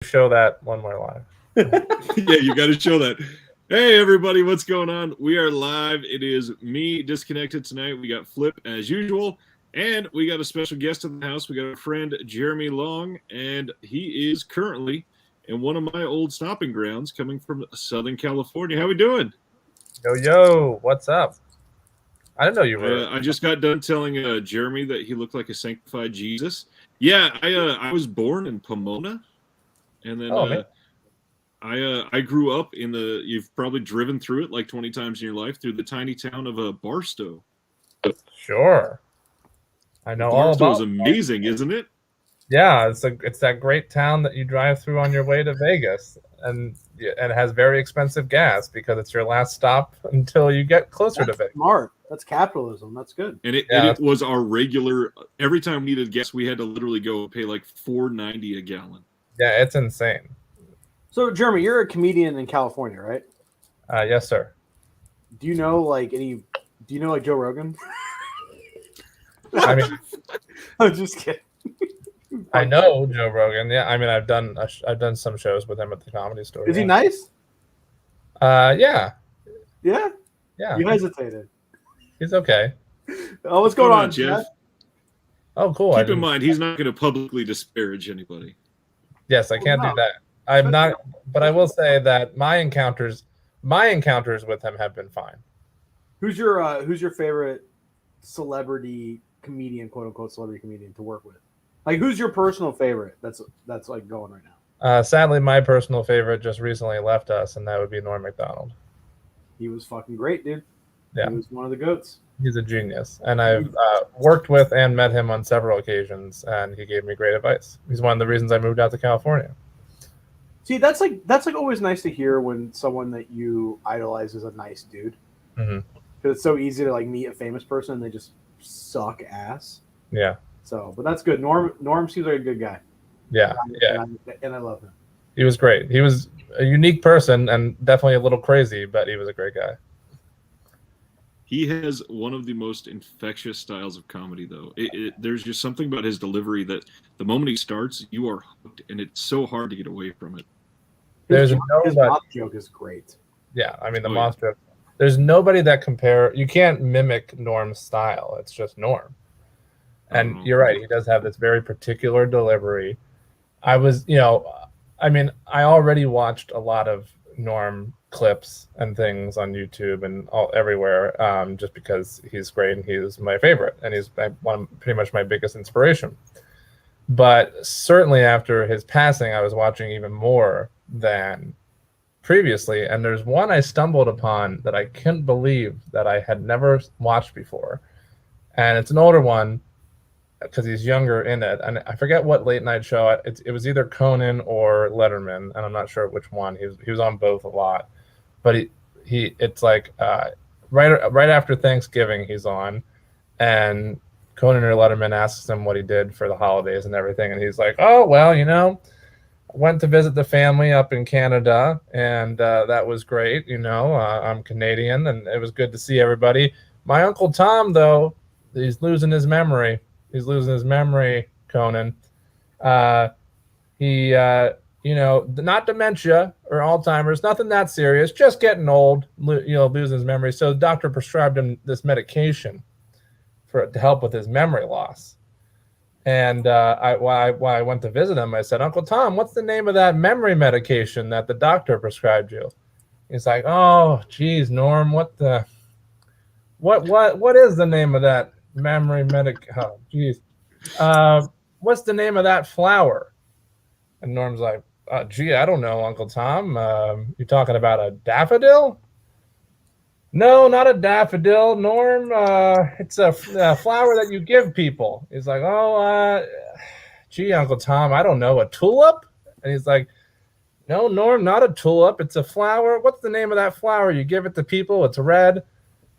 show that when we're live. Yeah, you got to show that. Hey, everybody, what's going on? We are live. It is me, Disconnected, tonight. We got Flip, as usual, and we got a special guest in the house. We got our friend Jeremy Long, and he is currently in one of my old stopping grounds coming from Southern California. How we doing? Yo, what's up? I didn't know you were. I just got done telling Jeremy that he looked like a sanctified Jesus. Yeah, I was born in Pomona, and then I grew up in the. You've probably driven through it like 20 times in your life through the tiny town of Barstow. Sure. I know all Barstow about. is amazing, isn't it? Yeah, it's that great town that you drive through on your way to Vegas, and it has very expensive gas because it's your last stop until you get closer to Vegas. Smart. That's capitalism. That's good. And it was our regular. Every time we needed gas, we had to literally go pay like $4.90 a gallon. Yeah, it's insane. So, Jeremy, you're a comedian in California, right? Yes, sir. Do you know like Joe Rogan? I mean, I'm just kidding. I know Joe Rogan. Yeah, I mean, I've done some shows with him at the Comedy Store. Is he nice? Yeah. Yeah. Yeah. You hesitated. He's okay. Oh, what's going on, Jeff? Oh, cool. Keep in mind, he's not going to publicly disparage anybody. Yes, I can't do that. I'm not, but I will say that my encounters with him have been fine. Who's your favorite celebrity comedian, quote unquote celebrity comedian to work with? Like, who's your personal favorite? That's like going right now. Sadly, my personal favorite just recently left us, and that would be Norm Macdonald. He was fucking great, dude. Yeah, he was one of the goats. He's a genius, and I've worked with and met him on several occasions, and he gave me great advice. He's one of the reasons I moved out to California. See, that's like always nice to hear when someone that you idolize is a nice dude. Mm-hmm. Because it's so easy to like meet a famous person and they just suck ass. Yeah. So, but that's good. Norm seems like a good guy. Yeah, and I love him. He was great. He was a unique person and definitely a little crazy, but he was a great guy. He has one of the most infectious styles of comedy, though. There's just something about his delivery that the moment he starts, you are hooked, and it's so hard to get away from it. His moth joke is great. Yeah, I mean, the moth joke. There's nobody that you can't mimic Norm's style. It's just Norm. And you're right. He does have this very particular delivery. I already watched a lot of Norm clips and things on YouTube and everywhere, just because he's great and he's my favorite and he's pretty much my biggest inspiration. But certainly after his passing, I was watching even more than previously. And there's one I stumbled upon that I couldn't believe that I had never watched before. And it's an older one because he's younger in it. And I forget what late night show. It was either Conan or Letterman, and I'm not sure which one. He was on both a lot. But it's like right after Thanksgiving he's on, and Conan or Letterman asks him what he did for the holidays and everything, and he's like, "Oh well, I went to visit the family up in Canada, and that was great. I'm Canadian, and it was good to see everybody. My Uncle Tom, though, he's losing his memory. He's losing his memory, Conan. He not dementia or Alzheimer's, nothing that serious, just getting old, losing his memory. So the doctor prescribed him this medication to help with his memory loss. And while I went to visit him, I said, Uncle Tom, what's the name of that memory medication that the doctor prescribed you? He's like, oh, geez, Norm, what is the name of that memory Oh, geez. What's the name of that flower? And Norm's like, gee, I don't know, Uncle Tom. You talking about a daffodil? No, not a daffodil, Norm. It's a flower that you give people. He's like, oh, gee, Uncle Tom, I don't know, a tulip? And he's like, no, Norm, not a tulip. It's a flower. What's the name of that flower? You give it to people. It's red.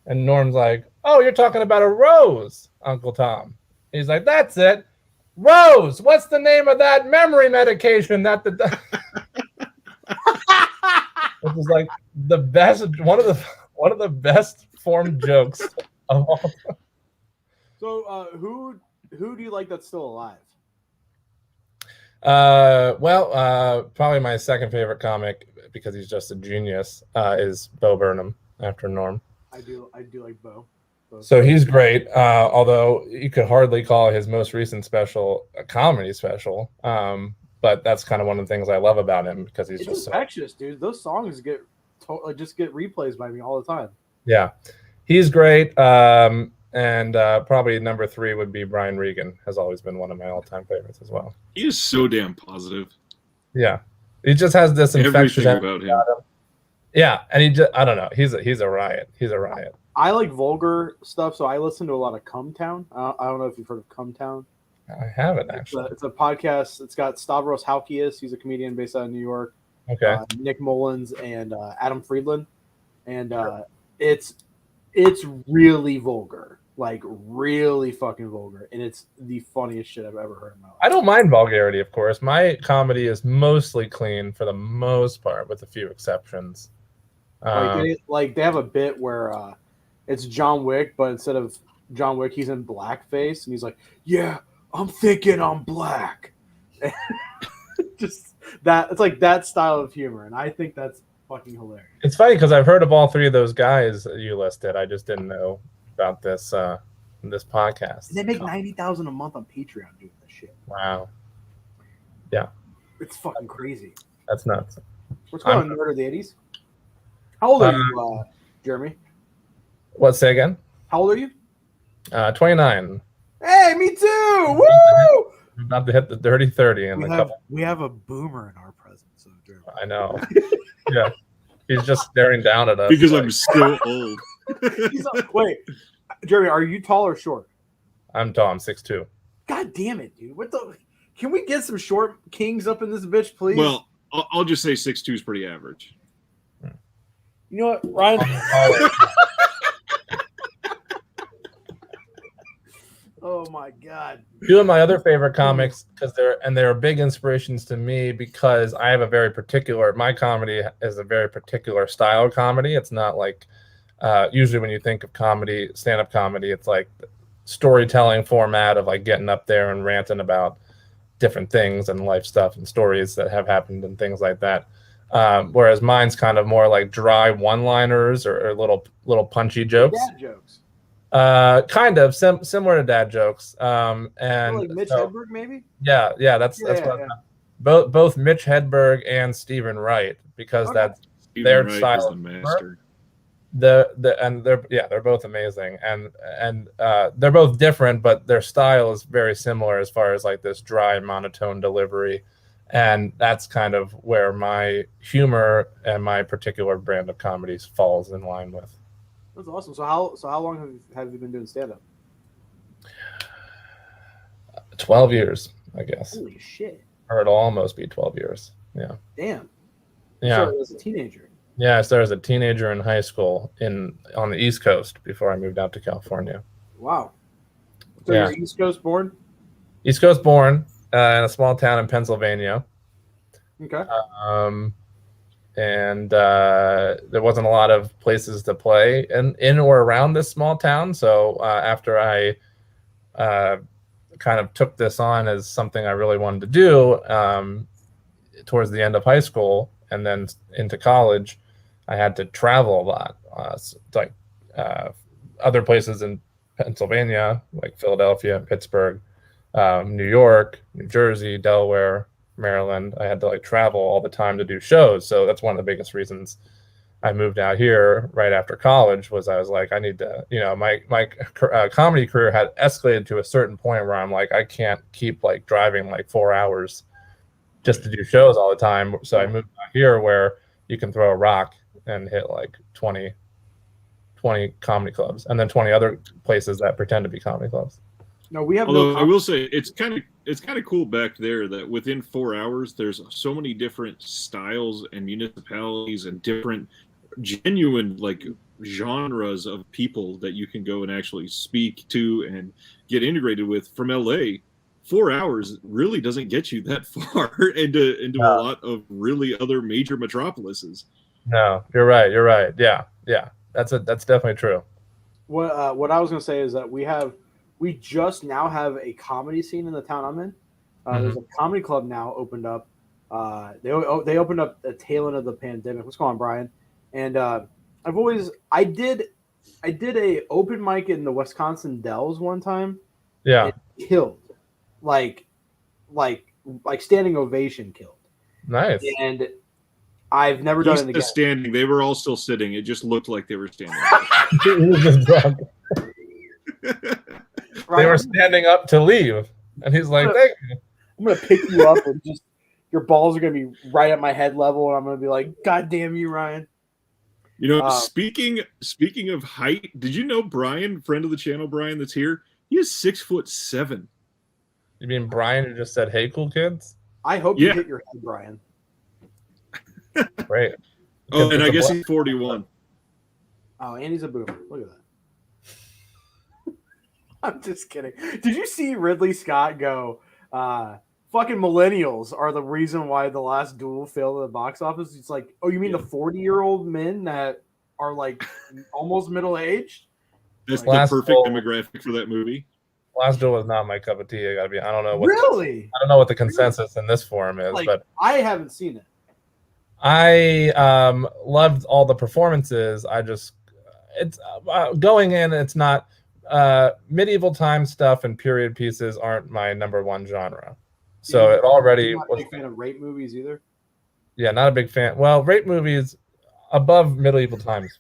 And Norm's like, oh, you're talking about a rose, Uncle Tom. He's like, that's it. Rose, what's the name of that memory medication that the which is like the best one of the best formed jokes of all time. So who do you like that's still alive? Probably my second favorite comic because he's just a genius is Bo Burnham after Norm. I do like Bo. So he's great, although you could hardly call his most recent special a comedy special. But that's kind of one of the things I love about him because he's It's just infectious, dude. Those songs just get replays by me all the time. yeah, he's great. And probably number 3 would be Brian Regan. Has always been one of my all-time favorites as well. He is so damn positive. Yeah, he just has this infectious Everything about him. Yeah, and I don't know. He's a riot. He's a riot. I like vulgar stuff, so I listen to a lot of Cumtown. I don't know if you've heard of Cumtown. I haven't actually. It's a podcast. It's got Stavros Halkias. He's a comedian based out of New York. Okay. Nick Mullins and Adam Friedland, and it's really vulgar, like really fucking vulgar, and it's the funniest shit I've ever heard in my life. I don't mind vulgarity, of course. My comedy is mostly clean for the most part, with a few exceptions. They have a bit where it's John Wick, but instead of John Wick, he's in blackface, and he's like, "Yeah, I'm thinking I'm black." Just that, it's like that style of humor, and I think that's fucking hilarious. It's funny because I've heard of all 3 of those guys you listed. I just didn't know about this podcast. And they make $90,000 a month on Patreon doing this shit. Wow. Yeah. It's fucking crazy. That's nuts. What's going on, Nerd of the 80s? How old are you, Jeremy? What? Say again? How old are you? 29. Hey, me too! Woo! I'm about to hit the dirty 30 in a couple. We have a boomer in our presence. So Jeremy. I know. Yeah. He's just staring down at us. Because I'm still old. Wait, Jeremy, are you tall or short? I'm tall. I'm 6'2". God damn it, dude! What the? Can we get some short kings up in this bitch, please? Well, I'll just say 6'2" is pretty average. You know what, Ryan? Oh my god! 2 of my other favorite comics, because they're big inspirations to me because I have my comedy is a very particular style of comedy. It's not like usually when you think of comedy, stand-up comedy, it's like storytelling format of like getting up there and ranting about different things and life stuff and stories that have happened and things like that. Whereas mine's kind of more like dry one-liners or little punchy jokes. Dad jokes. Kind of similar to dad jokes. And like Mitch Hedberg, maybe. Yeah, that's what both Mitch Hedberg and Stephen Wright, because that's their style. The master. They're both amazing, and they're both different, but their style is very similar as far as like this dry monotone delivery, and that's kind of where my humor and my particular brand of comedies falls in line with. That's awesome. So how long have you been doing stand-up? 12 years, I guess. Holy shit! Or it'll almost be 12 years. Yeah. Damn. Yeah. So as a teenager. Yeah, I started as a teenager in high school on the East Coast before I moved out to California. Wow. So you're East Coast born? East Coast born in a small town in Pennsylvania. Okay. And there wasn't a lot of places to play in or around this small town. So after I kind of took this on as something I really wanted to do towards the end of high school and then into college, I had to travel a lot. Other places in Pennsylvania, like Philadelphia, Pittsburgh, New York, New Jersey, Delaware, Maryland. I had to travel all the time to do shows. So that's one of the biggest reasons I moved out here right after college. Was I was like, I need to, my comedy career had escalated to a certain point where I'm like, I can't keep driving 4 hours just to do shows all the time. So I moved out here where you can throw a rock and hit 20 comedy clubs, and then 20 other places that pretend to be comedy clubs. No, we have. Although I will say it's kind of cool back there that within 4 hours there's so many different styles and municipalities and different genuine genres of people that you can go and actually speak to and get integrated with from LA. 4 hours really doesn't get you that far into a lot of really other major metropolises. No, you're right. Yeah. That's definitely true. What I was gonna say is that we just now have a comedy scene in the town I'm in. There's a comedy club now opened up. They opened up the tail end of the pandemic. What's going on, Brian? And I did a open mic in the Wisconsin Dells one time. Yeah. It killed, like standing ovation killed. Nice. And I've never done it again. Standing. They were all still sitting. It just looked like they were standing. He was just drunk. They were standing up to leave, and he's like, "Thank you." I'm gonna pick you up, and just your balls are gonna be right at my head level, and I'm gonna be like, "God damn you, Ryan." You know, speaking of height, did you know Brian, friend of the channel, Brian, that's here? He is 6'7". You mean Brian who just said, "Hey, cool kids"? I hope you hit your head, Brian. Great. Oh, and I guess he's 41. Oh, and he's a boomer. Look at that. I'm just kidding. Did you see Ridley Scott go, fucking millennials are the reason why The Last Duel failed at the box office? It's like, oh, you mean the 40-year-old men that are like almost middle-aged? That's like, the perfect demographic for that movie. Last Duel was not my cup of tea. I don't know what really. I don't know what the consensus in this forum is, but I haven't seen it. I loved all the performances. It's going in. It's not medieval time stuff and period pieces aren't my number one genre. So it already was. Not a big fan of rape movies either. Yeah, not a big fan. Well, rape movies above medieval times.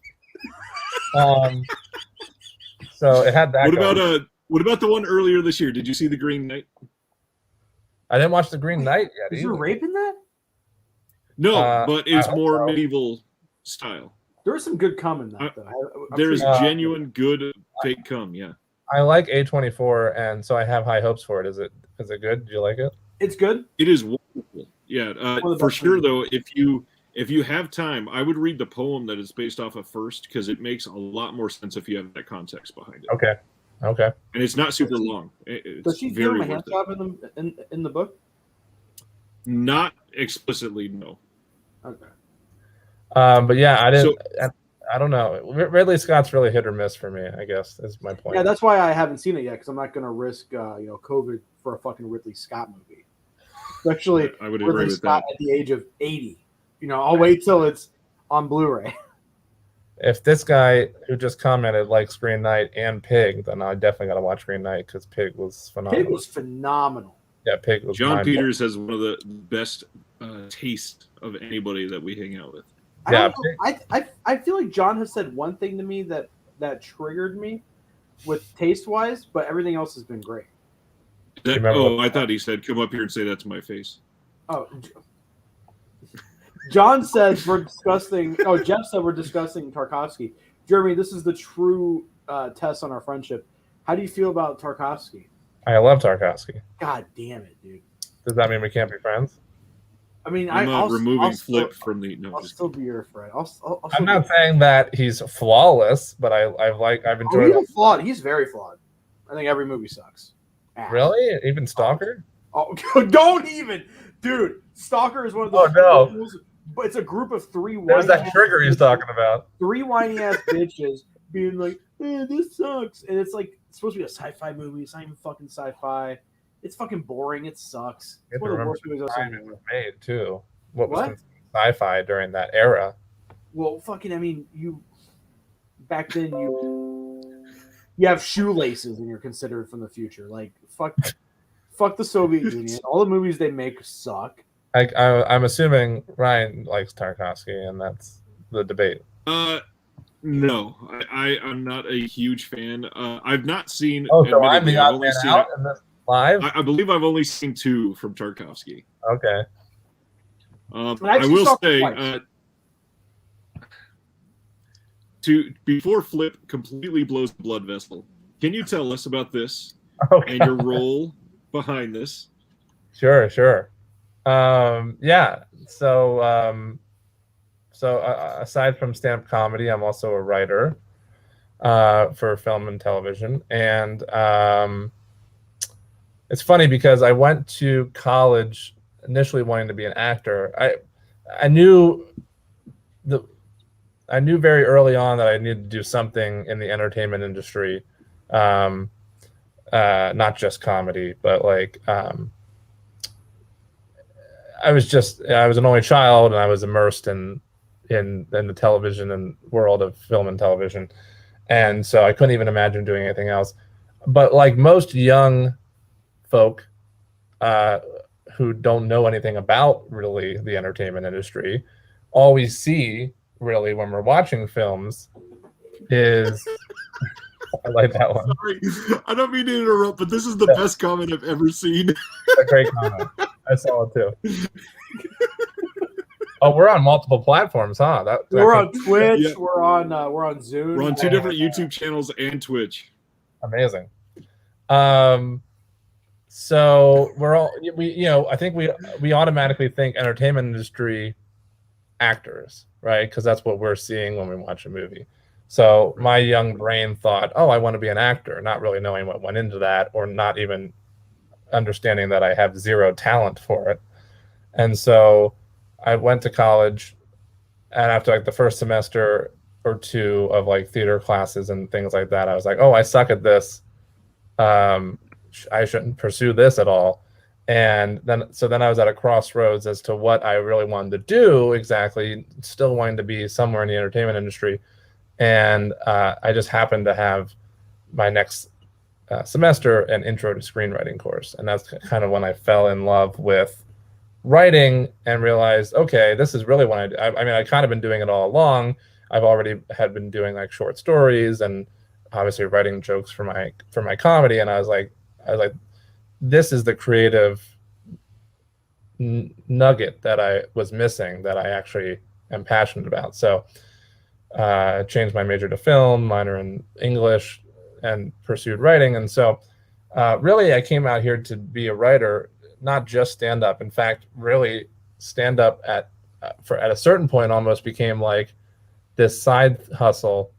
So it had that. What about the one earlier this year? Did you see The Green Knight? I didn't watch The Green Knight yet. Is there rape in that? No, but it's more medieval style. There was some good cum in that, though. There is genuine good fake cum, yeah. I like A24, and so I have high hopes for it. Is it good? Do you like it? It's good. It is wonderful. Yeah, for sure, though, if you have time, I would read the poem that it's based off of first, because it makes a lot more sense if you have that context behind it. Okay. And it's not super long. Does she give him a hand job in the book? Not explicitly, no. Okay. But yeah, I don't know. Ridley Scott's really hit or miss for me, I guess, is my point. Yeah, that's why I haven't seen it yet, because I'm not going to risk COVID for a fucking Ridley Scott movie. Especially I would Ridley agree with Scott that. at the age of 80. I'll wait till it's on Blu-ray. If this guy who just commented likes Green Knight and Pig, then I definitely got to watch Green Knight, because Pig was phenomenal. Pig was phenomenal. Yeah, Pig was. John Peters has one of the best taste of anybody that we hang out with. I feel like John has said one thing to me that triggered me with taste-wise, but everything else has been great. I thought he said, "Come up here and say that to my face." Oh, John says we're discussing. Oh, Jeff said we're discussing Tarkovsky. Jeremy, this is the true test on our friendship. How do you feel about Tarkovsky? I love Tarkovsky. God damn it, dude. Does that mean we can't be friends? I mean, I'm removing Flip from the. No, I'll still be your friend. I'm not saying that he's flawless, but I've enjoyed. He's flawed. He's very flawed. I think every movie sucks. Really? Even Stalker? Oh, don't even, dude. Stalker is one of those. Oh no! But it's a group of three. There's that trigger he's talking about. 3 whiny ass bitches being like, "This sucks," and it's like it's supposed to be a sci-fi movie. It's not even fucking sci-fi. It's fucking boring. It sucks. It's one of the worst movies I've seen. It was made too. What was sci-fi during that era? Well, fucking, I mean, back then you have shoelaces and you're considered from the future. Like fuck the Soviet Union. All the movies they make suck. I'm assuming Ryan likes Tarkovsky, and that's the debate. No, I'm not a huge fan. I've not seen. Oh, so I'm the odd man out in this live? I believe I've only seen 2 from Tarkovsky. Okay. I will say, before Flip completely blows the blood vessel, can you tell us about this and your role behind this? Sure. Yeah. So aside from stand-up comedy, I'm also a writer for film and television, and it's funny because I went to college initially wanting to be an actor. I knew very early on that I needed to do something in the entertainment industry, not just comedy, but like I was an only child, and I was immersed in the television and world of film and television, and so I couldn't even imagine doing anything else. But like most young folk uh, who don't know anything about really the entertainment industry, all we see really when we're watching films is I like that one. Sorry, I don't mean to interrupt, but this is the best comment I've ever seen. A great comment. I saw it too. Oh, we're on multiple platforms, huh? We're on Twitch. Yeah. We're on Zoom. We're on 2 different YouTube channels and Twitch. Amazing. So we're all I think we automatically think entertainment industry actors, right? Because that's what we're seeing when we watch a movie. So my young brain thought, oh, I want to be an actor, not really knowing what went into that, or not even understanding that I have zero talent for it. And so I went to college, and after like the first semester or two of like theater classes and things like that, I was like, oh, I suck at this. I shouldn't pursue this at all. And then I was at a crossroads as to what I really wanted to do exactly, still wanting to be somewhere in the entertainment industry. And I just happened to have my next semester an intro to screenwriting course. And that's kind of when I fell in love with writing and realized, okay, this is really what I do. I mean, I kind of been doing it all along. I've already had been doing like short stories and obviously writing jokes for my comedy. And I was like, this is the creative nugget that I was missing that I actually am passionate about. So I changed my major to film, minor in English, and pursued writing. And so really I came out here to be a writer, not just stand up. In fact, really stand up at a certain point almost became like this side hustle.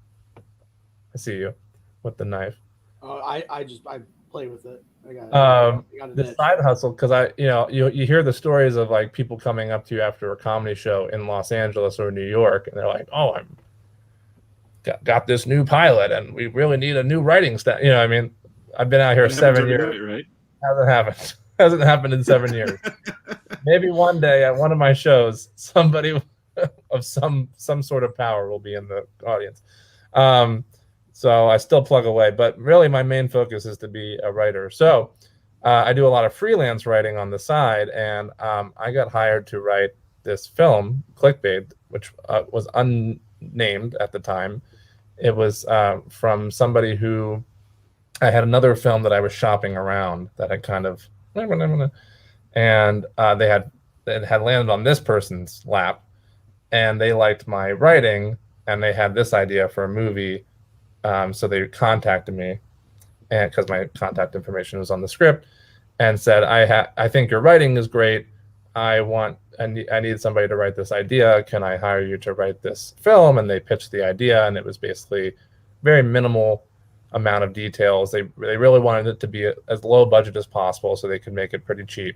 I see you with the knife. I play with it. I got the side hustle, because you hear the stories of like people coming up to you after a comedy show in Los Angeles or New York, and they're like, "Oh, I'm got this new pilot, and we really need a new writing staff." I mean, I've been out here 7 years. Right? Hasn't happened in 7 years. Maybe one day at one of my shows, somebody of some sort of power will be in the audience. So I still plug away, but really my main focus is to be a writer. So I do a lot of freelance writing on the side, and I got hired to write this film, Clickbait, which was unnamed at the time. It was from somebody who I had another film that I was shopping around that had kind of, and it had landed on this person's lap, and they liked my writing, and they had this idea for a movie. So they contacted me, and because my contact information was on the script, and said, I think your writing is great. I need somebody to write this idea. Can I hire you to write this film? And they pitched the idea, and it was basically very minimal amount of details. They really wanted it to be as low budget as possible so they could make it pretty cheap.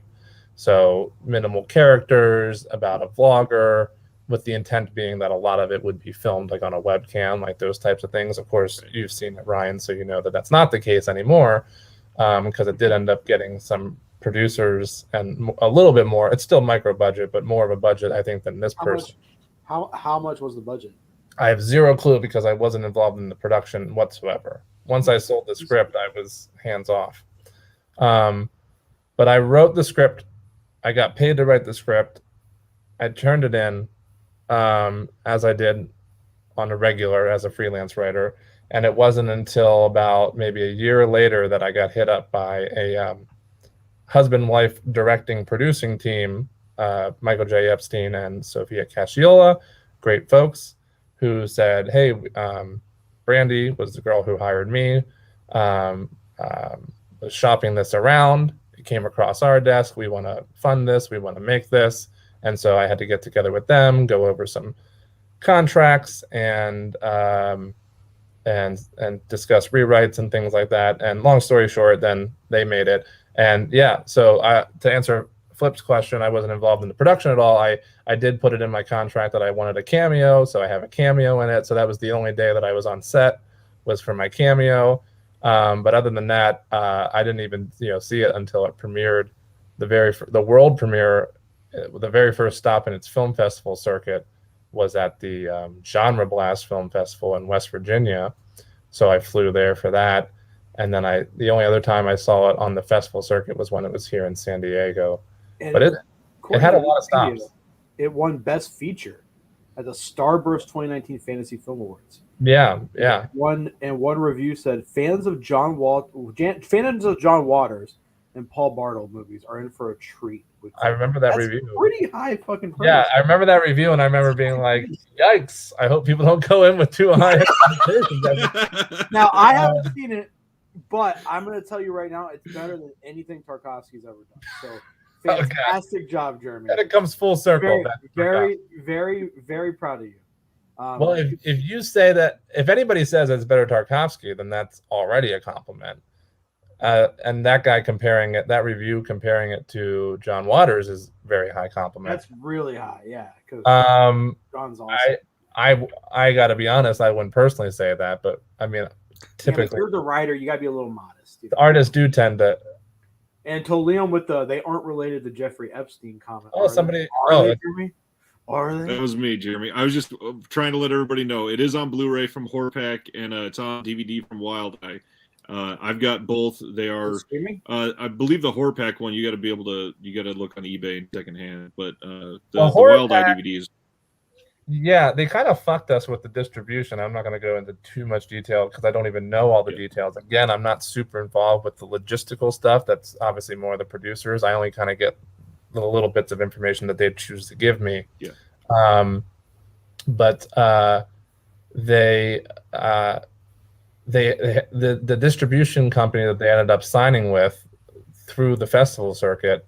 So minimal characters, about a vlogger, with the intent being that a lot of it would be filmed like on a webcam, like those types of things. Of course, you've seen it, Ryan, so you know that that's not the case anymore, because it did end up getting some producers and a little bit more. It's still micro budget, but more of a budget, I think, than this person. How much was the budget? I have zero clue because I wasn't involved in the production whatsoever. Once I sold the script, I was hands off. But I wrote the script. I got paid to write the script. I turned it in, as I did on a regular as a freelance writer. And it wasn't until about maybe a year later that I got hit up by a husband-wife directing producing team, Michael J. Epstein and Sophia Casciola, great folks, who said, hey, Brandy was the girl who hired me, was shopping this around. It came across our desk. We want to fund this. We want to make this. And so I had to get together with them, go over some contracts, and discuss rewrites and things like that. And long story short, then they made it. And yeah, so to answer Flip's question, I wasn't involved in the production at all. I did put it in my contract that I wanted a cameo, so I have a cameo in it. So that was the only day that I was on set, was for my cameo. But other than that, I didn't even see it until it premiered, the world premiere the very first stop in its film festival circuit was at the Genre Blast Film Festival in West Virginia. So I flew there for that. And then the only other time I saw it on the festival circuit was when it was here in San Diego. And but it had a lot of Wikipedia, stops. It won Best Feature at the Starburst 2019 Fantasy Film Awards. Yeah. One review said fans of John Waters and Paul Bartle movies are in for a treat. I remember that That's review. Pretty high fucking praise. Yeah, I remember that review, and I remember being like, "Yikes! I hope people don't go in with too high expectations." Now I haven't seen it, but I'm going to tell you right now, it's better than anything Tarkovsky's ever done. So, fantastic job, Jeremy. And it comes full circle. Very, very, very proud of you. Well, if you say that, if anybody says it's better Tarkovsky, then that's already a compliment. And that guy that review comparing it to John Waters is very high compliment. That's really high, yeah. Because John's awesome. I got to be honest, I wouldn't personally say that, but I mean, typically, if you're the writer, you got to be a little modest. The artists do tend to. And to Liam with they aren't related to Jeffrey Epstein comment. Oh, somebody. Jeremy? Are they? That was me, Jeremy. I was just trying to let everybody know it is on Blu-ray from Horror Pack, and it's on DVD from Wild Eye. I've got both. They are streaming. I believe the Horror Pack one you got to look on eBay in secondhand, but the Wild Eye DVDs. Yeah, they kind of fucked us with the distribution. I'm not going to go into too much detail because I don't even know all the details. Again, I'm not super involved with the logistical stuff. That's obviously more the producers. I only kind of get little bits of information that they choose to give me. Yeah. But the distribution company that they ended up signing with through the festival circuit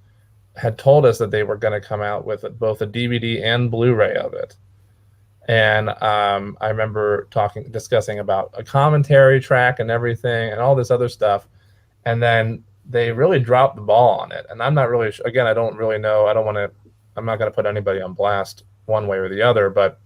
had told us that they were going to come out with both a DVD and Blu-ray of it. And I remember discussing about a commentary track and everything and all this other stuff. And then they really dropped the ball on it. And I'm not really, again, I don't really know. I'm not going to put anybody on blast one way or the other, but.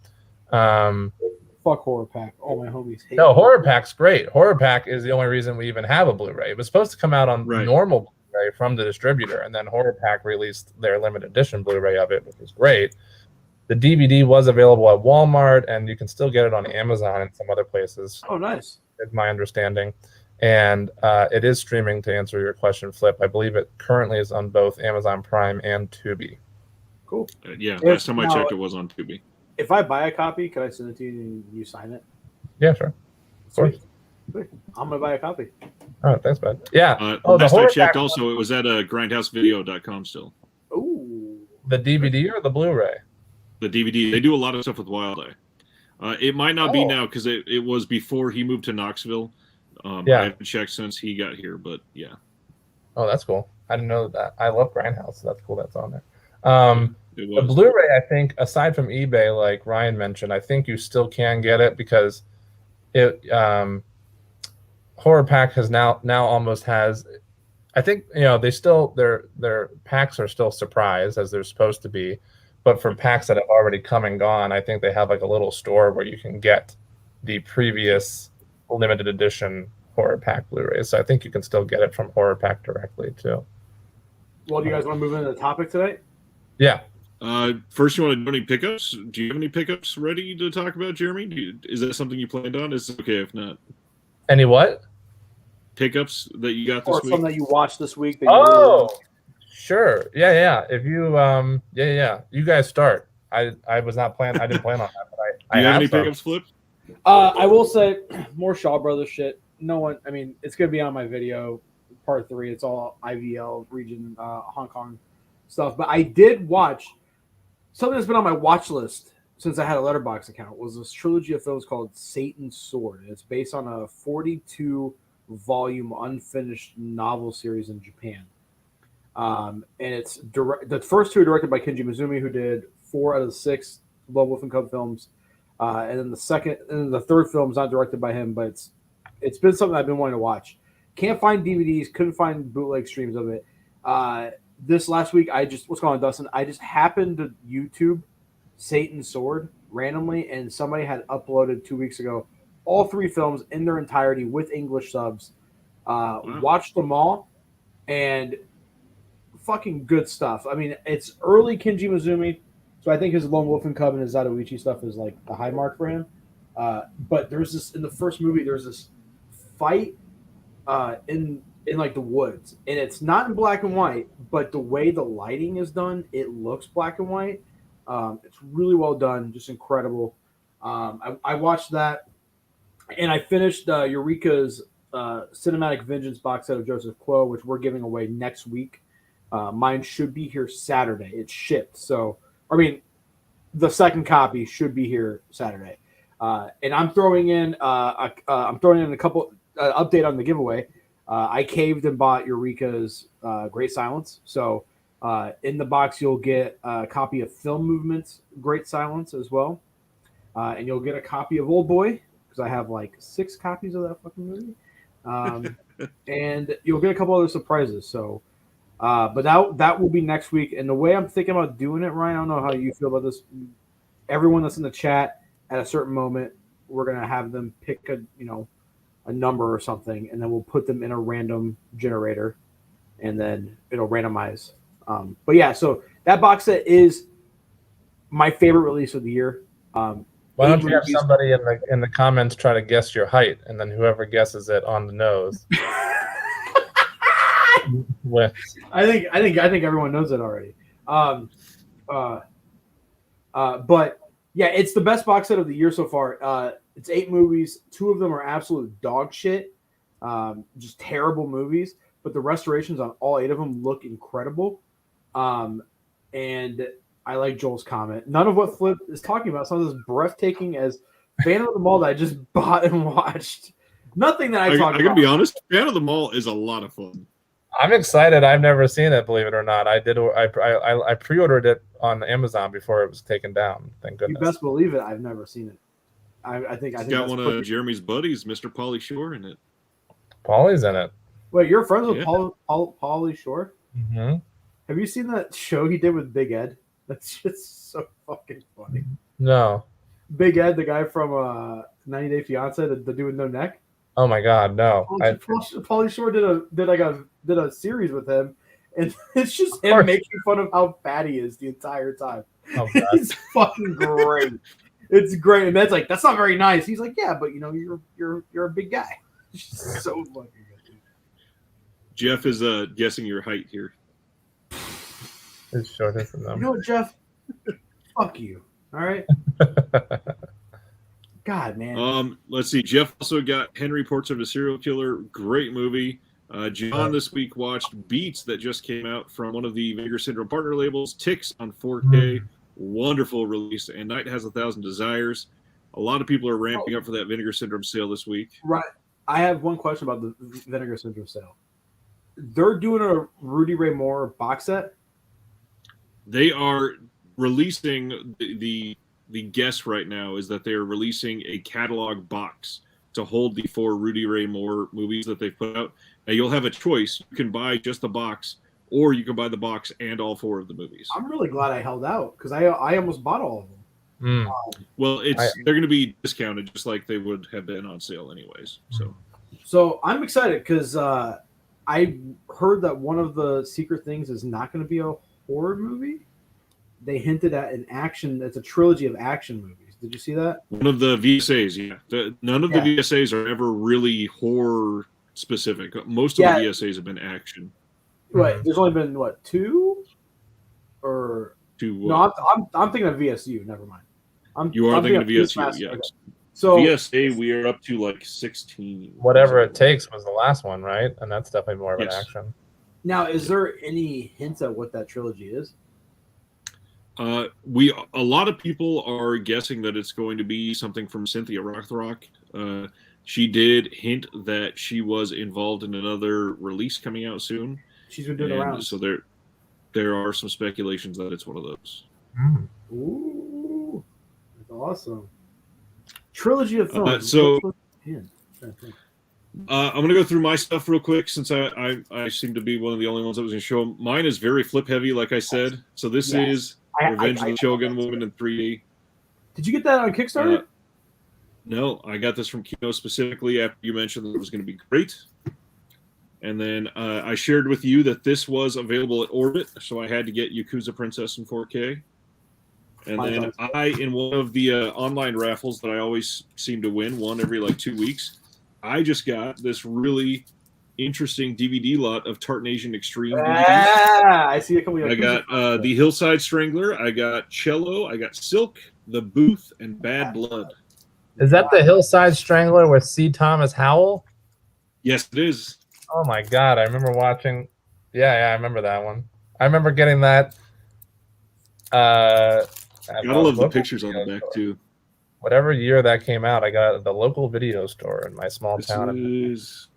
Fuck Horror Pack. All my homies hate No, Horror Pack's great. Horror Pack is the only reason we even have a Blu-ray. It was supposed to come out on normal Blu-ray from the distributor, and then Horror Pack released their limited edition Blu-ray of it, which was great. The DVD was available at Walmart, and you can still get it on Amazon and some other places. Oh, nice. Is my understanding. And it is streaming, to answer your question, Flip. I believe it currently is on both Amazon Prime and Tubi. Cool. Last time I checked, it was on Tubi. If I buy a copy, can I send it to you and you sign it? Yeah, sure. Of course. Sweet. I'm going to buy a copy. All right, thanks, bud. Yeah. Last I checked also, it was at grindhousevideo.com still. Ooh. The DVD or the Blu-ray? The DVD. They do a lot of stuff with Wild Eye. It might not be now because it was before he moved to Knoxville. I haven't checked since he got here, but yeah. Oh, that's cool. I didn't know that. I love Grindhouse, so that's cool that's on there. The Blu-ray, I think, aside from eBay, like Ryan mentioned, I think you still can get it because it Horror Pack has now almost has. I think they still their packs are still surprise as they're supposed to be, but for packs that have already come and gone, I think they have like a little store where you can get the previous limited edition Horror Pack Blu-rays. So I think you can still get it from Horror Pack directly too. Well, do you guys want to move into the topic today? Yeah. First, you want to do any pickups? Do you have any pickups ready to talk about, Jeremy? Is that something you planned on? Is it okay if not? Any what? Pickups that you got this week? Or something that you watched this week. Sure. Yeah. If you, you guys start. I was not planning. I didn't plan on that. But do you have any pickups, Flip? I will say more Shaw Brothers shit. No one. I mean, it's gonna be on my video, part 3. It's all IVL region, Hong Kong stuff. But I did watch something that's been on my watch list since I had a Letterboxd account. Was this trilogy of films called Satan's Sword. It's based on a 42-volume unfinished novel series in Japan. And it's the first 2 are directed by Kenji Mizumi, who did 4 out of the 6 Lone Wolf and Cub films. And then the third film is not directed by him, but it's been something I've been wanting to watch. Can't find DVDs, couldn't find bootleg streams of it. This last week, what's going on, Dustin? I just happened to YouTube Satan's Sword randomly, and somebody had uploaded 2 weeks ago all 3 films in their entirety with English subs. Watched them all, and fucking good stuff. I mean, it's early Kenji Mizumi, so I think his Lone Wolf and Cub and his Zatoichi stuff is like the high mark for him. But there's this in the first movie. There's this fight in like the woods, and it's not in black and white, but the way the lighting is done, it looks black and white. It's really well done, just incredible. I watched that, and I finished Eureka's Cinematic Vengeance box set of Joseph Quo, which we're giving away next week. Mine should be here Saturday. It's shipped, so I mean, the second copy should be here Saturday. And I'm throwing in a couple update on the giveaway. I caved and bought Eureka's Great Silence. So in the box, you'll get a copy of Film Movements Great Silence as well. And you'll get a copy of Old Boy, because I have like 6 copies of that fucking movie. And you'll get a couple other surprises. So, but that will be next week. And the way I'm thinking about doing it, Ryan, I don't know how you feel about this. Everyone that's in the chat at a certain moment, we're gonna have them pick a number or something, and then we'll put them in a random generator, and then it'll randomize. But yeah, so that box set is my favorite release of the year. Why don't you have somebody in the comments try to guess your height, and then whoever guesses it on the nose wins. I think everyone knows it already. But yeah, it's the best box set of the year so far. It's 8 movies. 2 of them are absolute dog shit, just terrible movies. But the restorations on all 8 of them look incredible. And I like Joel's comment. None of what Flip is talking about sounds as breathtaking as Phantom of the Mall that I just bought and watched. Nothing that I talk about. I'm gonna be honest. Phantom of the Mall is a lot of fun. I'm excited. I've never seen it, believe it or not. I pre-ordered it on Amazon before it was taken down. Thank goodness. You best believe it. I've never seen it. I think got one of Jeremy's buddies, Mr. Pauly Shore, in it. Pauly's in it. Wait, you're friends with Pauly Shore? Mm-hmm. Have you seen that show he did with Big Ed? That's just so fucking funny. No. Big Ed, the guy from 90 Day Fiance, the dude with no neck. Oh my God, no! Pauly Shore did a series with him, and it's just him making fun of how fat he is the entire time. Oh, God. It's fucking great. It's great, and Ed's like, "That's not very nice." He's like, "Yeah, but you're a big guy." It's just so fucking good. Jeff is guessing your height here. It's shorter from them. You know what, Jeff? Fuck you. All right. God, man. Let's see. Jeff also got Henry Portrait of a Serial Killer. Great movie. John this week watched Beats that just came out from one of the Vinegar Syndrome partner labels. Ticks on 4K. Wonderful release. And Night Has 1,000 Desires. A lot of people are ramping up for that Vinegar Syndrome sale this week. Right. I have one question about the Vinegar Syndrome sale. They're doing a Rudy Ray Moore box set. They are releasing the guess right now is that they're releasing a catalog box to hold the 4 Rudy Ray Moore movies that they've put out. Now you'll have a choice. You can buy just the box, or you can buy the box and all 4 of the movies. I'm really glad I held out because I almost bought all of them. Well, they're going to be discounted just like they would have been on sale anyways. So I'm excited because I heard that one of the secret things is not going to be a horror movie. They hinted at an action. It's a trilogy of action movies. Did you see that? One of the VSAs, yeah. None of the VSAs are ever really horror specific. Most of the VSAs have been action. Right. There's only been 2 or 2. No, I'm thinking of VSU. Never mind. I'm thinking of VSU. Yeah. Okay. So VSA, we are up to like 16. Whatever It Takes was the last one, right? And that's definitely more of an action. Now, is there any hints at what that trilogy is? A lot of people are guessing that it's going to be something from Cynthia Rothrock. She did hint that she was involved in another release coming out soon. She's been doing around. So there are some speculations that it's one of those. Ooh, that's awesome. Trilogy of films. I'm going to go through my stuff real quick since I seem to be one of the only ones that was going to show. Mine is very flip heavy, like I said. So this is Revenge of the Shogun Woman in 3D. Did you get that on Kickstarter? No, I got this from Kino specifically after you mentioned that it was going to be great. And then I shared with you that this was available at Orbit, so I had to get Yakuza Princess in 4K. And then in one of the online raffles that I always seem to win, one every like 2 weeks, I just got this really interesting DVD lot of Tartan Asian Extreme DVDs. I see a couple. I got the Hillside Strangler, I got Cello, I got Silk, The Booth, and Bad Blood. Is that the Hillside Strangler with C. Thomas Howell? Yes, it is. Oh my God, I remember watching. Yeah, I remember that one. I remember getting that. Gotta love the pictures on the back too. Whatever year that came out, I got it at the local video store in my small town. This is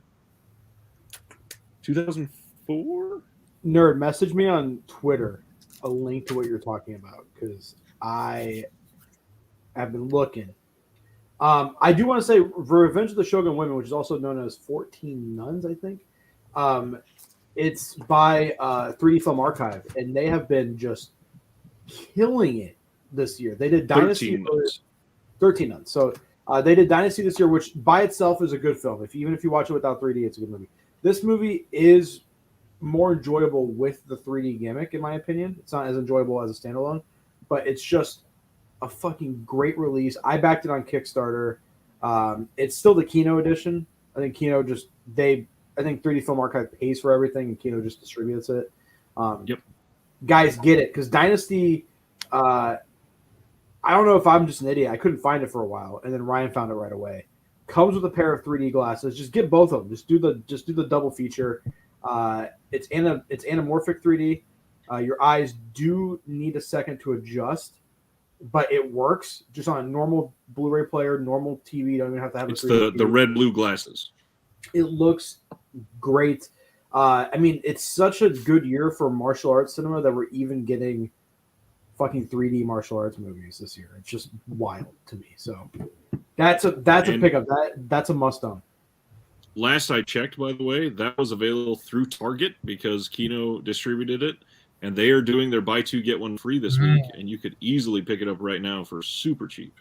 2004. Nerd, message me on Twitter a link to what you're talking about because I have been looking. I do want to say Revenge of the Shogun Women, which is also known as 14 Nuns, I think. It's by 3D Film Archive, and they have been just killing it this year. They did Dynasty 13 Nuns. So they did Dynasty this year, which by itself is a good film. Even if you watch it without 3D, it's a good movie. This movie is more enjoyable with the 3D gimmick, in my opinion. It's not as enjoyable as a standalone, but it's just a fucking great release. I backed it on Kickstarter. It's still the Kino edition. I think Kino I think 3D Film Archive pays for everything, and Kino just distributes it. Yep. Guys, get it, because Dynasty, I don't know if I'm just an idiot. I couldn't find it for a while, and then Ryan found it right away. Comes with a pair of 3D glasses. Just get both of them. Just do the double feature. It's anamorphic 3D. Your eyes do need a second to adjust, but it works just on a normal Blu-ray player, normal TV. You don't even have to have it's the red-blue glasses. It looks great. I mean, it's such a good year for martial arts cinema that we're even getting fucking 3D martial arts movies this year. It's just wild to me. So that's a pickup. That's a must-own. Last I checked, by the way, that was available through Target because Kino distributed it, and they are doing their buy two get one free this week, and you could easily pick it up right now for super cheap.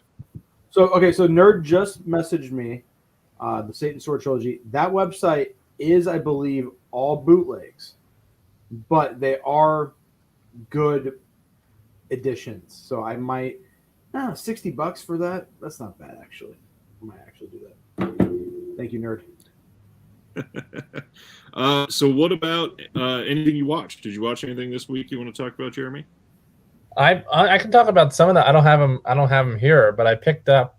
So Nerd just messaged me, the Satan Sword trilogy. That website is, I believe, all bootlegs, but they are good editions. So I might $60 for that. That's not bad, actually. I might actually do that. Thank you, Nerd. So what about anything you watched? Did you watch anything this week you want to talk about, Jeremy? I can talk about some of that. I don't have them here, but I picked up.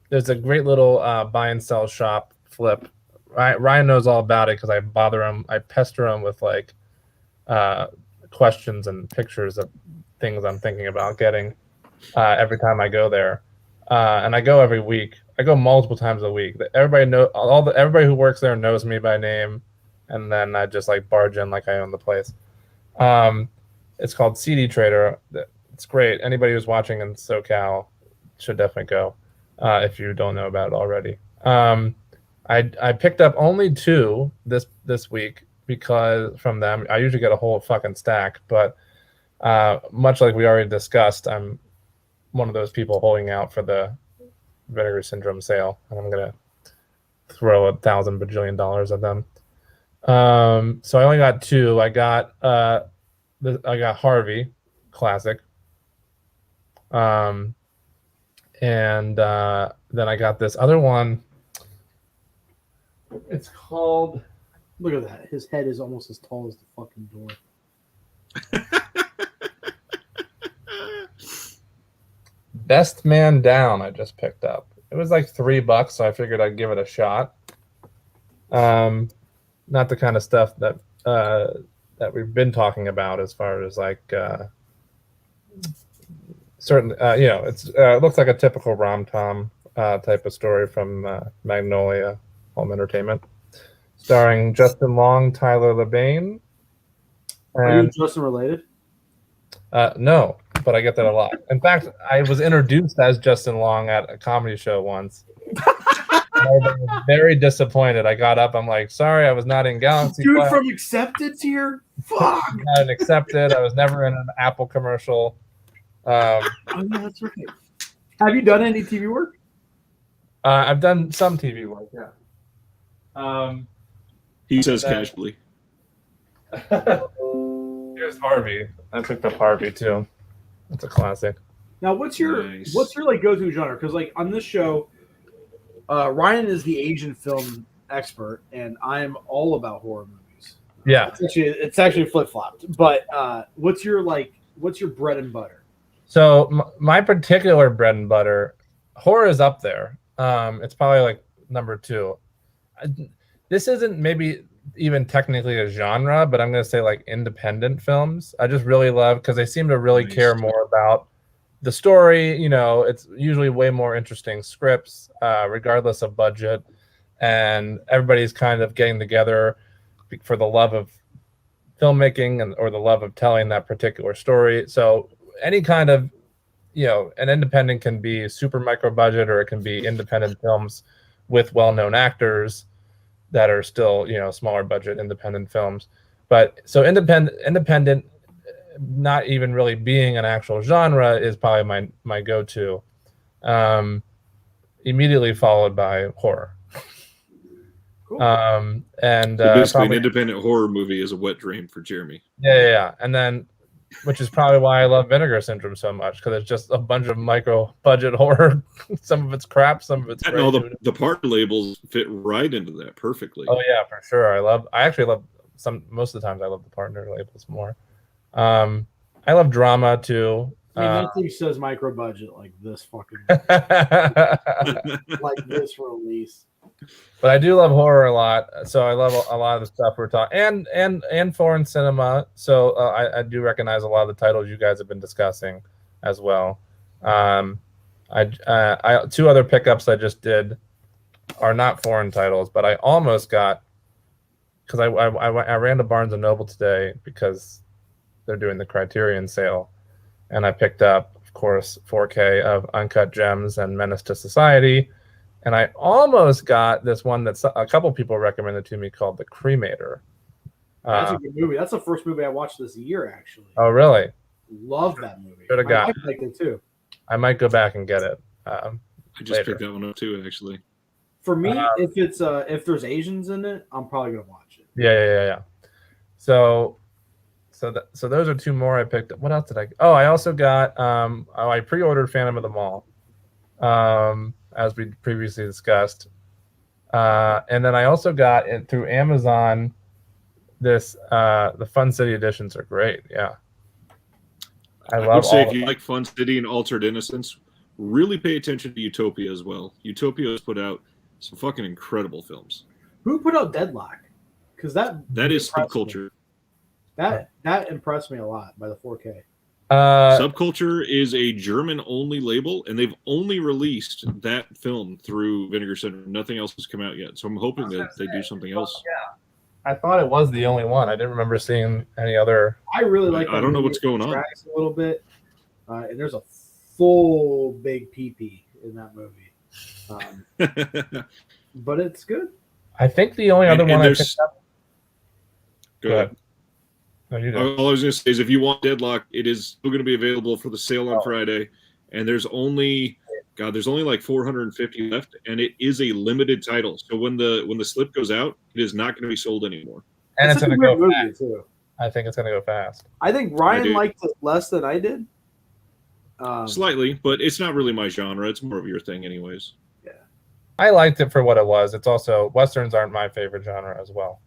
There's a great little buy and sell shop, Flip. Ryan knows all about it because I bother him. I pester him with like questions and pictures of things I'm thinking about getting every time I go there, and I go every week. I go multiple times a week. Everybody who works there knows me by name, and then I just like barge in like I own the place. It's called CD Trader. It's great. Anybody who's watching in SoCal should definitely go if you don't know about it already. I picked up only 2 this week because from them. I usually get a whole fucking stack, but much like we already discussed, I'm one of those people holding out for the Vinegar Syndrome sale, and I'm gonna throw $1,000 bajillion at them. So I only got 2. I got Harvey, classic. And then I got this other one. It's called. Look at that. His head is almost as tall as the fucking door. Best Man Down. I just picked up. It was like $3, so I figured I'd give it a shot. Not the kind of stuff that we've been talking about as far as like certain. It looks like a typical rom-com type of story from Magnolia Home Entertainment, starring Justin Long, Tyler LeBain. Are you Justin related? No, but I get that a lot. In fact, I was introduced as Justin Long at a comedy show once. I was very disappointed. I got up. I'm like, sorry, I was not in Galaxy. Dude Class. from Acceptance here? Fuck. Not accepted. I was never in an Apple commercial. Oh, yeah, that's right. Have you done any TV work? I've done some TV work, yeah. He says casually. Here's Harvey. I picked up Harvey too. It's a classic. Now, what's your like go-to genre? Because like on this show, Ryan is the Asian film expert, and I'm all about horror movies. Yeah, it's actually flip-flopped. But what's your bread and butter? So my particular bread and butter, horror is up there. It's probably like number 2. This isn't maybe even technically a genre, but I'm going to say like independent films. I just really love because they seem to really care more about the story. You know, it's usually way more interesting scripts, regardless of budget, and everybody's kind of getting together for the love of filmmaking or the love of telling that particular story. So any kind of, an independent can be super micro budget, or it can be independent films with well-known actors that are still, smaller budget independent films. But so independent, not even really being an actual genre, is probably my go-to. Immediately followed by horror. Cool. So basically, an independent horror movie is a wet dream for Jeremy. Yeah. And then, which is probably why I love Vinegar Syndrome so much, because it's just a bunch of micro budget horror. Some of it's crap, some of it's great. No, the partner labels fit right into that perfectly. Oh yeah, for sure. I actually love most of the times I love the partner labels more. I love drama too. I mean, nothing says micro budget like this fucking like this release. But I do love horror a lot, so I love a lot of the stuff we're talking, and foreign cinema. So I do recognize a lot of the titles you guys have been discussing as well. I 2 other pickups I just did are not foreign titles, but I almost got, because I ran to Barnes and Noble today because they're doing the Criterion sale, and I picked up, of course, 4K of Uncut Gems and Menace to Society. And I almost got this one that a couple people recommended to me called The Cremator. That's a good movie. That's the first movie I watched this year, actually. Oh, really? Love that movie. Should have got it. I liked it too. I might go back and get it. I just picked that one up too, actually. For me, if there's Asians in it, I'm probably gonna watch it. Yeah. So those are 2 more I picked up. What else did I? Oh, I also got. I pre-ordered Phantom of the Mall. As we previously discussed. And then I also got through Amazon the Fun City editions are great. Yeah. I would say if you like Fun City and Altered Innocence, really pay attention to Utopia as well. Utopia has put out some fucking incredible films. Who put out Deadlock? Because that is Subculture. That impressed me a lot by the 4K. Subculture is a German-only label, and they've only released that film through Vinegar Syndrome. Nothing else has come out yet, so I'm hoping that they do something else. Yeah, I thought it was the only one. I didn't remember seeing any other. I really like. I don't know what's going on. A little bit, and there's a full big pee in that movie, but it's good. I think the only other one I picked up. Go ahead. All I was going to say is if you want Deadlock, it is still going to be available for the sale on Friday. And there's only like 450 left, and it is a limited title. So when the slip goes out, it is not going to be sold anymore. And it's going to go fast. Too. I think it's going to go fast. I think Ryan liked it less than I did. Slightly, but it's not really my genre. It's more of your thing anyways. Yeah. I liked it for what it was. It's also, Westerns aren't my favorite genre as well.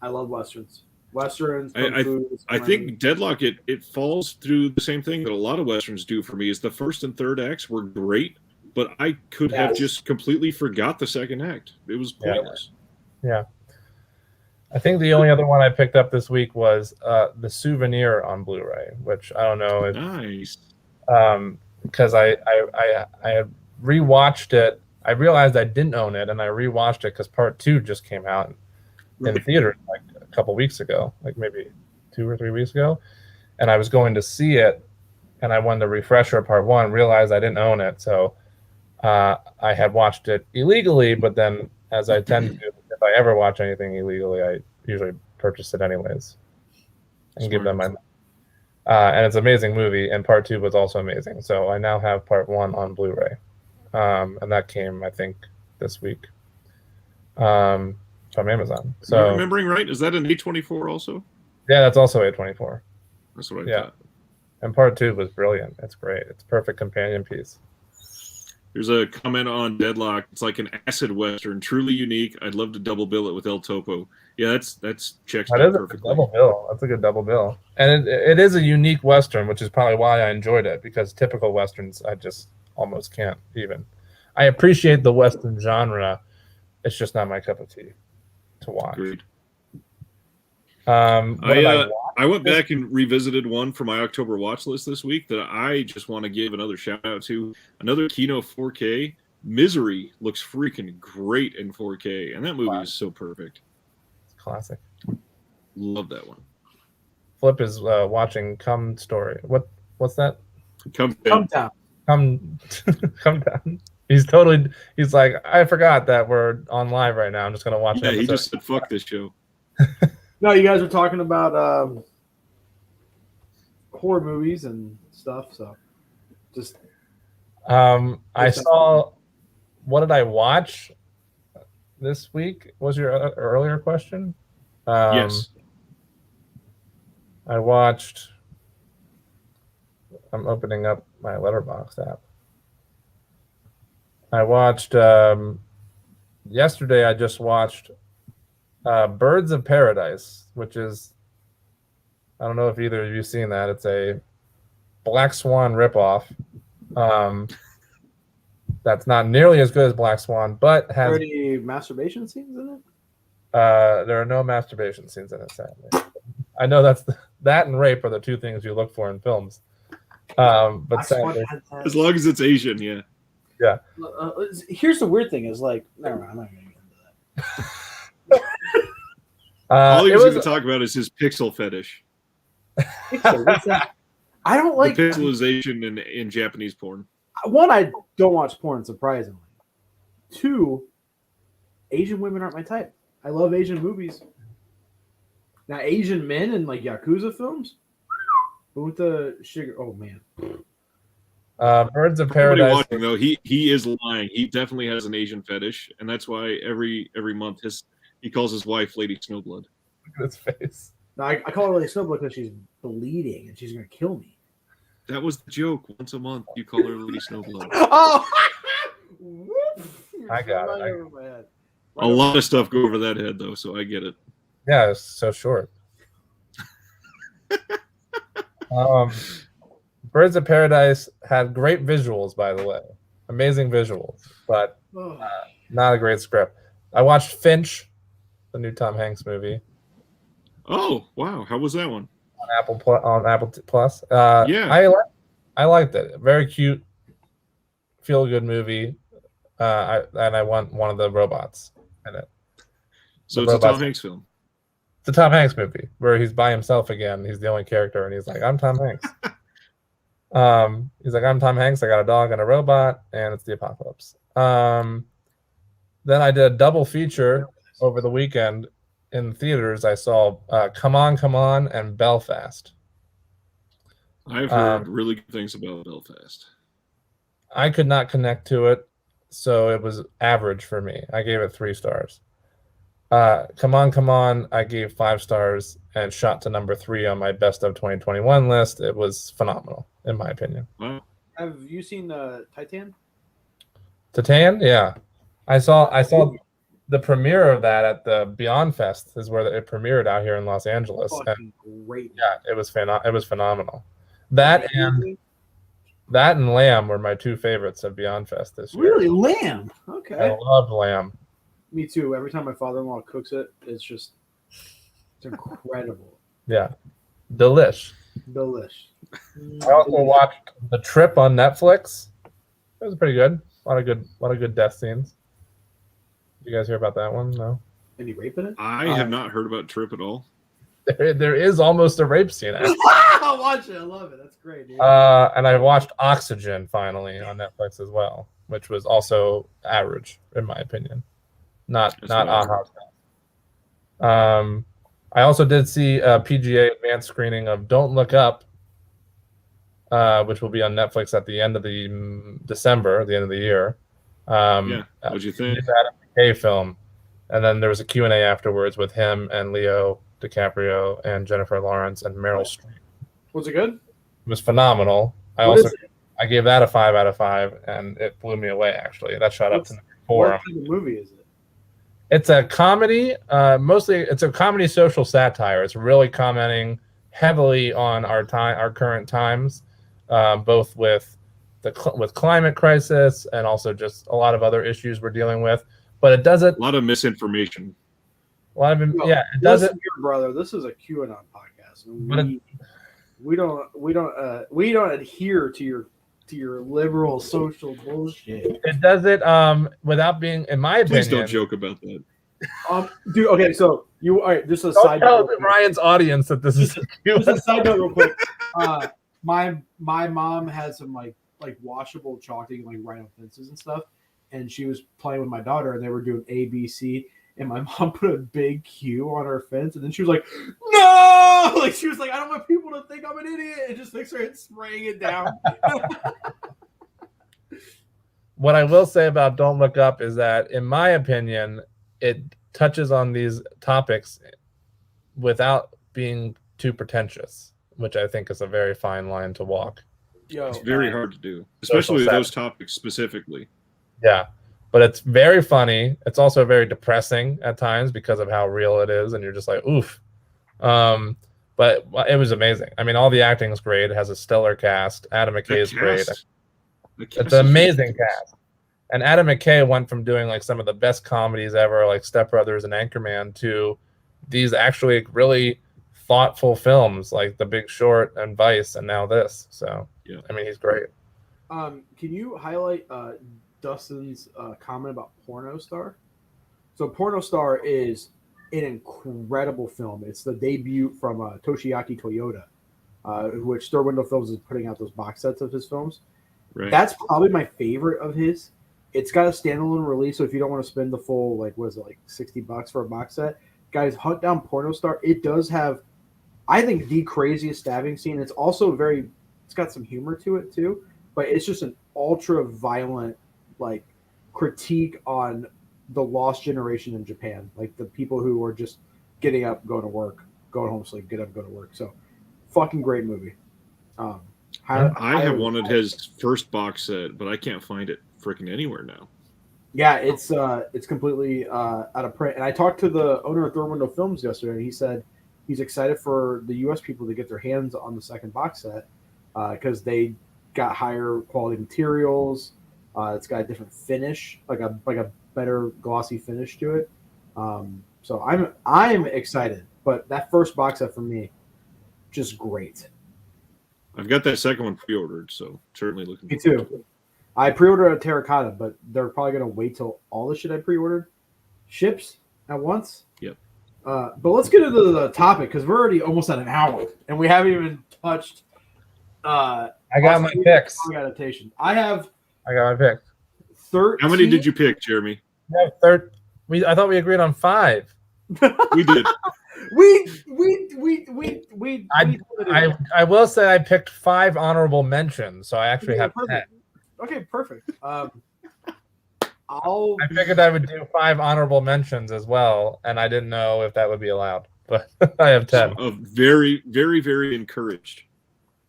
I love Westerns. Westerns. I think Deadlock it falls through the same thing that a lot of Westerns do for me. Is the first and third acts were great, but I could have just completely forgot the second act. It was pointless. Yeah. I think the only other one I picked up this week was The Souvenir on Blu-ray, which I don't know if nice. Because I had rewatched it. I realized I didn't own it, and I rewatched it because part 2 just came out in theaters like a couple weeks ago, like maybe 2 or 3 weeks ago, and I was going to see it, and I wanted to refresher part 1, realized I didn't own it, so I had watched it illegally, but then as I tend to, if I ever watch anything illegally, I usually purchase it anyways and give them my and it's an amazing movie, and part 2 was also amazing, so I now have part 1 on Blu-ray, and that came I think this week. from Amazon. Am I So remembering right? Is that an A24 also? yeah, that's also A24. That's what I Yeah. thought. And part 2 was brilliant. It's great. It's a perfect companion piece. There's a comment on Deadlock. It's like an acid western, truly unique. I'd love to double bill it with El Topo. Yeah, that's checks That out is a perfectly. double bill. That's a good double bill. And it is a unique Western, which is probably why I enjoyed it, because typical Westerns, I just almost can't even. I appreciate the Western genre. It's just not my cup of tea to watch. Agreed. What did I watch? I went back and revisited one for my October watch list this week that I just want to give another shout out to. Another Kino 4K. Misery looks freaking great in 4K, and that movie is so perfect. Classic. Love that one. Flip is watching Come Story. What's that? Come down. Come down. He's like, I forgot that we're on live right now. I'm just gonna watch an Yeah, episode. he just said fuck this show. No, you guys were talking about horror movies and stuff, so just I saw. What did I watch this week? Was your earlier question? Yes. I watched. I'm opening up my Letterboxd app. I watched yesterday. I just watched Birds of Paradise, which is, I don't know if either of you seen that. It's a Black Swan ripoff. That's not nearly as good as Black Swan, but has. Are there any masturbation scenes in it? There are no masturbation scenes in it, sadly. I know that and rape are the two things you look for in films. But sadly, as long as it's Asian, yeah. Yeah. Here's the weird thing: is like, never mind, I'm not gonna get into that. All he was going to talk about is his pixel fetish. Pixel, what's that? I don't like the pixelization in Japanese porn. One, I don't watch porn, surprisingly. Two, Asian women aren't my type. I love Asian movies. Now, Asian men in like Yakuza films, but with the sugar. Oh man. Birds of Paradise. Watching, though, he is lying. He definitely has an Asian fetish, and that's why every month he calls his wife Lady Snowblood. Look at his face. No, I call her Lady Snowblood because she's bleeding and she's gonna kill me. That was the joke. Once a month, you call her Lady Snowblood. Oh, I got it. A lot of stuff go over that head, though, so I get it. Yeah, it's so short. Birds of Paradise had great visuals, by the way. Amazing visuals, but not a great script. I watched Finch, the new Tom Hanks movie. Oh, wow. How was that one? On Apple Plus. Yeah. I liked it. Very cute, feel good movie. I want one of the robots in it. So it's a Tom Hanks film. It's a Tom Hanks movie where he's by himself again. He's the only character, and he's like, "I'm Tom Hanks." He's like, "I'm Tom Hanks. I got a dog and a robot, and it's the apocalypse." Then I did a double feature over the weekend in theaters. I saw Come On, and Belfast. I've heard really good things about Belfast. I could not connect to it, so it was average for me. I gave it 3 stars. Come On, I gave 5 stars and shot to number 3 on my best of 2021 list. It was phenomenal, in my opinion. Wow. Have you seen Titan? Titan? Yeah. I saw the premiere of that at the Beyond Fest is where it premiered out here in Los Angeles. Fucking great. Yeah, it was phenomenal. That and Lamb were my 2 favorites of Beyond Fest this year. Really? Lamb? Okay. I loved Lamb. Me too. Every time my father-in-law cooks it, it's incredible. Yeah. Delish. I also watched The Trip on Netflix. It was pretty good. A lot of good death scenes. Did you guys hear about that one? No. Any rape in it? I have not heard about Trip at all. There is almost a rape scene. I'll watch it. I love it. That's great, dude. And I watched Oxygen finally on Netflix as well, which was also average in my opinion. Not aha. I also did see a PGA advanced screening of Don't Look Up, which will be on Netflix at the end of the December, the end of the year. What'd you think? Adam McKay film. And then there was a Q&A afterwards with him and Leo DiCaprio and Jennifer Lawrence and Meryl Streep. Was it good? It was phenomenal. I gave that a 5 out of 5, and it blew me away. Actually, that shot up to number 4. What type of movie is it? It's a comedy. Mostly, it's a comedy social satire. It's really commenting heavily on our current times, both with with climate crisis and also just a lot of other issues we're dealing with. But it doesn't. A lot of misinformation. It doesn't. Listen here, brother. This is a QAnon podcast. We don't adhere to your liberal social bullshit. It does it without being, in my opinion. Please don't joke about that. Dude. Okay, so all right. Just a Don't side tell note. Ryan's audience that this is Just a side note, real quick. My mom had some like washable chalk that you can like write on fences and stuff, and she was playing with my daughter, and they were doing A, B, C. And my mom put a big Q on her fence, and then she was like, "No!" Like she was like, "I don't want people to think I'm an idiot," and just like started spraying it down. What I will say about Don't Look Up is that, in my opinion, it touches on these topics without being too pretentious, which I think is a very fine line to walk. It's very hard to do, especially those topics specifically. Yeah. But it's very funny. It's also very depressing at times because of how real it is, and you're just like, oof. But it was amazing. I mean, all the acting is great. It has a stellar cast. Adam McKay is great. It's an amazing cast. And Adam McKay went from doing like some of the best comedies ever, like Step Brothers and Anchorman, to these actually really thoughtful films like The Big Short and Vice, and now this. So, yeah. I mean, he's great. Can you highlight Dustin's comment about Porno Star? So Porno Star is an incredible film. It's the debut from Toshiaki Toyota, which Third Window Films is putting out those box sets of his films. Right. That's probably my favorite of his. It's got a standalone release, so if you don't want to spend the full, like, what is it, like $60 for a box set, guys, hunt down Porno Star. It does have, I think, the craziest stabbing scene. It's also it's got some humor to it too, but it's just an ultra violent, like, critique on the lost generation in Japan, like the people who are just getting up, going to work, going home, sleep, get up, go to work. So, fucking great movie. I have wanted his first box set, but I can't find it freaking anywhere now. Yeah, it's completely out of print. And I talked to the owner of Third Window Films yesterday, and he said he's excited for the U.S. people to get their hands on the second box set because they got higher quality materials. It's got a different finish, like a better glossy finish to it. So I'm excited. But that first box set for me, just great. I've got that second one pre-ordered, so certainly looking. Me too. I pre-ordered a Terracotta, but they're probably going to wait till all the shit I pre-ordered ships at once. Yep. But let's get into the topic because we're already almost at an hour, and we haven't even touched. I got my picks. Adaptation. I got my picks. 13. How many did you pick, Jeremy? No, I thought we agreed on 5. We did. I will say I picked 5 honorable mentions, so I actually have 10. Okay, perfect. I figured I would do 5 honorable mentions as well, and I didn't know if that would be allowed, but I have 10. Very, very, very encouraged.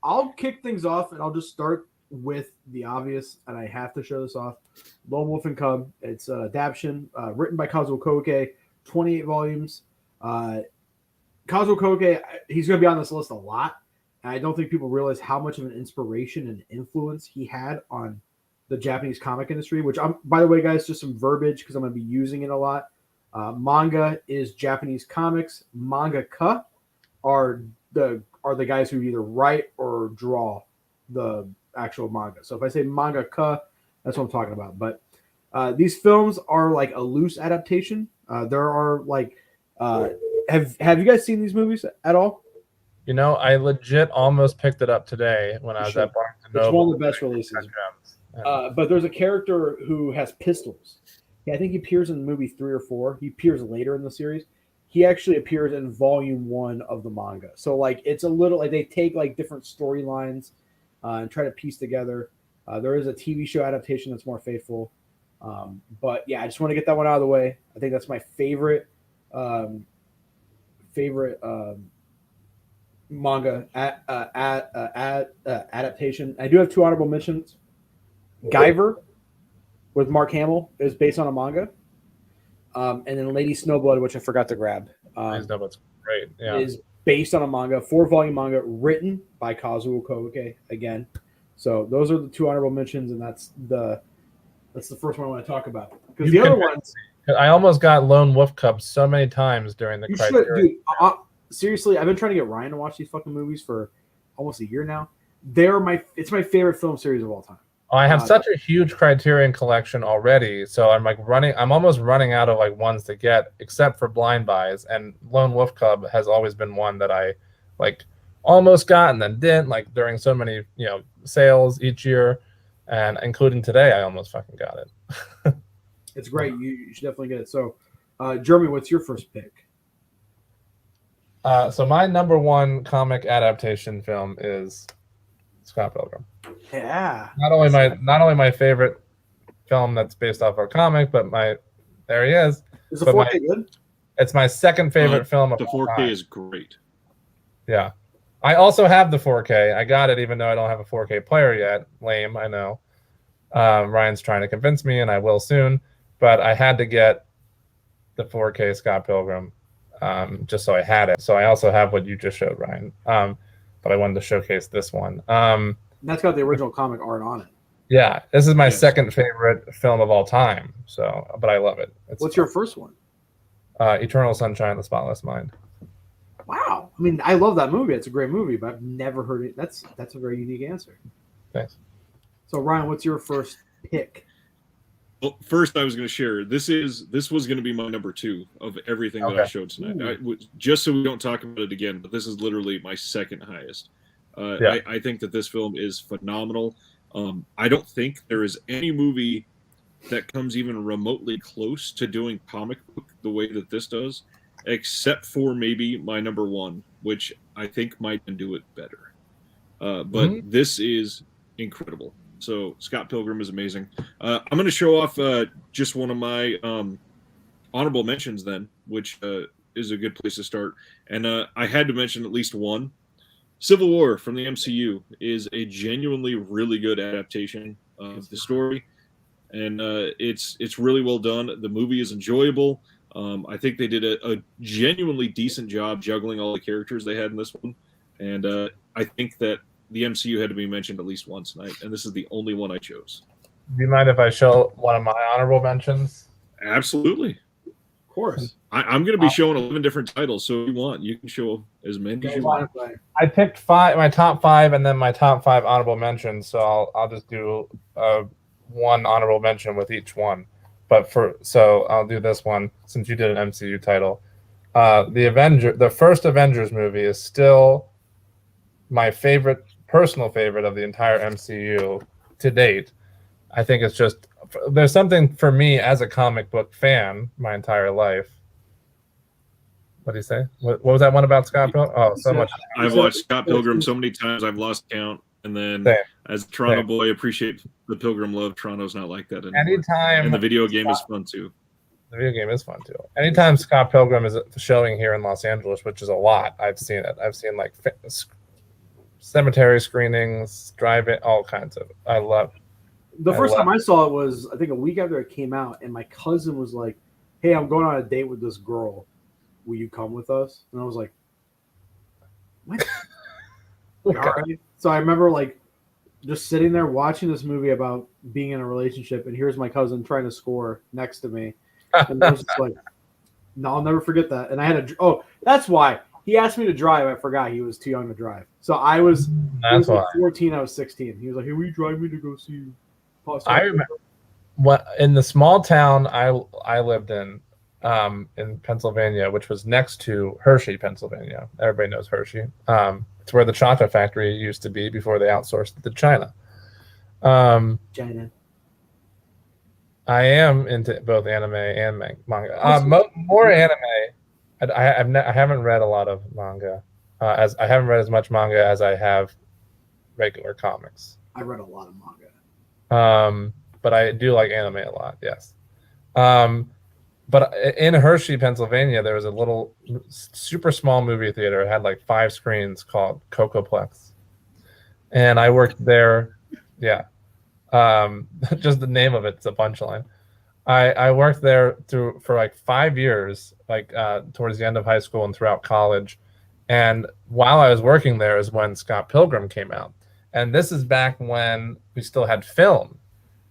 I'll kick things off, and I'll just start with the obvious, and I have to show this off. Lone Wolf and Cub. It's an adaptation written by Kazuo Koike, 28 volumes. Kazuo Koike, he's going to be on this list a lot. And I don't think people realize how much of an inspiration and influence he had on the Japanese comic industry, which by the way, guys, just some verbiage because I'm going to be using it a lot. Manga is Japanese comics. Mangaka are the guys who either write or draw the actual manga. So if I say mangaka, that's what I'm talking about. But these films are like a loose adaptation. There are like, have you guys seen these movies at all? You know, I legit almost picked it up today when I was at Barnes & Noble. It's one of the best releases. But there's a character who has pistols. I think he appears in movie 3 or 4. He appears later in the series. He actually appears in volume 1 of the manga. So, like, it's a little like they take like different storylines and try to piece together. There is a TV show adaptation that's more faithful. But yeah, I just want to get that one out of the way. I think that's my favorite manga adaptation. I do have two honorable mentions. Guyver with Mark Hamill is based on a manga, and then Lady Snowblood, which I forgot to grab, Snowblood's great. Yeah, is based on a manga, 4-volume manga written by Kazuo Koike again. So those are the two honorable mentions, and that's the first one I want to talk about, because the other ones. I almost got Lone Wolf Cub so many times during the Criterion. Dude, seriously, I've been trying to get Ryan to watch these fucking movies for almost a year now. It's my favorite film series of all time. Oh, I have such a huge Criterion collection already, so I'm almost running out of like ones to get, except for Blind Buys. And Lone Wolf Cub has always been one that I like almost got and then didn't, like during so many sales each year, and including today, I almost fucking got it. It's great. You should definitely get it. So, Jeremy, what's your first pick? So my number one comic adaptation film is Scott Pilgrim. Yeah. Not only my favorite film that's based off our comic, but there he is. Is the 4K good? It's my second favorite film of the 4K all time. is great. Yeah. I also have the 4K. I got it even though I don't have a 4K player yet. Lame, I know. Ryan's trying to convince me, and I will soon. But I had to get the 4K Scott Pilgrim just so I had it. So I also have what you just showed, Ryan. But I wanted to showcase this one. That's got the original comic art on it. Yeah, this is my second favorite film of all time. So, but I love it. What's your first one? Eternal Sunshine of the Spotless Mind. Wow. I mean, I love that movie. It's a great movie, but I've never heard it. That's a very unique answer. Thanks. So, Ryan, what's your first pick? Well, first, I was going to share. This was going to be my number 2 of everything that I showed tonight. Just so we don't talk about it again, but this is literally my second highest. I think that this film is phenomenal. I don't think there is any movie that comes even remotely close to doing comic book the way that this does, except for maybe my number 1, which I think might do it better. But this is incredible. So Scott Pilgrim is amazing. I'm going to show off just one of my honorable mentions then, which is a good place to start. And I had to mention at least one. Civil War from the MCU is a genuinely really good adaptation of the story. And it's really well done. The movie is enjoyable. I think they did a genuinely decent job juggling all the characters they had in this one. And I think that the MCU had to be mentioned at least once tonight, and this is the only one I chose. Do you mind if I show one of my honorable mentions? Absolutely. Of course. I'm going to be showing 11 different titles, so if you want, you can show as many as you want. I picked my top 5 and then my top 5 honorable mentions, so I'll just do one honorable mention with each one. So I'll do this one since you did an MCU title. The first Avengers movie is still my personal favorite of the entire MCU to date. I think it's just, there's something for me as a comic book fan my entire life. What do you say? What was that one about Scott Pilgrim? Oh, so much. I've watched Scott Pilgrim so many times I've lost count. And then as a Toronto boy, appreciate the Pilgrim love. Toronto's not like that anymore. Anytime. And the video game is fun too. The video game is fun too. Anytime Scott Pilgrim is showing here in Los Angeles, which is a lot, I've seen it. I've seen like cemetery screenings, drive-in, all kinds of it. I love it. The first time I saw it was, I think, a week after it came out, and my cousin was like, "Hey, I'm going on a date with this girl. Will you come with us?" And I was like, "What?" All right. So I remember like just sitting there watching this movie about being in a relationship, and here's my cousin trying to score next to me, and I was just like, "No, I'll never forget that." And I had to. Oh, that's why he asked me to drive. I forgot he was too young to drive. So I was. That's why. 14. I was 16. He was like, "Hey, will you drive me to go see?" I remember in the small town I lived in Pennsylvania, which was next to Hershey, Pennsylvania. Everybody knows Hershey. It's where the chocolate factory used to be before they outsourced it to China. China. I am into both anime and manga. More anime. I haven't read a lot of manga. As I haven't read as much manga as I have regular comics. I read a lot of manga. but I do like anime a lot. Yes. But in Hershey, Pennsylvania, there was a little, super small movie theater. It had like 5 screens called Cocoplex, and I worked there. Yeah, just the name of it's a punchline. I worked there for like 5 years, like towards the end of high school and throughout college. And while I was working there is when Scott Pilgrim came out, and this is back when we still had film,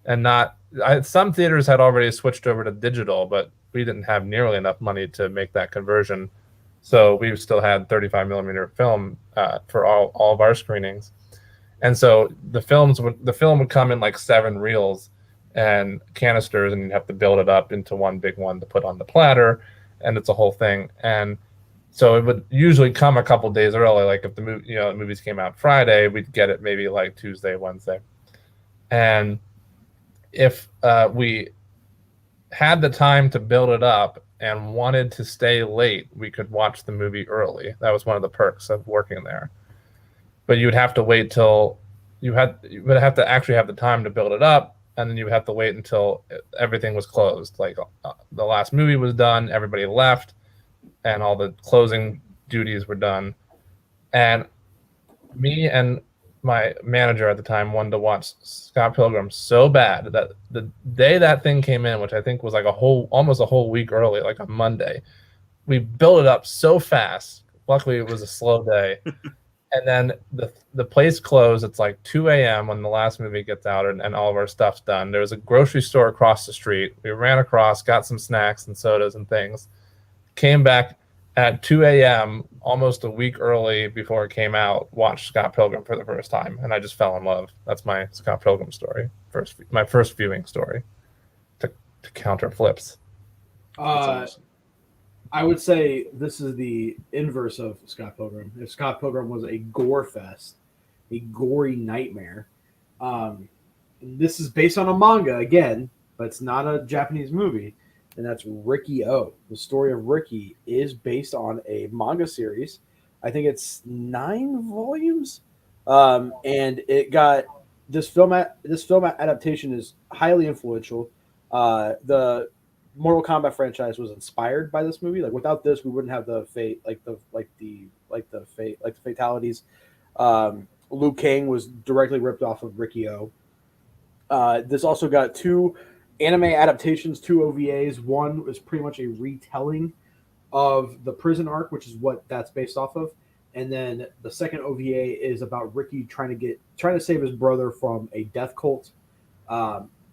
and not some theaters had already switched over to digital, but we didn't have nearly enough money to make that conversion. So we still had 35 millimeter film for all of our screenings. And so the film would come in like 7 reels and canisters, and you'd have to build it up into one big one to put on the platter, and it's a whole thing. And so it would usually come a couple days early. Like if the movies came out Friday, we'd get it maybe like Tuesday, Wednesday. And if we had the time to build it up and wanted to stay late, we could watch the movie early. That was one of the perks of working there. But you would have to wait till you would have to actually have the time to build it up, and then you would have to wait until everything was closed. Like the last movie was done, everybody left, and all the closing duties were done. And me and my manager at the time wanted to watch Scott Pilgrim so bad that the day that thing came in, which I think was like almost a whole week early, like a Monday, we built it up so fast. Luckily, it was a slow day. And then the place closed. It's like 2 a.m. when the last movie gets out and all of our stuff's done. There was a grocery store across the street. We ran across, got some snacks and sodas and things, came back at 2 a.m., almost a week early before it came out, watched Scott Pilgrim for the first time, and I just fell in love. That's my Scott Pilgrim story. My first viewing story to counter Flips. Awesome. I would say this is the inverse of Scott Pilgrim. If Scott Pilgrim was a gore fest, a gory nightmare, this is based on a manga again, but it's not a Japanese movie, and that's Ricky-O. The story of Ricky is based on a manga series. I think it's 9 volumes, and it got this film adaptation is highly influential. The Mortal Kombat franchise was inspired by this movie. Like without this, we wouldn't have the fatalities. Liu Kang was directly ripped off of Ricky-O. This also got 2 anime adaptations, 2 OVAs. One was pretty much a retelling of the prison arc, which is what that's based off of. And then the second OVA is about Ricky trying to save his brother from a death cult.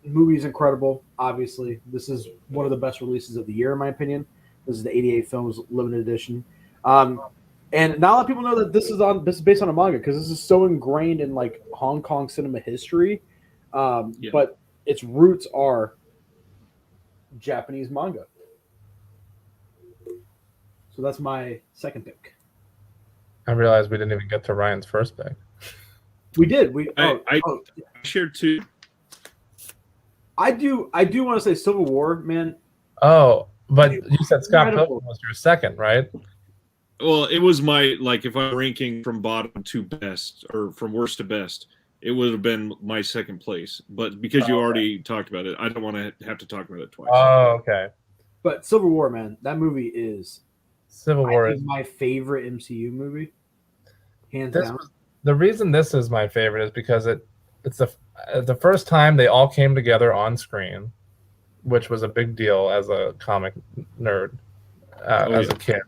Movie is incredible. Obviously, this is one of the best releases of the year, in my opinion. This is the 88 Films limited edition. And not a lot of people know that this is based on a manga because this is so ingrained in like Hong Kong cinema history. But its roots are Japanese manga. So that's my second pick. I realized we didn't even get to Ryan's first pick. We did. I shared 2. I do want to say Civil War, man. Oh, but you said Scott Pilgrim was your second, right? Well, it was my, like, if I'm ranking from bottom to best or from worst to best, it would have been my second place. But because you already talked about it, I don't want to have to talk about it twice. Oh, okay. But Civil War, man, that movie is my favorite MCU movie, hands down. The reason this is my favorite is because it's the first time they all came together on screen, which was a big deal as a comic nerd as a kid.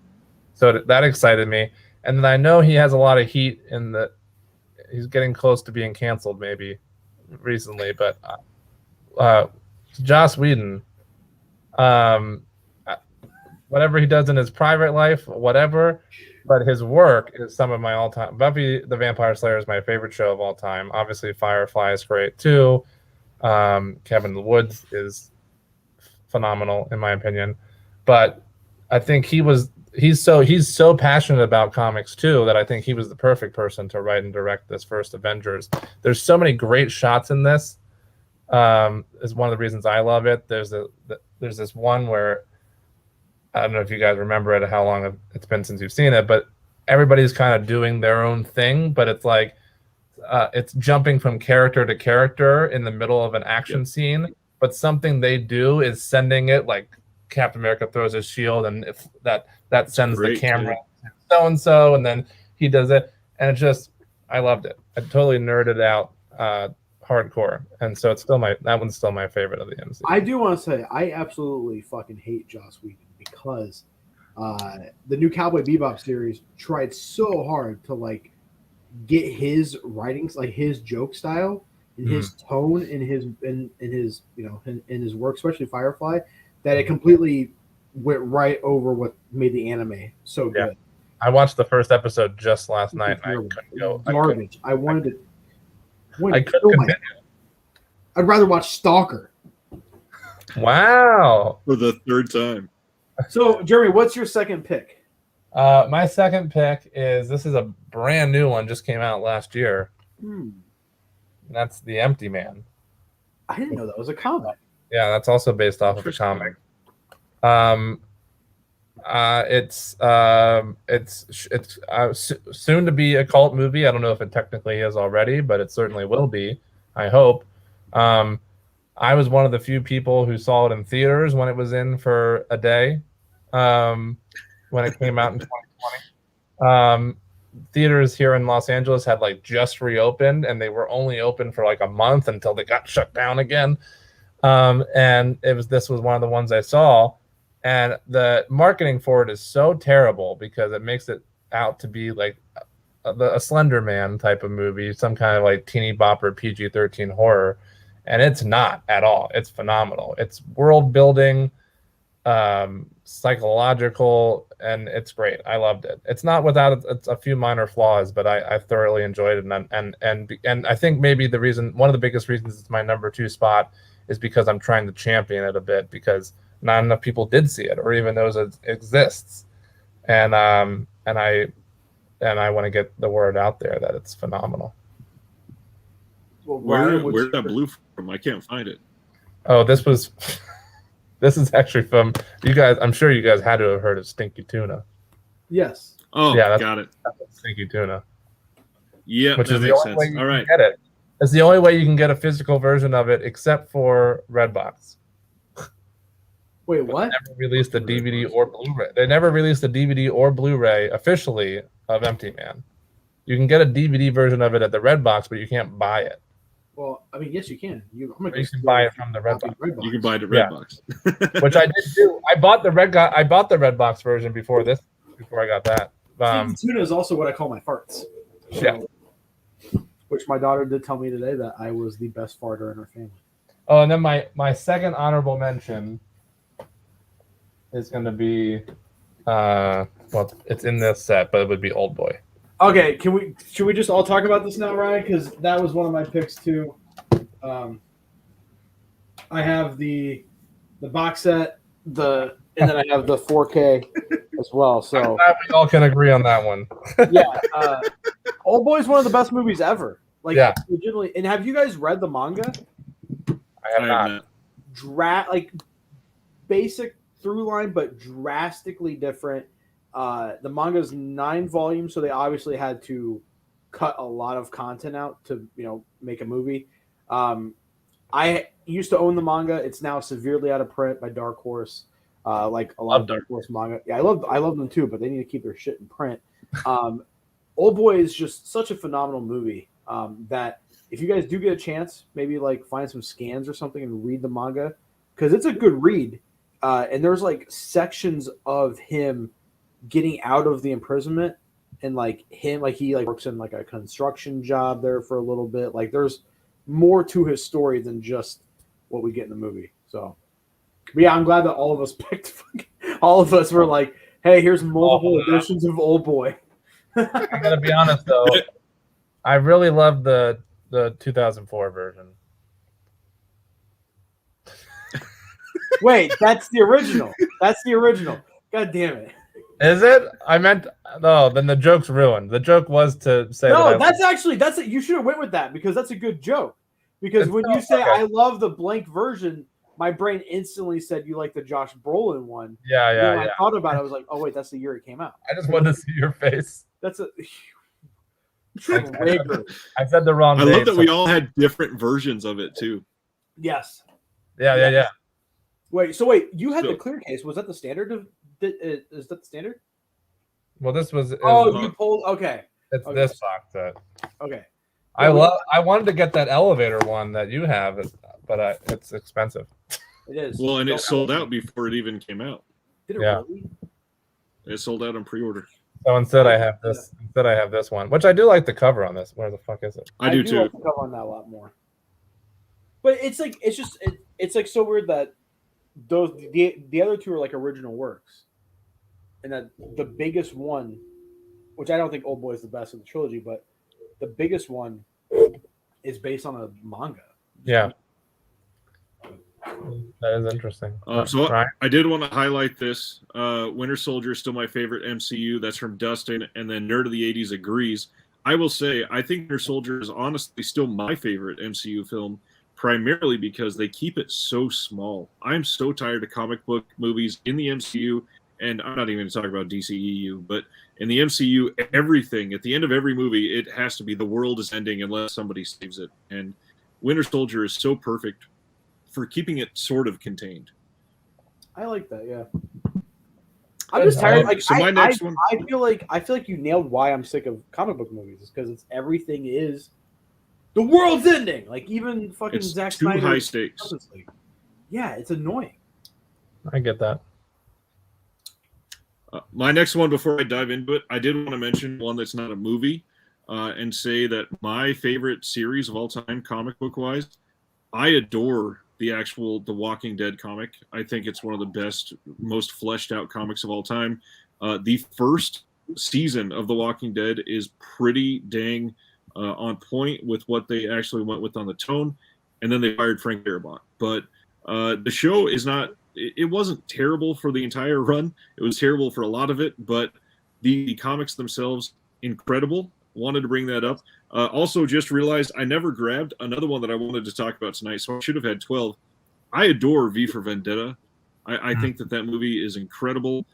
So that excited me. And then I know he has a lot of heat in that he's getting close to being canceled maybe recently, but Joss Whedon, whatever he does in his private life, whatever, but his work is some of my all-time. Buffy the Vampire Slayer is my favorite show of all time. Obviously, Firefly is great too. Kevin Woods is phenomenal in my opinion, but I think he's so passionate about comics too that I think he was the perfect person to write and direct this first Avengers. There's so many great shots in this. Is one of the reasons I love it. There's this one where I don't know if you guys remember it, how long it's been since you've seen it, but everybody's kind of doing their own thing, but it's like it's jumping from character to character in the middle of an action scene, but something they do is sending it like Captain America throws his shield, and if that sends the camera to so and so, and then he does it, and it just I loved it. I totally nerded out hardcore, and so it's still that one's still my favorite of the MCU. I do want to say I absolutely fucking hate Joss Whedon because the new Cowboy Bebop series tried so hard to like get his writings, like his joke style and his tone in his in his work, especially Firefly, that it completely went right over what made the anime so good. I watched the first episode just last night. And I couldn't go. Garbage. I wanted to. I couldn't continue. I'd rather watch Stalker. Wow. For the third time. So, Jeremy, what's your second pick? My second pick this is a brand new one, just came out last year. And that's The Empty Man. I didn't know that was a comic. Yeah, that's also based off of a comic. It's soon to be a cult movie. I don't know if it technically is already, but it certainly will be. I hope. I was one of the few people who saw it in theaters when it was in for a day. When it came out in 2020. Theaters here in Los Angeles had like just reopened, and they were only open for like a month until they got shut down again. And this was one of the ones I saw, and the marketing for it is so terrible because it makes it out to be like a Slender Man type of movie, some kind of like teeny bopper PG-13 horror, and it's not at all. It's phenomenal. It's world building, psychological, and it's great. I loved it. It's not without it's a few minor flaws, but I thoroughly enjoyed it. And I think maybe one of the biggest reasons it's my number 2 spot is because I'm trying to champion it a bit, because not enough people did see it or even knows it exists. And I want to get the word out there that it's phenomenal. Well, where's that blue from? I can't find it. Oh, this is actually from you guys. I'm sure you guys had to have heard of Stinky Tuna. Yes. Oh, yeah, got it. That's Stinky Tuna. Yeah, which that is the makes only way sense. you All right. can get it. It's the only way you can get a physical version of it, except for Redbox. Wait, what? They never released a DVD or Blu-ray. They never released a DVD or Blu-ray officially of Empty Man. You can get a DVD version of it at the Redbox, but you can't buy it. Well, I mean, yes, you can. You can buy it from the Redbox. You can buy it at Redbox. Which I did do. I bought the Redbox version before I got that. Tuna is also what I call my farts. So, yeah. Which my daughter did tell me today that I was the best farter in her family. Oh, and then my second honorable mention is going to be, well, it's in this set, but it would be Old Boy. Okay, should we just all talk about this now, Ryan? Because that was one of my picks too. I have the box set, and then I have the 4K as well. So I'm glad we all can agree on that one. Yeah, Old Boy is one of the best movies ever. Like, yeah. Legitimately. And have you guys read the manga? I have not. Like basic through line, but drastically different. The manga is 9 volumes, so they obviously had to cut a lot of content out to make a movie. I used to own the manga. It's now severely out of print by Dark Horse. Like a lot of Dark Horse manga. Yeah, I love them too, but they need to keep their shit in print. Old Boy is just such a phenomenal movie that if you guys do get a chance, maybe like find some scans or something and read the manga, because it's a good read. And there's like sections of him getting out of the imprisonment, and like him, like he like works in like a construction job there for a little bit. Like there's more to his story than just what we get in the movie. So, but yeah, I'm glad that all of us picked. All of us were like, "Hey, here's multiple editions of Old Boy." I gotta be honest though, I really love the 2004 version. Wait, that's the original. That's the original. God damn it. Is it? I meant no. Then the joke's ruined. The joke was to say no. That's it. You should have went with that because that's a good joke. Because when you say I love the blank version, my brain instantly said you like the Josh Brolin one. Yeah. When I thought about it, I was like, oh wait, that's the year it came out. I just wanted to see your face. Triggered. I said the wrong I date. love that we all had different versions of it too. Yes. Yeah. Wait, you had So- the clear case. Was that the standard? Is that the standard? Well, this was. You pulled. Okay. It's okay. this box set. Okay. I wanted to get that elevator one that you have, but it's expensive. It is. Well, and Don't it sold have out before it even came out. Did it Yeah. really? It sold out on pre-order. So instead, I have this. Instead, I have this one, which I do like the cover on this. Where the fuck is it? I do too. like the cover on that a lot more. But it's like it's like so weird that the other two are like original works, and that the biggest one, which I don't think Old Boy is the best of the trilogy, but the biggest one is based on a manga. Yeah. That is interesting. So right. I did want to highlight this. Winter Soldier is still my favorite MCU. That's from Dustin, and then Nerd of the 80s agrees. I will say I think Winter Soldier is honestly still my favorite MCU film, primarily because they keep it so small. I'm so tired of comic book movies in the MCU, and I'm not even going to talk about DCEU, but in the MCU, everything, at the end of every movie, it has to be the world is ending unless somebody saves it. And Winter Soldier is so perfect for keeping it sort of contained. I like that, yeah. I'm just tired. Like, so my next one, I feel like you nailed why I'm sick of comic book movies. Is because it's everything is the world's ending. Like even fucking it's Zack too Snyder. high stakes. Yeah, it's annoying. I get that. My next one, before I dive into it, I did want to mention one that's not a movie, and say that my favorite series of all time, comic book wise, I adore the Walking Dead comic. I think it's one of the best, most fleshed out comics of all time. The first season of The Walking Dead is pretty dang on point with what they actually went with on the tone, and then they fired Frank Darabont. But the show is not. It wasn't terrible for the entire run. It was terrible for a lot of it, but the comics themselves, incredible. Wanted to bring that up. Also, just realized I never grabbed another one that I wanted to talk about tonight, so I should have had 12. I adore V for Vendetta. I think that movie is incredible,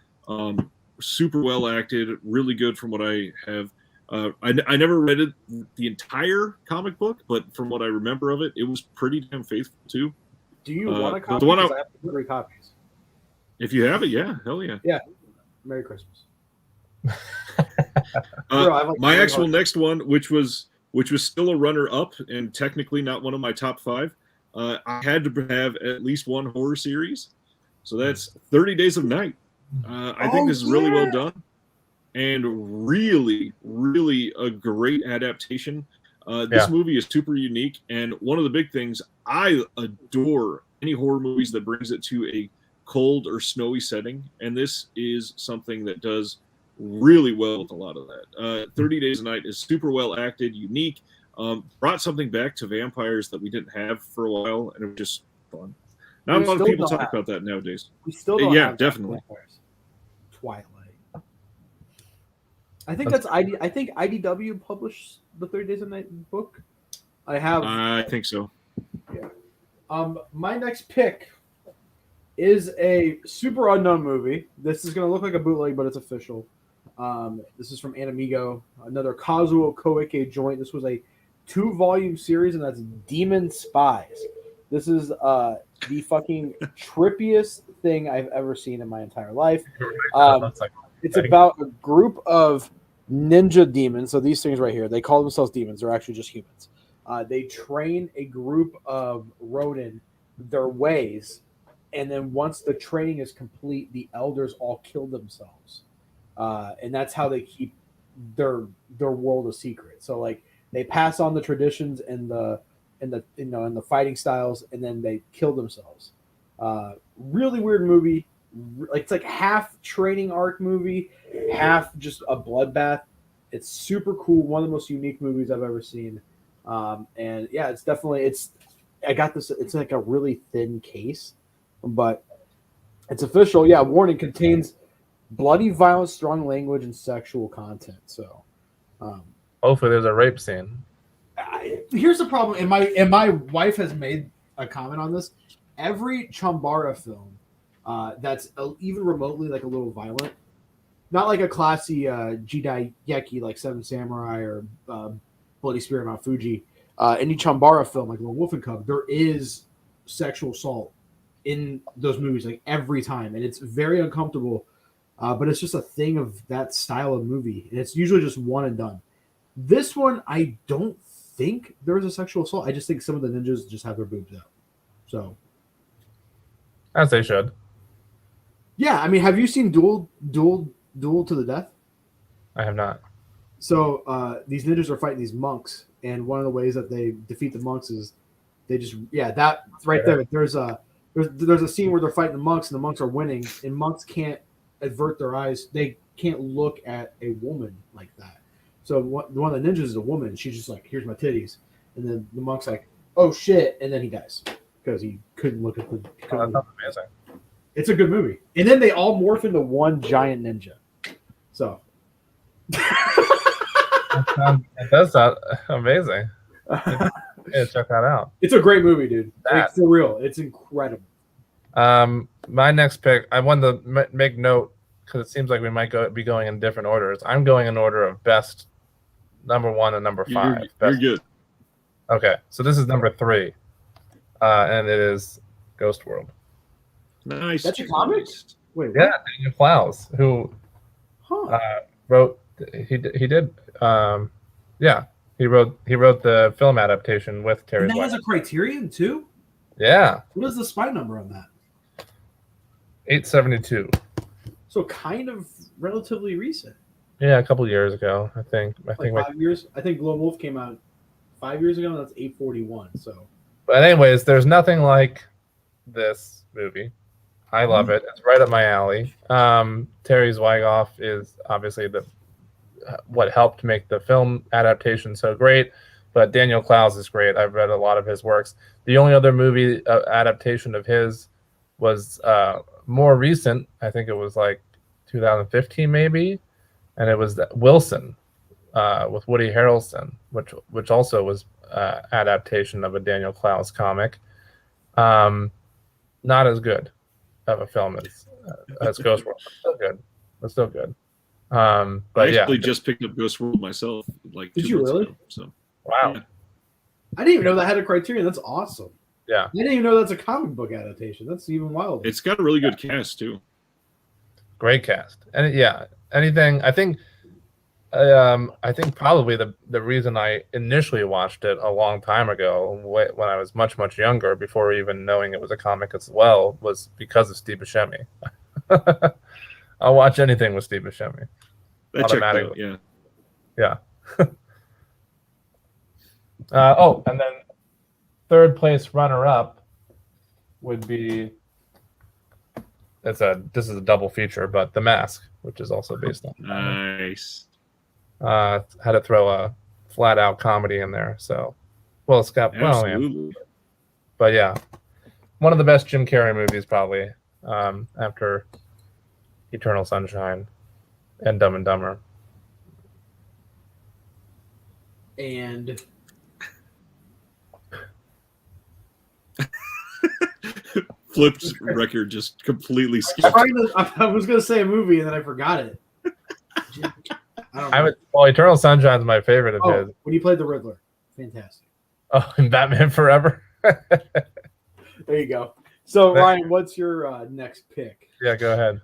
super well acted, really good from what I have. I never read the entire comic book, but from what I remember of it, it was pretty damn faithful too. Do you want a copy? The one I have 3 copies. If you have it, yeah, hell yeah. Yeah. Merry Christmas. My actual next one, which was still a runner-up and technically not one of my top 5, I had to have at least one horror series. So that's 30 Days of Night. I think this is really well done and really, really a great adaptation. This movie is super unique, and one of the big things, I adore any horror movies that brings it to a cold or snowy setting, and this is something that does really well with a lot of that. 30 Days of Night is super well acted, unique, brought something back to vampires that we didn't have for a while, and it was just fun. Not a lot of people talk about that nowadays. We still don't have definitely. Vampires. Twilight. I think that's ID. I think IDW published the 30 Days of Night book. I think so. Yeah. My next pick is a super unknown movie. This is going to look like a bootleg, but it's official. This is from Anamigo, another Kazuo Koike joint. This was a 2-volume series, and that's Demon Spies. This is the fucking trippiest thing I've ever seen in my entire life. It's about a group of ninja demons. So these things right here, they call themselves demons. They're actually just humans. They train a group of Ronin their ways, and then once the training is complete, the elders all kill themselves, and that's how they keep their world a secret. So like they pass on the traditions and the fighting styles, and then they kill themselves. Really weird movie. It's like half training arc movie, half just a bloodbath. It's super cool. One of the most unique movies I've ever seen. And yeah, it's definitely I got this. It's like a really thin case, but it's official. Yeah, warning: contains bloody violence, strong language, and sexual content. So, hopefully, there's a rape scene. Here's the problem, and my wife has made a comment on this. Every Chambara film that's even remotely like a little violent not like a classy Jidaigeki like Seven Samurai or Bloody Spirit Mount Fuji. Any Chambara film like Lone Wolf and Cub, there is sexual assault in those movies like every time, and it's very uncomfortable. But it's just a thing of that style of movie, and it's usually just one and done. This one, I don't think there's a sexual assault. I just think some of the ninjas just have their boobs out. So, As they should. yeah, I mean, have you seen Duel to the Death? I have not. So these ninjas are fighting these monks, and one of the ways that they defeat the monks is they just that right there. There's a scene where they're fighting the monks, and the monks are winning, and monks can't avert their eyes. They can't look at a woman like that. So one of the ninjas is a woman. She's just like, "Here's my titties," and then the monk's like, "Oh shit!" and then he dies because he couldn't look at the. Oh, that sounds amazing. It's a good movie, and then they all morph into one giant ninja. So. It does sound amazing. Yeah, check that out. It's a great movie, dude. Like, for real, it's incredible. My next pick, I wanted to make note because it seems like we might be going in different orders. I'm going in order of best, number 1 and number 5. You're good. Okay, so this is number 3, and it is Ghost World. Nice. That's a comic? Wait, yeah, Daniel Klaus, who wrote. He did. He wrote the film adaptation with Terry. And that has a Criterion too. Yeah. What is the spy number on that? 872. So kind of relatively recent. Yeah, a couple years ago, I think. Like 5 years. I think Lone Wolf came out 5 years ago. And that's 841. So. But anyways, there's nothing like this movie. I love it. It's right up my alley. Terry Zwigoff is obviously what helped make the film adaptation so great, but Daniel Klaus is great. I've read a lot of his works. The only other movie adaptation of his was more recent. I think it was like 2015 maybe, and it was Wilson with Woody Harrelson, which also was adaptation of a Daniel Klaus comic. Not as good of a film as Ghost World. It's still good. But I actually just picked up Ghost World myself. Like, did you really? Ago, so wow. Yeah. I didn't even know that had a Criterion. That's awesome. Yeah. I didn't even know that's a comic book adaptation. That's even wilder. It's got a really good cast too. Great cast. And anything. I think probably the reason I initially watched it a long time ago, when I was much, much younger, before even knowing it was a comic as well, was because of Steve Buscemi. I'll watch anything with Steve Buscemi. That checked out, yeah. Yeah. And then third place runner-up would be this is a double feature, but The Mask, which is also based on. Nice. Had to throw a flat-out comedy in there. So, well, it's got Absolutely. but yeah, one of the best Jim Carrey movies probably after Eternal Sunshine and Dumb and Dumber. And Flip's record just completely skipped. I was going to say a movie and then I forgot it. Eternal Sunshine's my favorite of his. When he played the Riddler. Fantastic. Oh, and Batman Forever. There you go. So, Ryan, what's your next pick? Yeah, go ahead.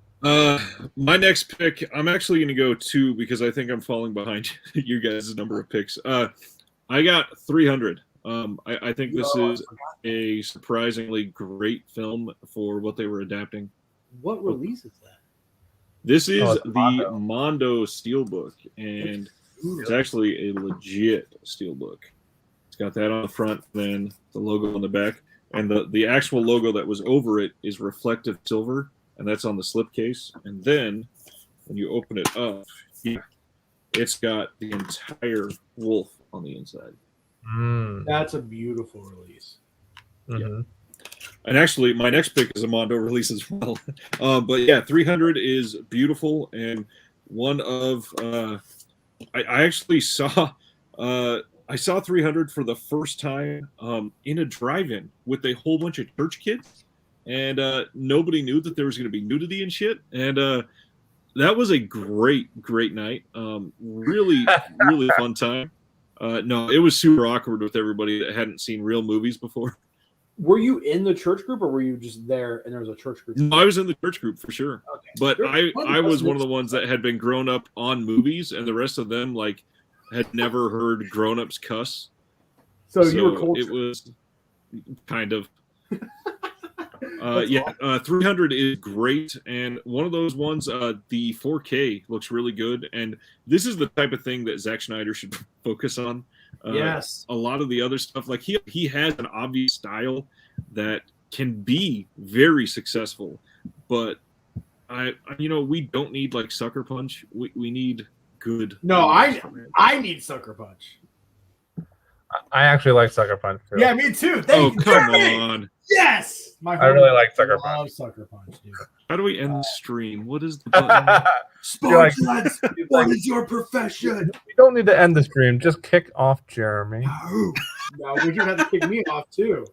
My next pick, I'm actually going to go 2 because I think I'm falling behind you guys' number of picks. I got 300. I think this is a surprisingly great film for what they were adapting. What release is that? This is the Mondo Steelbook, and it's actually a legit Steelbook. It's got that on the front, then the logo on the back, and the actual logo that was over it is reflective silver, and that's on the slipcase. And then when you open it up, it's got the entire wolf on the inside. That's a beautiful release. Mm-hmm. Yeah. And actually, my next pick is a Mondo release as well. But yeah, 300 is beautiful, and one of I actually saw I saw 300 for the first time in a drive-in with a whole bunch of church kids, and nobody knew that there was going to be nudity and shit. And that was a great night. Really, really fun time. No, it was super awkward with everybody that hadn't seen real movies before. Were you in the church group, or were you just there and there was a church group? No, I was in the church group for sure. Okay. But I was one of the ones that had been grown up on movies, and the rest of them like had never heard grown-ups cuss. So you were cultured. It was kind of. Awesome. 300 is great, and one of those ones, the 4K looks really good, and this is the type of thing that Zack Snyder should focus on. Yes. A lot of the other stuff, like he has an obvious style that can be very successful, but we don't need like Sucker Punch. We need good. No, I need Sucker Punch. I actually like Sucker Punch too. Yeah, me too. Thank you, come Jeremy! on. Yes, I really like Sucker Punch. I love Sucker Punch, dude. How do we end the stream? What is the button? Sports lads, what is your profession? You don't need to end the stream. Just kick off Jeremy. No, we can have to kick me off too.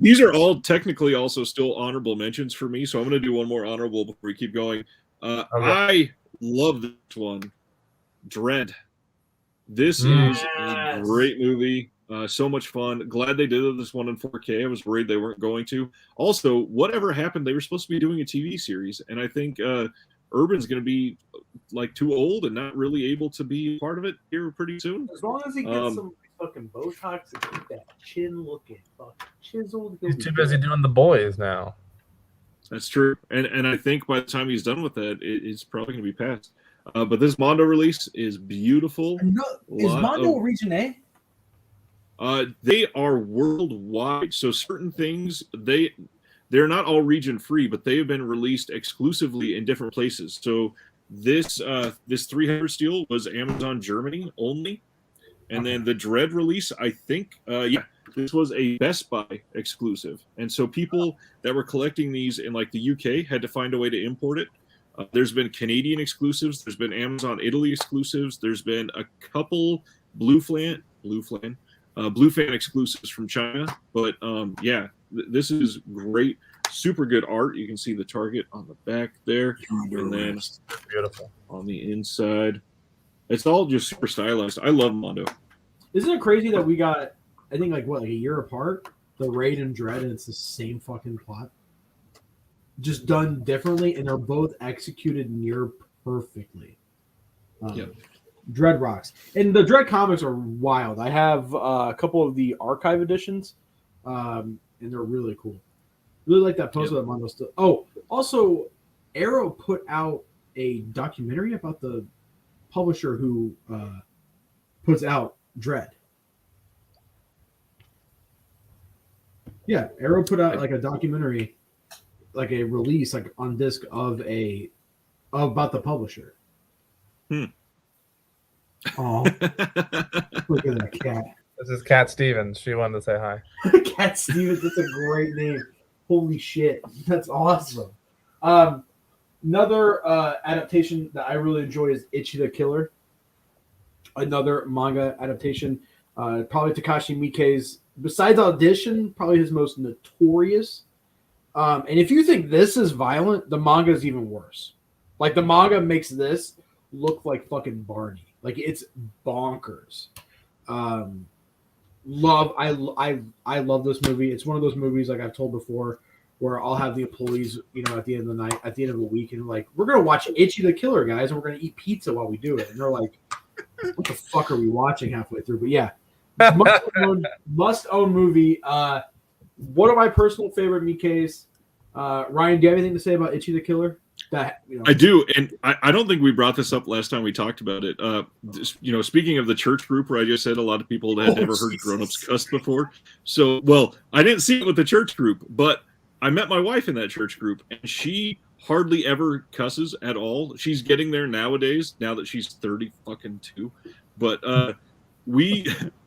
These are all technically also still honorable mentions for me, so I'm going to do one more honorable before we keep going. Okay. I love this one, Dread. This is a great movie. So much fun. Glad they did this one in 4K. I was worried they weren't going to. Also, whatever happened, they were supposed to be doing a TV series, and I think Urban's going to be like too old and not really able to be a part of it here pretty soon. As long as he gets some fucking Botox and keep that chin looking fucking chiseled. He's too busy doing The Boys now. That's true, and I think by the time he's done with that, it's probably going to be past. But this Mondo release is beautiful. No, is Mondo Region A? They are worldwide, so certain things they're not all region free, but they have been released exclusively in different places. So this 300 steel was Amazon Germany only, and then the Dread release, I think, this was a Best Buy exclusive, and so people that were collecting these in like the UK had to find a way to import it. There's been Canadian exclusives. There's been Amazon Italy exclusives. There's been a couple Blue Fan exclusives from China. But this is great. Super good art. You can see the target on the back there. And then Beautiful. On the inside. It's all just super stylized. I love Mondo. Isn't it crazy that we got, I think, like a year apart, the Raid and Dread, and it's the same fucking plot? Just done differently, and they're both executed near perfectly. Dread rocks. And the Dread comics are wild. I have a couple of the archive editions, and they're really cool. Really like that poster that Mondo still. Oh, also, Arrow put out a documentary about the publisher who puts out Dread. Yeah, Arrow put out like a documentary, like a release, like on disc about the publisher. Oh, look at that cat. This is Cat Stevens. She wanted to say hi. Cat Stevens, that's a great name. Holy shit, that's awesome. Another adaptation that I really enjoy is Ichi the Killer. Another manga adaptation, probably Takashi Miike's. Besides Audition, probably his most notorious. And if you think this is violent, the manga is even worse. Like the manga makes this look like fucking Barney. Like it's bonkers. I love this movie. It's one of those movies, like I've told before, where I'll have the employees, at the end of the night, at the end of the week, and like, we're gonna watch Ichi the Killer, guys, and we're gonna eat pizza while we do it. And they're like, what the fuck are we watching halfway through? But yeah, must own movie. One of my personal favorite Miike's. Ryan, do you have anything to say about Ichi the Killer? I do, and I don't think we brought this up last time we talked about it. Speaking of the church group, where I just said a lot of people had never heard grown-ups cuss before. So, I didn't see it with the church group, but I met my wife in that church group, and she hardly ever cusses at all. She's getting there nowadays, now that she's 30 fucking 2. But I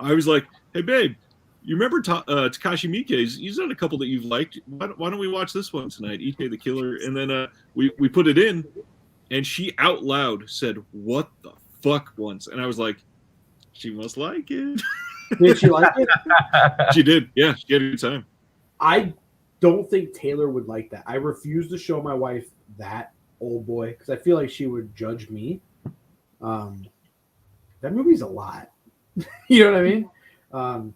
was like, hey babe, you remember Takashi Miike's? He's done a couple that you've liked. Why don't we watch this one tonight, Ichi the Killer? And then we put it in, and she out loud said, "What the fuck?" once, and I was like, she must like it. Did she like it? She did. Yeah, she had a good time. don't think Taylor would like that. I refuse to show my wife that Old Boy because I feel like she would judge me. That movie's a lot. You know what I mean?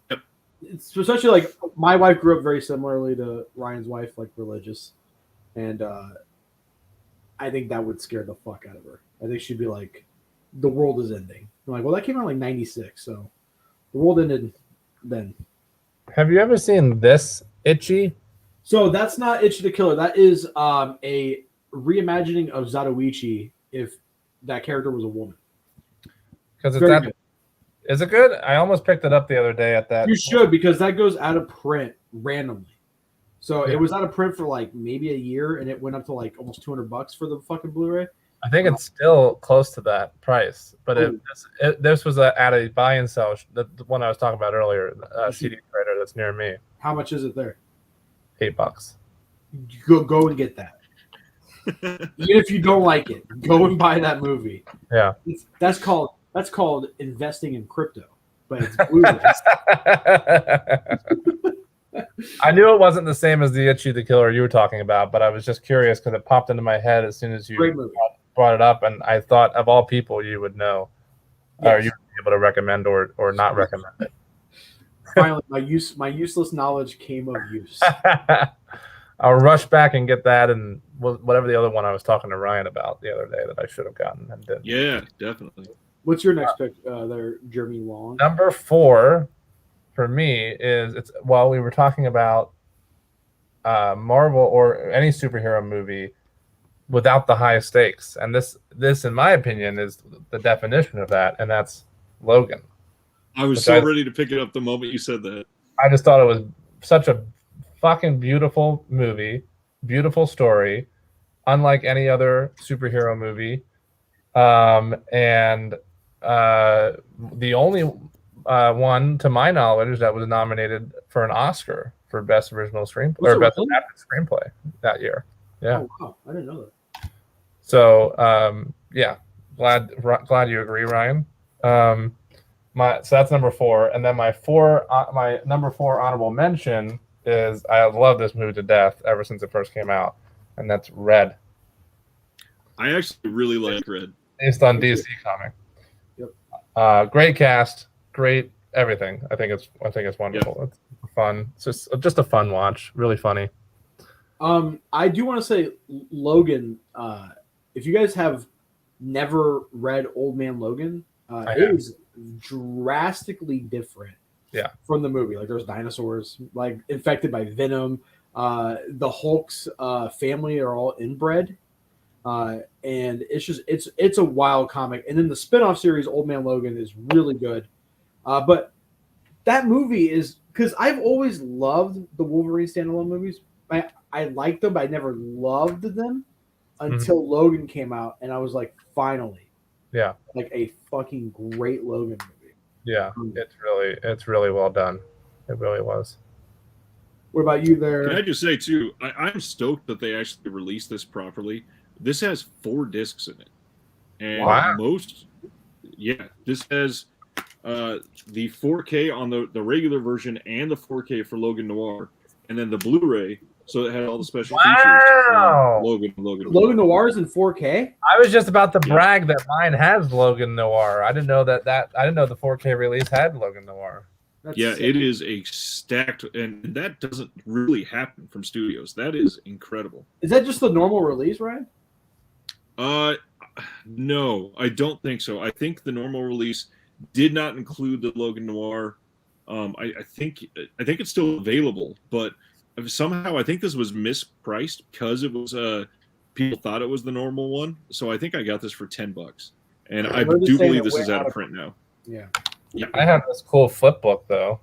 It's especially like my wife grew up very similarly to Ryan's wife, like religious, and I think that would scare the fuck out of her. I think she'd be like, "The world is ending." I'm like, well, that came out like '96, so the world ended then. Have you ever seen this Itchy? So that's not Itchy the Killer. That is a reimagining of Zatoichi if that character was a woman. Because Very good. Is it good? I almost picked it up the other day at that. You should, because that goes out of print randomly. So Yeah. it was out of print for like maybe a year, and it went up to like almost $200 for the fucking Blu-ray. I think it's still close to that price, but this was at a buy and sell. The one I was talking about earlier, CD trader that's near me. How much is it there? $8. Go and get that. Even if you don't like it, go and buy that movie. Yeah, that's called investing in crypto, but it's Blu-ray. I knew it wasn't the same as the Itchy the Killer you were talking about, but I was just curious because it popped into my head as soon as you brought it up, and I thought of all people you would know, or you'd be able to recommend or not recommend it. Finally, my useless knowledge came of use. I'll rush back and get that and whatever the other one I was talking to Ryan about the other day that I should have gotten and didn't. Yeah, definitely. What's your next pick there, Jeremy Long? Number 4 for me is we were talking about Marvel or any superhero movie without the high stakes, and this in my opinion is the definition of that, and that's Logan. I was so ready to pick it up the moment you said that. I just thought it was such a fucking beautiful movie, beautiful story, unlike any other superhero movie, and the only one, to my knowledge, that was nominated for an Oscar for Best Original Screenplay or Best Adapted Screenplay that year. Yeah. Oh, wow. I didn't know that. So, yeah, glad you agree, Ryan. So that's number 4, and then my number 4 honorable mention is I love this movie to death ever since it first came out, and that's Red. I actually really like Red. Based on DC comic. Yep. Great cast, great everything. I think it's wonderful. Yep. It's fun. It's just a fun watch. Really funny. I do want to say Logan. If you guys have never read Old Man Logan, it is drastically different. Yeah. From the movie, like there's dinosaurs, like infected by venom. The Hulk's family are all inbred. And it's a wild comic. And then the spinoff series Old Man Logan is really good. But that movie is because I've always loved the Wolverine standalone movies. I liked them, but I never loved them until Logan came out, and I was like, finally, like a fucking great Logan movie. Yeah, it's really well done. It really was. What about you there? Can I just say too? I'm stoked that they actually released this properly. This has 4 discs in it, and this has the 4K on the regular version and the 4K for Logan Noir, and then the Blu-ray. So it had all the special features. Logan Noir is in 4K. I was just about to brag that mine has Logan Noir. I didn't know that I didn't know the 4K release had Logan Noir. Sick. It is a stacked, and that doesn't really happen from studios. That is incredible. Is that just the normal release, Ryan? No, I don't think so. I think the normal release did not include the Logan Noir. I think it's still available, but somehow I think this was mispriced because it was people thought it was the normal one. So I think I got this for $10, and I do believe this is out of print now. Yeah. I have this cool flip book though.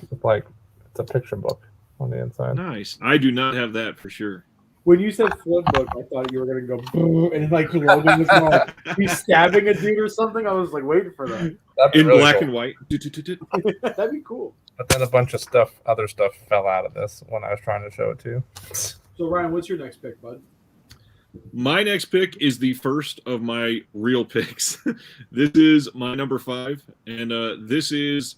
It's a picture book on the inside. Nice. I do not have that for sure. When you said flip book, I thought you were gonna go boo, and like Logan was going he's stabbing a dude or something. I was like waiting for that. In really black and white. That'd be cool. But then a bunch of other stuff fell out of this when I was trying to show it to you. So Ryan, what's your next pick, bud? My next pick is the first of my real picks. This is my number 5, and this is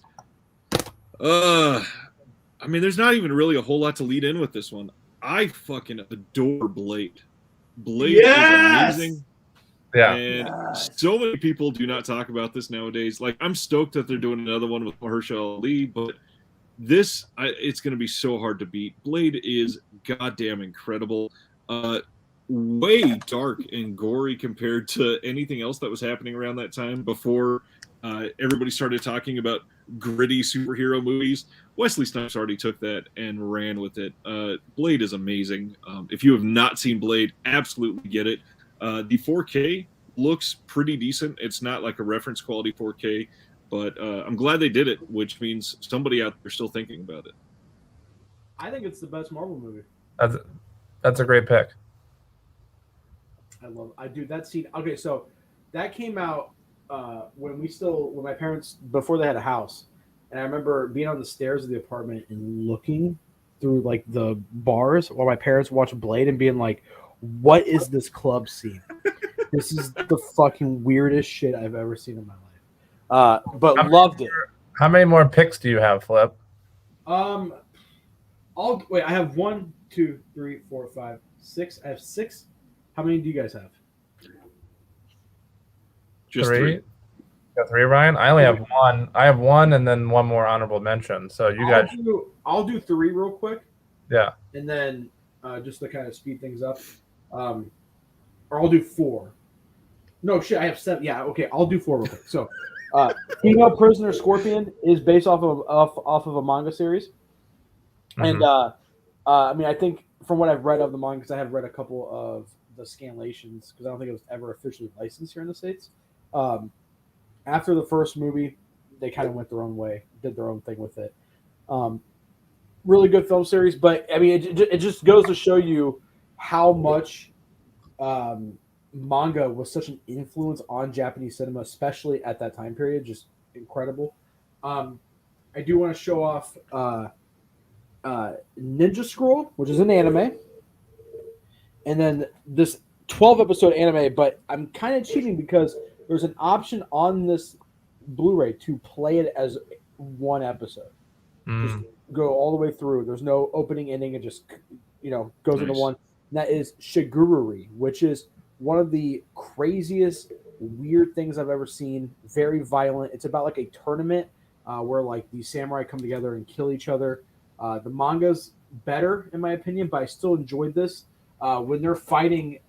I mean, there's not even really a whole lot to lead in with this one. I fucking adore Blade. Blade is amazing. Yeah. And so many people do not talk about this nowadays. Like, I'm stoked that they're doing another one with Mahershala Ali, but it's going to be so hard to beat. Blade is goddamn incredible. Way dark and gory compared to anything else that was happening around that time before everybody started talking about gritty superhero movies. Wesley Snipes already took that and ran with it. Blade is amazing. If you have not seen Blade, absolutely get it. The 4K looks pretty decent. It's not like a reference quality 4K, but I'm glad they did it, which means somebody out there still thinking about it. I think it's the best Marvel movie. That's a great pick. I do that scene. Okay, so that came out when my parents, before they had a house, and I remember being on the stairs of the apartment and looking through like the bars while my parents watched Blade and being like, "What is this club scene? This is the fucking weirdest shit I've ever seen in my life." But loved it. How many more picks do you have, Flip? I have 1, 2, 3, 4, 5, 6. I have 6. How many do you guys have? Just three. You got 3, Ryan? I only have 1. I have 1 and then 1 more honorable mention. So I'll do 3 real quick. Yeah. And then just to kind of speed things up. Or I'll do 4. No, shit, I have 7. Yeah, okay, I'll do 4 real quick. So Female Prisoner Scorpion is based off of a manga series. Mm-hmm. And I mean, I think from what I've read of the manga, because I have read a couple of the scanlations, because I don't think it was ever officially licensed here in the States. After the first movie, they kind of went their own way, did their own thing with it. Really good film series, but I mean, it just goes to show you how much manga was such an influence on Japanese cinema, especially at that time period. Just incredible. I do want to show off Ninja Scroll, which is an anime, and then this 12-episode anime, but I'm kind of cheating because there's an option on this Blu-ray to play it as one episode. Just go all the way through. There's no opening, ending. It just, goes into one. And that is Shigururi, which is one of the craziest, weird things I've ever seen. Very violent. It's about like a tournament where like these samurai come together and kill each other. The manga's better, in my opinion, but I still enjoyed this. When they're fighting,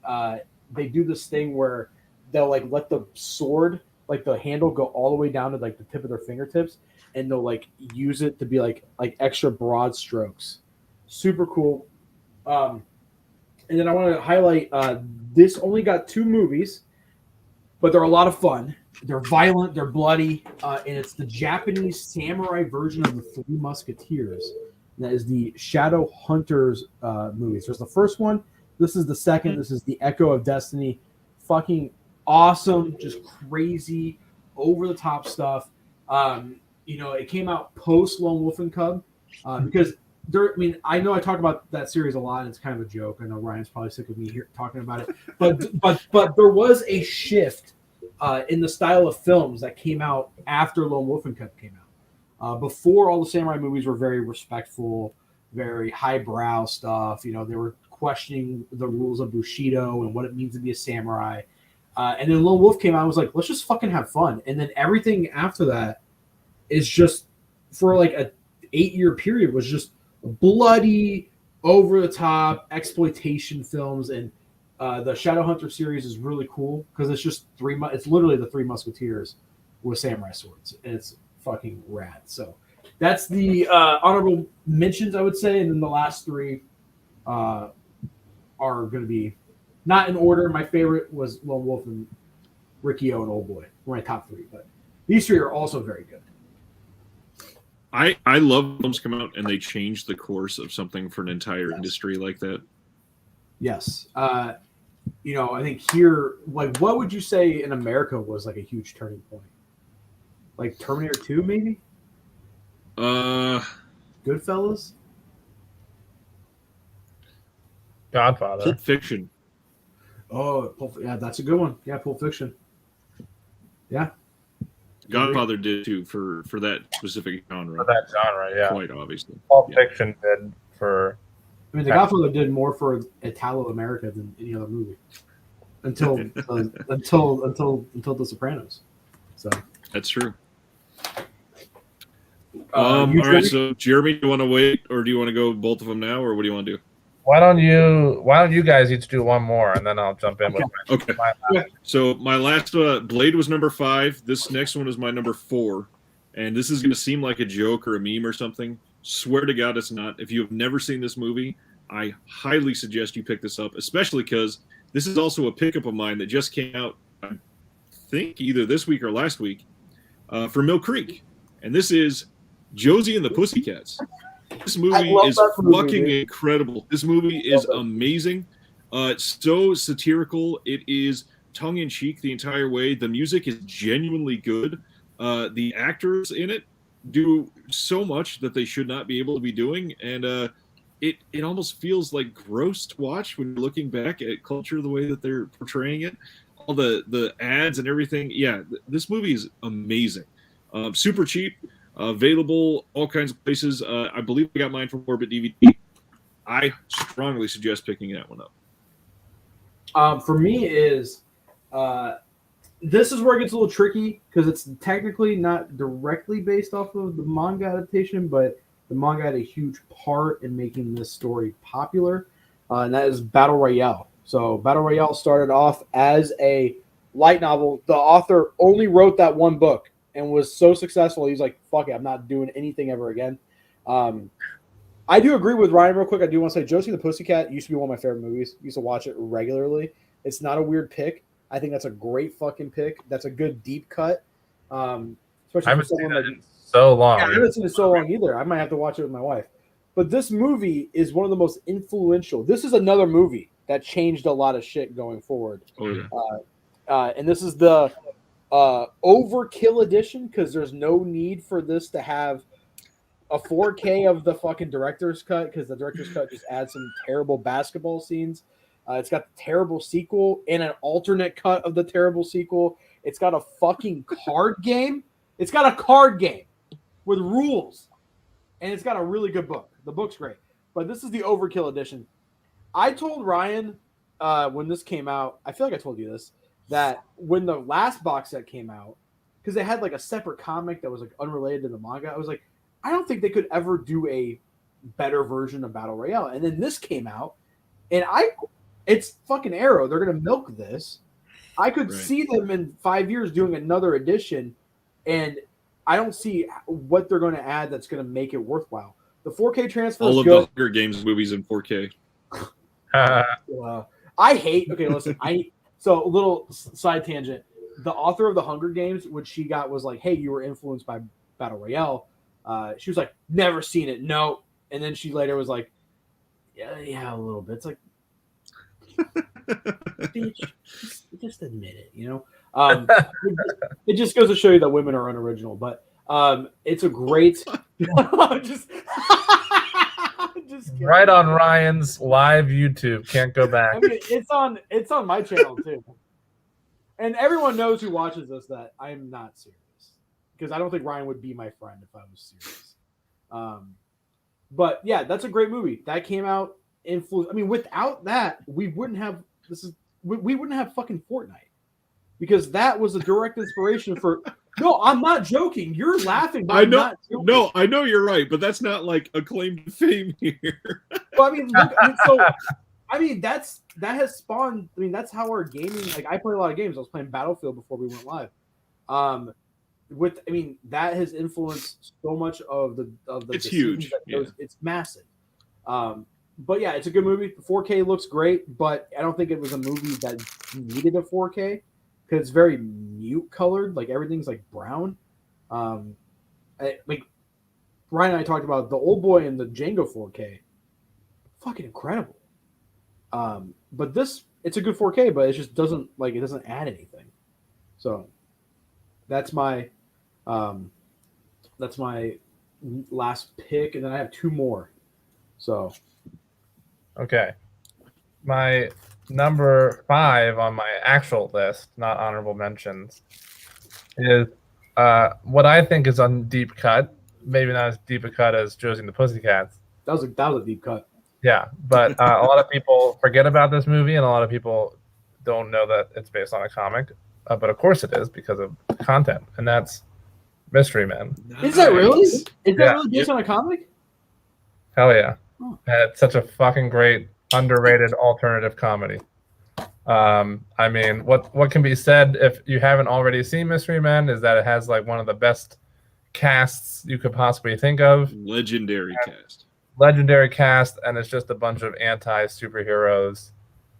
they do this thing where they'll like let the sword, like the handle, go all the way down to like the tip of their fingertips, and they'll like use it to be like extra broad strokes. Super cool. And then I want to highlight this only got 2 movies, but they're a lot of fun. They're violent, they're bloody, and it's the Japanese samurai version of the Three Musketeers. And that is the Shadow Hunters movies. There's the first one. This is the second. This is the Echo of Destiny. Fucking awesome, just crazy, over-the-top stuff. It came out post Lone Wolf and Cub because I know I talk about that series a lot, and it's kind of a joke. I know Ryan's probably sick of me here talking about it, but there was a shift in the style of films that came out after Lone Wolf and Cub came out. Before, all the samurai movies were very respectful, very highbrow stuff. They were questioning the rules of Bushido and what it means to be a samurai. And then Lone Wolf came out and was like, let's just fucking have fun. And then everything after that is just, for like a 8-year period, was just bloody, over-the-top exploitation films. And the Shadowhunter series is really cool because it's just it's literally the Three Musketeers with samurai swords. And it's fucking rad. So that's the honorable mentions, I would say. And then the last 3 are going to be not in order. My favorite was Lone Wolf and Rikio and Old Boy were my top 3, but these 3 are also very good. I love films come out and they change the course of something for an entire industry like that. Yes. I think here, like, what would you say in America was like a huge turning point? Like Terminator 2, maybe? Goodfellas? Godfather. Pulp Fiction. Oh, yeah, that's a good one. Yeah, Pulp Fiction. Yeah. Godfather did too for that specific genre. For that genre, yeah. Quite obviously. Pulp Fiction did for. I mean, The Godfather did more for Italo America than any other movie until The Sopranos. So that's true. All right, so Jeremy, do you want to wait, or do you want to go both of them now, or what do you want to do? Why don't you guys each do one more, and then I'll jump in with my last. So my last Blade was number 5. This next one is my number 4, and this is going to seem like a joke or a meme or something. Swear to God, it's not. If you have never seen this movie, I highly suggest you pick this up, especially because this is also a pickup of mine that just came out, I think, either this week or last week, for Mill Creek, and this is Josie and the Pussycats. This movie is fucking incredible. This movie is amazing. It's so satirical. It is tongue-in-cheek the entire way. The music is genuinely good. The actors in it do so much that they should not be able to be doing, and it almost feels like gross to watch when you're looking back at culture the way that they're portraying it. All the ads and everything. Yeah, this movie is amazing. Super cheap. Available all kinds of places. I believe I got mine from Orbit DVD. I strongly suggest picking that one up. For me, is this is where it gets a little tricky because it's technically not directly based off of the manga adaptation, but the manga had a huge part in making this story popular, and that is Battle Royale. So Battle Royale started off as a light novel. The author only wrote that one book and was so successful, he's like, fuck it, I'm not doing anything ever again. I do agree with Ryan real quick. I do want to say Josie and the Pussycat used to be one of my favorite movies. Used to watch it regularly. It's not a weird pick. I think that's a great fucking pick. That's a good deep cut. I haven't seen it in so long. Yeah, I haven't seen it so long either. I might have to watch it with my wife. But this movie is one of the most influential. This is another movie that changed a lot of shit going forward. Oh, yeah. And this is the overkill edition because there's no need for this to have a 4K of the fucking director's cut because the director's cut just adds some terrible basketball scenes. It's got the terrible sequel and an alternate cut of the terrible sequel. It's got a fucking card game. It's got a card game with rules, and it's got a really good book. The book's great, but this is the overkill edition. I told Ryan when this came out, I feel like I told you this, that when the last box set came out, because they had like a separate comic that was like unrelated to the manga, I was like, I don't think they could ever do a better version of Battle Royale. And then this came out, and it's fucking Arrow. They're gonna milk this. I could see them in 5 years doing another edition, and I don't see what they're going to add that's going to make it worthwhile. The 4K transfer all is of good. the Hunger Games movies in 4K. I hate. Okay, listen. So a little side tangent. The author of the Hunger Games, which she got, was like, "Hey, you were influenced by Battle Royale." She was like, "Never seen it, no." And then she later was like, "Yeah, a little bit." It's like, bitch, just admit it, you know. It just goes to show you that women are unoriginal. But it's a great. just right on Ryan's live YouTube. Can't go back. I mean, it's on my channel too. And everyone knows who watches this that I'm not serious. Because I don't think Ryan would be my friend if I was serious. But yeah, that's a great movie. That came out I mean, without that, we wouldn't have we wouldn't have fucking Fortnite. Because that was a direct inspiration for. No, I'm not joking. You're laughing. But I know. No, I know you're right, but that's not like a claim to fame here. Well, I mean, look, that has spawned. I mean, that's how our gaming. Like, I play a lot of games. I was playing Battlefield before we went live. That has influenced so much of the. It's huge. It's massive. But yeah, it's a good movie. The 4K looks great, but I don't think it was a movie that needed a 4K. Because it's very mute colored, like everything's like brown. Like Ryan and I talked about the Old Boy and the Django 4K, fucking incredible. But it's a good 4K, but it just doesn't add anything. So that's my last pick, and then I have two more. So okay, my number 5 on my actual list, not honorable mentions, is What I think is on deep cut, maybe not as deep a cut as Josie and the Pussycats. That was a deep cut. Yeah, but a lot of people forget about this movie, and a lot of people don't know that it's based on a comic. But of course it is because of content, and that's Mystery Men. Is that really? Is that Yeah. really based on a comic? Hell yeah. Oh. It's such a fucking great, underrated alternative comedy. I mean, what can be said if you haven't already seen Mystery Men is that it has like one of the best casts you could possibly think of. Legendary cast. Legendary cast, and it's just a bunch of anti-superheroes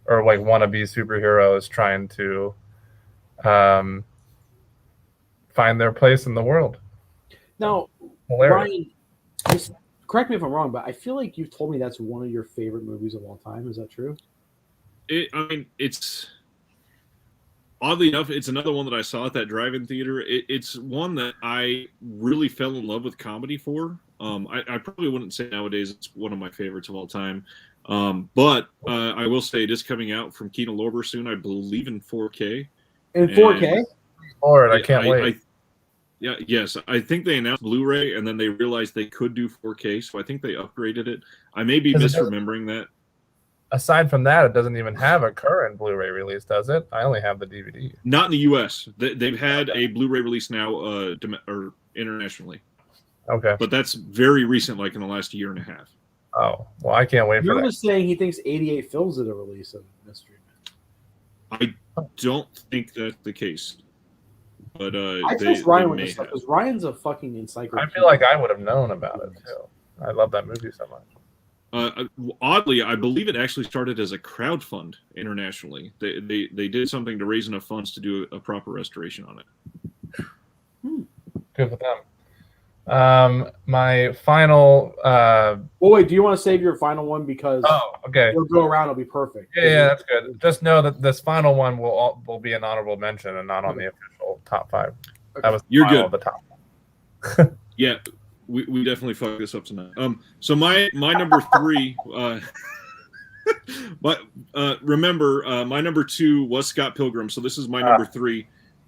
or like wannabe superheroes trying to find their place in the world. Now, Hilarious. Ryan, correct me if I'm wrong, but I feel like you've told me that's one of your favorite movies of all time. Is that true? It's oddly enough, it's another one that I saw at that drive-in theater. It's one that I really fell in love with comedy for. I probably wouldn't say nowadays it's one of my favorites of all time. But I will say it is coming out from Kino Lorber soon, I believe in 4K. In 4K? Lord, I can't wait. Yes. I think they announced Blu-ray and then they realized they could do 4K, so I think they upgraded it. I may be misremembering that. Aside from that, it doesn't even have a current Blu-ray release, does it? I only have the DVD. Not in the U.S. They've had a Blu-ray release now, or internationally. Okay. But that's very recent, like in the last year and a half. Oh, well, I can't wait for that. You're just saying he thinks 88 Films did a release of Mystery Men. I don't think that's the case. But I trust Ryan with this stuff because Ryan's a fucking encyclopedia. I feel like I would have known about it too. I love that movie so much. Oddly, I believe it actually started as a crowdfund internationally. They did something to raise enough funds to do a proper restoration on it. Good for them. My final. Well, wait. Do you want to save your final one because? Oh, okay. It'll go around. It'll be perfect. Yeah, that's good. Just know that this final one will be an honorable mention and not on the official top 5. Okay. That was You're good. Of the top. Yeah. We definitely fucked this up tonight. So my number 3, but remember, my number 2 was Scott Pilgrim. So this is my number 3,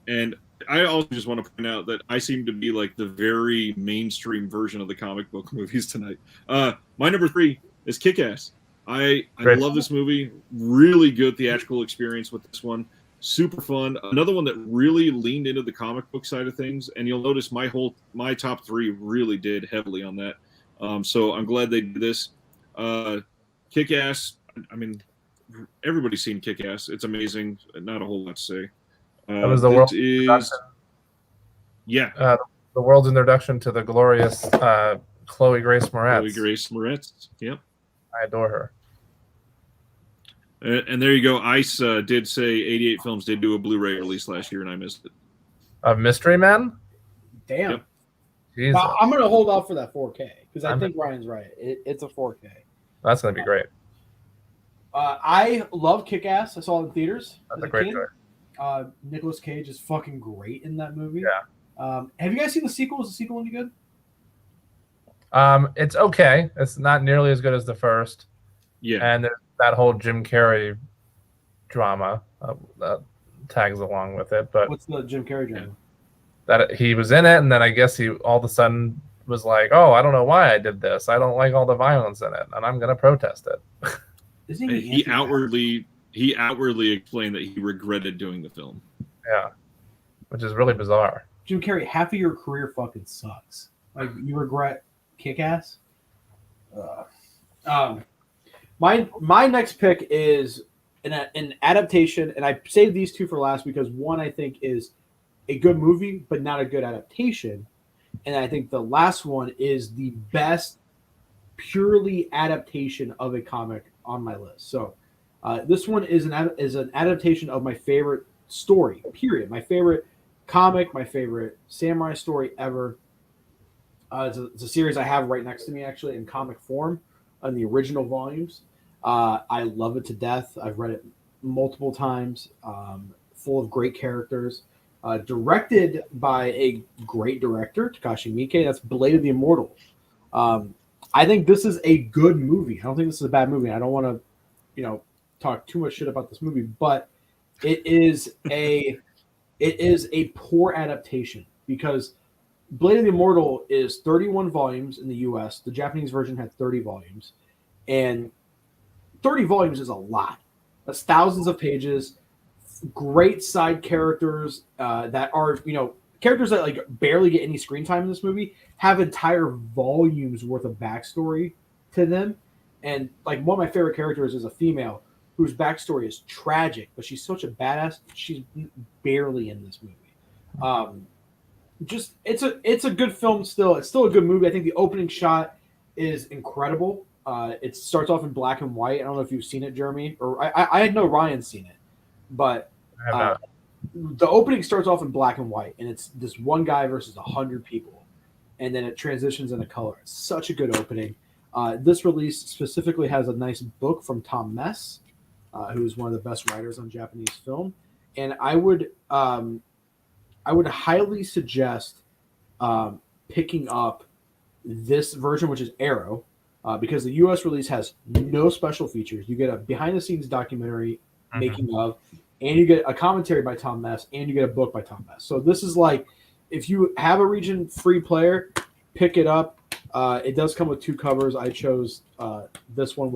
and I also just want to point out that I seem to be like the very mainstream version of the comic book movies tonight. My number 3 is Kick-Ass. I love this movie. Really good theatrical experience with this one. Super fun. Another one that really leaned into the comic book side of things, and you'll notice my top 3 really did heavily on that. So I'm glad they did this. Kick-Ass. I mean, everybody's seen Kick-Ass. It's amazing. Not a whole lot to say. That was the world's introduction. Yeah. The world's introduction to the glorious Chloe Grace Moretz. Chloe Grace Moretz. Yep. I adore her. And there you go. ICE did say 88 Films did do a Blu-ray release last year, and I missed it. Of Mystery Men? Damn. Yep. I'm going to hold off for that 4K because I think Ryan's right. It's a 4K. That's going to be great. I love Kick-Ass. I saw it in theaters. That's a great choice. Nicolas Cage is fucking great in that movie. Yeah. Have you guys seen the sequel? Is the sequel any good? It's okay. It's not nearly as good as the first. Yeah. And there's that whole Jim Carrey drama that tags along with it. But what's the Jim Carrey drama? That he was in it, and then I guess he all of a sudden was like, "Oh, I don't know why I did this. I don't like all the violence in it, and I'm going to protest it." He outwardly explained that he regretted doing the film. Yeah, which is really bizarre. Jim Carrey, half of your career fucking sucks. Like, you regret Kick-Ass? My next pick is an adaptation, and I saved these 2 for last because one I think is a good movie, but not a good adaptation. And I think the last one is the best purely adaptation of a comic on my list. So this one is an adaptation of my favorite story, period. My favorite comic, my favorite samurai story ever. It's a series I have right next to me, actually, in comic form, in the original volumes. I love it to death. I've read it multiple times. Full of great characters. Directed by a great director, Takashi Miike. That's Blade of the Immortal. I think this is a good movie. I don't think this is a bad movie. I don't want to, talk too much shit about this movie, but it is a poor adaptation because Blade of the Immortal is 31 volumes in the U.S. The Japanese version had 30 volumes, and 30 volumes is a lot. That's thousands of pages. Great side characters that are, characters that like barely get any screen time in this movie have entire volumes worth of backstory to them. And like one of my favorite characters is a female whose backstory is tragic, but she's such a badass. She's barely in this movie. It's a good film still. It's still a good movie. I think the opening shot is incredible. It starts off in black and white. I don't know if you've seen it, Jeremy, or I know Ryan's seen it, but the opening starts off in black and white, and it's this one guy versus 100 people, and then it transitions into color. It's such a good opening. This release specifically has a nice book from Tom Mess, who's one of the best writers on Japanese film, and I would highly suggest picking up this version, which is Arrow, because the U.S. release has no special features. You get a behind-the-scenes documentary making of, and you get a commentary by Tom Mess, and you get a book by Tom Mess. So this is like, if you have a region-free player, pick it up. It does come with 2 covers. I chose this one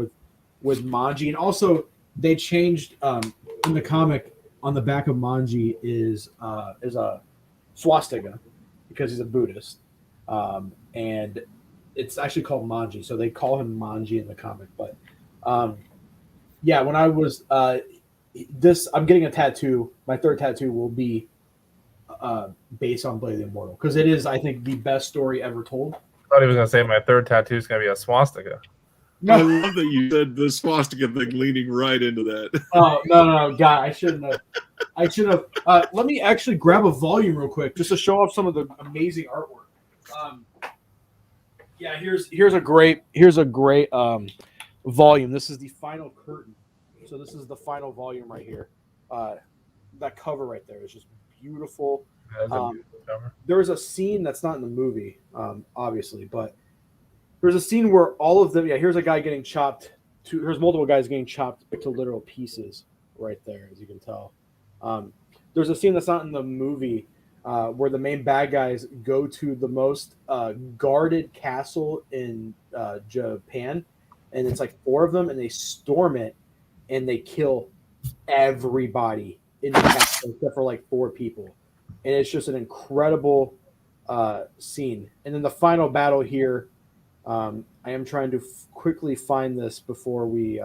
with Manji, and also they changed in the comic on the back of Manji is a swastika because he's a Buddhist, and it's actually called Manji, so they call him Manji in the comic. But yeah, when I was I'm getting a tattoo. My 3rd tattoo will be based on Blade of the Immortal because it is, I think, the best story ever told. I thought he was going to say my 3rd tattoo is going to be a swastika. No. I love that you said the swastika thing, leaning right into that. Oh, no, God, I shouldn't have. Let me actually grab a volume real quick just to show off some of the amazing artwork. Yeah, here's a great volume. This is the final curtain. So this is the final volume right here. That cover right there is just beautiful. There's a scene that's not in the movie, obviously, but there's a scene where all of them. Yeah, here's a guy getting chopped. Here's multiple guys getting chopped to literal pieces right there, as you can tell. There's a scene that's not in the movie where the main bad guys go to the most guarded castle in Japan, and it's like 4 of them, and they storm it, and they kill everybody in the castle except for like 4 people, and it's just an incredible scene. And then the final battle here, I am trying to quickly find this before we,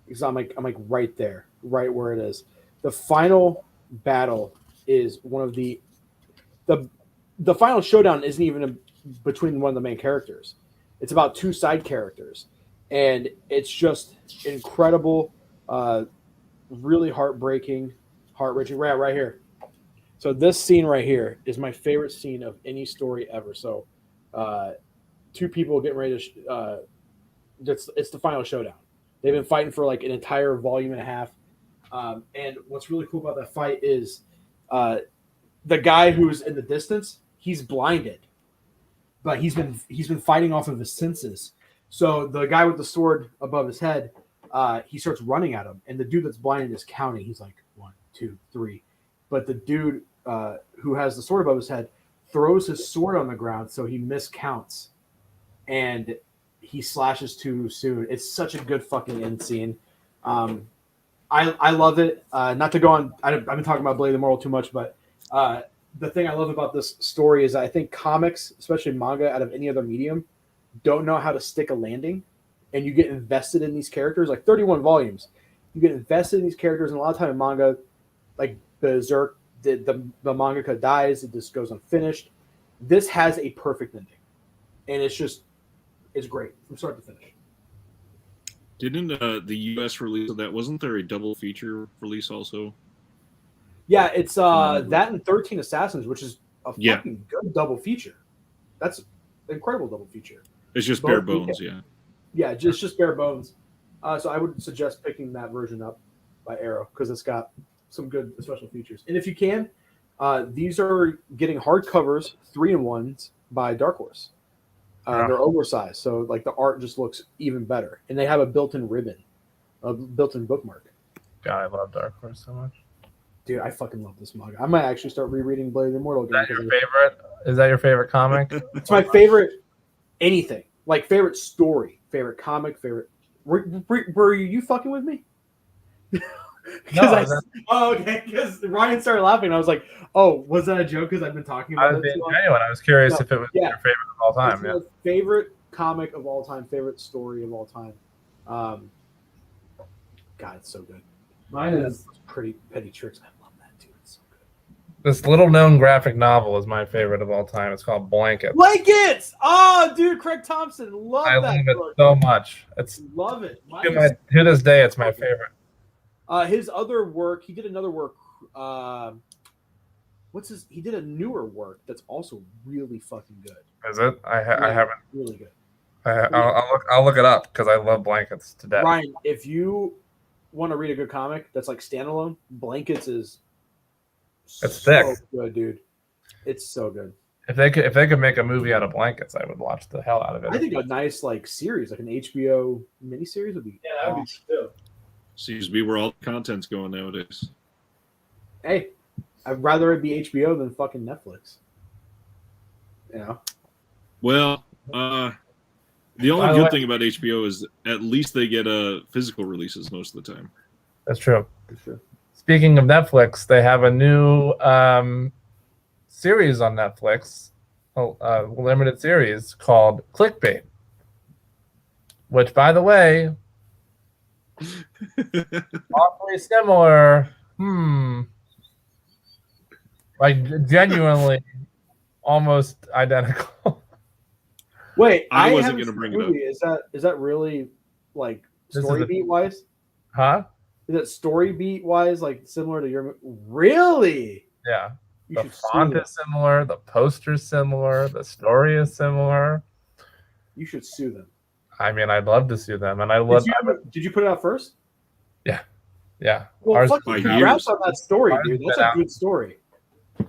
because I'm like right there, right where it is. The final battle is one of the final showdown isn't even between one of the main characters. It's about 2 side characters, and it's just incredible, really heart-wrenching. Right here. So this scene right here is my favorite scene of any story ever. So 2 people getting ready to it's the final showdown. They've been fighting for like an entire volume and a half. And what's really cool about that fight is the guy who's in the distance, he's blinded, but he's been fighting off of his senses. So the guy with the sword above his head, he starts running at him, and the dude that's blinded is counting. He's like 1, 2, 3, but the dude who has the sword above his head throws his sword on the ground, so he miscounts, and he slashes too soon. It's such a good fucking end scene. I love it. Not to go on, I've been talking about Blade of the Immortal too much, but the thing I love about this story is I think comics, especially manga, out of any other medium, don't know how to stick a landing, and you get invested in these characters. Like 31 volumes, you get invested in these characters, and a lot of time in manga, like Berserk, the mangaka dies, it just goes unfinished. This has a perfect ending, and it's great from start to finish. Didn't the U.S. release of that, wasn't there a double feature release also? Yeah, it's that and 13 Assassins, which is a fucking good double feature. That's an incredible double feature. It's just bare bones, yeah. Yeah, just bare bones. So I would suggest picking that version up by Arrow because it's got some good special features. And if you can, these are getting hardcovers, 3-in-1s by Dark Horse. They're oversized, so like the art just looks even better. And they have a built-in ribbon, a built-in bookmark. God, I love Dark Horse so much. Dude, I fucking love this manga. I might actually start rereading Blade of the Immortal again. Is that your favorite? Is that your favorite comic? It's my favorite anything. Like favorite story, favorite comic, favorite. Were you fucking with me? No, okay. Because Ryan started laughing. And I was like, "Oh, was that a joke?" Because I've been talking I about was it. being genuine. I was curious No, if it was yeah. your favorite of all time. It's Yeah. my favorite comic of all time, favorite story of all time. God, it's so good. Mine is Pretty Petty Tricks. I love that too. It's so good. this little known graphic novel is my favorite of all time. It's called Blanket. Blankets! Oh, dude, Craig Thompson. I Love love that it book. so much. It's Love it. to this day, it's my favorite. His other work, he did another work. He did a newer work that's also really fucking good. Is it? I haven't. Really good. I'll look it up because I love Blankets to death. Ryan, if you want to read a good comic that's like standalone, Blankets is It's so thick. good, dude. It's so good. If they could make a movie out of Blankets, I would watch the hell out of it. I think a nice like series, like an HBO miniseries, would be. Yeah, that would be too. Seems to be where all the content's going nowadays. Hey, I'd rather it be HBO than fucking Netflix. You know. Well, the only good thing about HBO is at least they get physical releases most of the time. That's true. For sure. Speaking of Netflix, they have a new series on Netflix, a limited series called Clickbait, which, by the way, awfully similar. Like genuinely almost identical. Wait, I wasn't haven't gonna bring seen it the movie. Is that really like This story is a- beat wise? Huh? Is it story beat wise like similar to your? Really? Yeah. You The should font sue them. is similar. The poster's similar. The story is similar. You should sue them. I mean, I'd love to sue them, and I love. Did you put it out first? Yeah. Well, Ours- fucking by congrats years. on that story, Ours dude. has That's been a out. good story.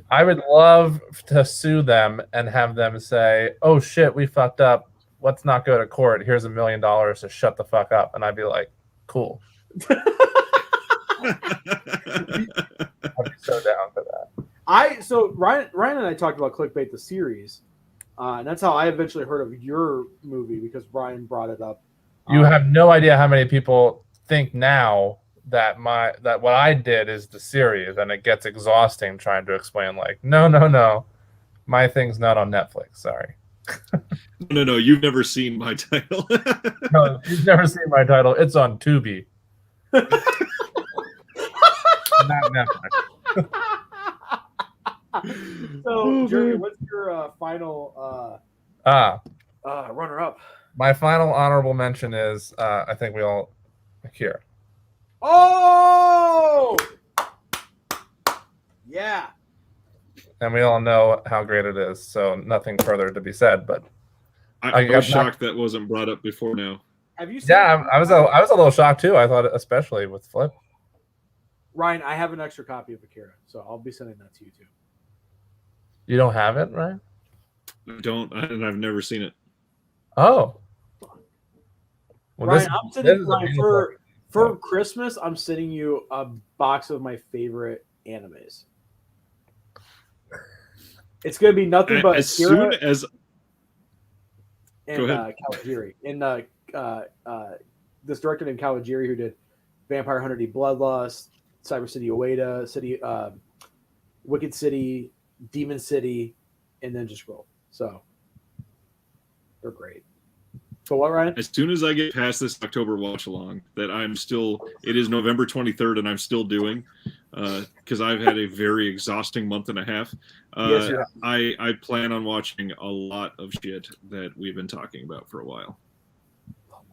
I would love to sue them and have them say, "Oh shit, we fucked up. Let's not go to court. Here's $1 million to shut the fuck up." And I'd be like, "Cool. I'd be so down for that." So Ryan and I talked about Clickbait the series, and that's how I eventually heard of your movie because Brian brought it up. You have no idea how many people think now that what I did is the series, and it gets exhausting trying to explain. Like, no, my thing's not on Netflix. Sorry. No, you've never seen my title. No, you've never seen my title. It's on Tubi. Not Netflix. So, Jeremy, what's your final runner up? My final honorable mention is I think we all here. Oh, yeah. And we all know how great it is, so nothing further to be said. But I was shocked that wasn't brought up before now. Have you seen yeah, I was a little shocked too. I thought, especially with Flip. Ryan, I have an extra copy of Akira, so I'll be sending that to you too. You don't have it, right? I don't, and I've never seen it. Oh. Well, Ryan, I'm sending Ryan, for Christmas. I'm sending you a box of my favorite animes. It's gonna be nothing but As Akira soon as and Kawajiri. And this director named Kawajiri who did Vampire Hunter D Bloodlust, Cyber City Oeda, Wicked City, Demon City, and then just Roll. So they're great. So what, Ryan? as soon as I get past this October watch along, that it is November 23rd, and I'm still doing, because I've had a very exhausting month and a half. Yes, you have. I plan on watching a lot of shit that we've been talking about for a while.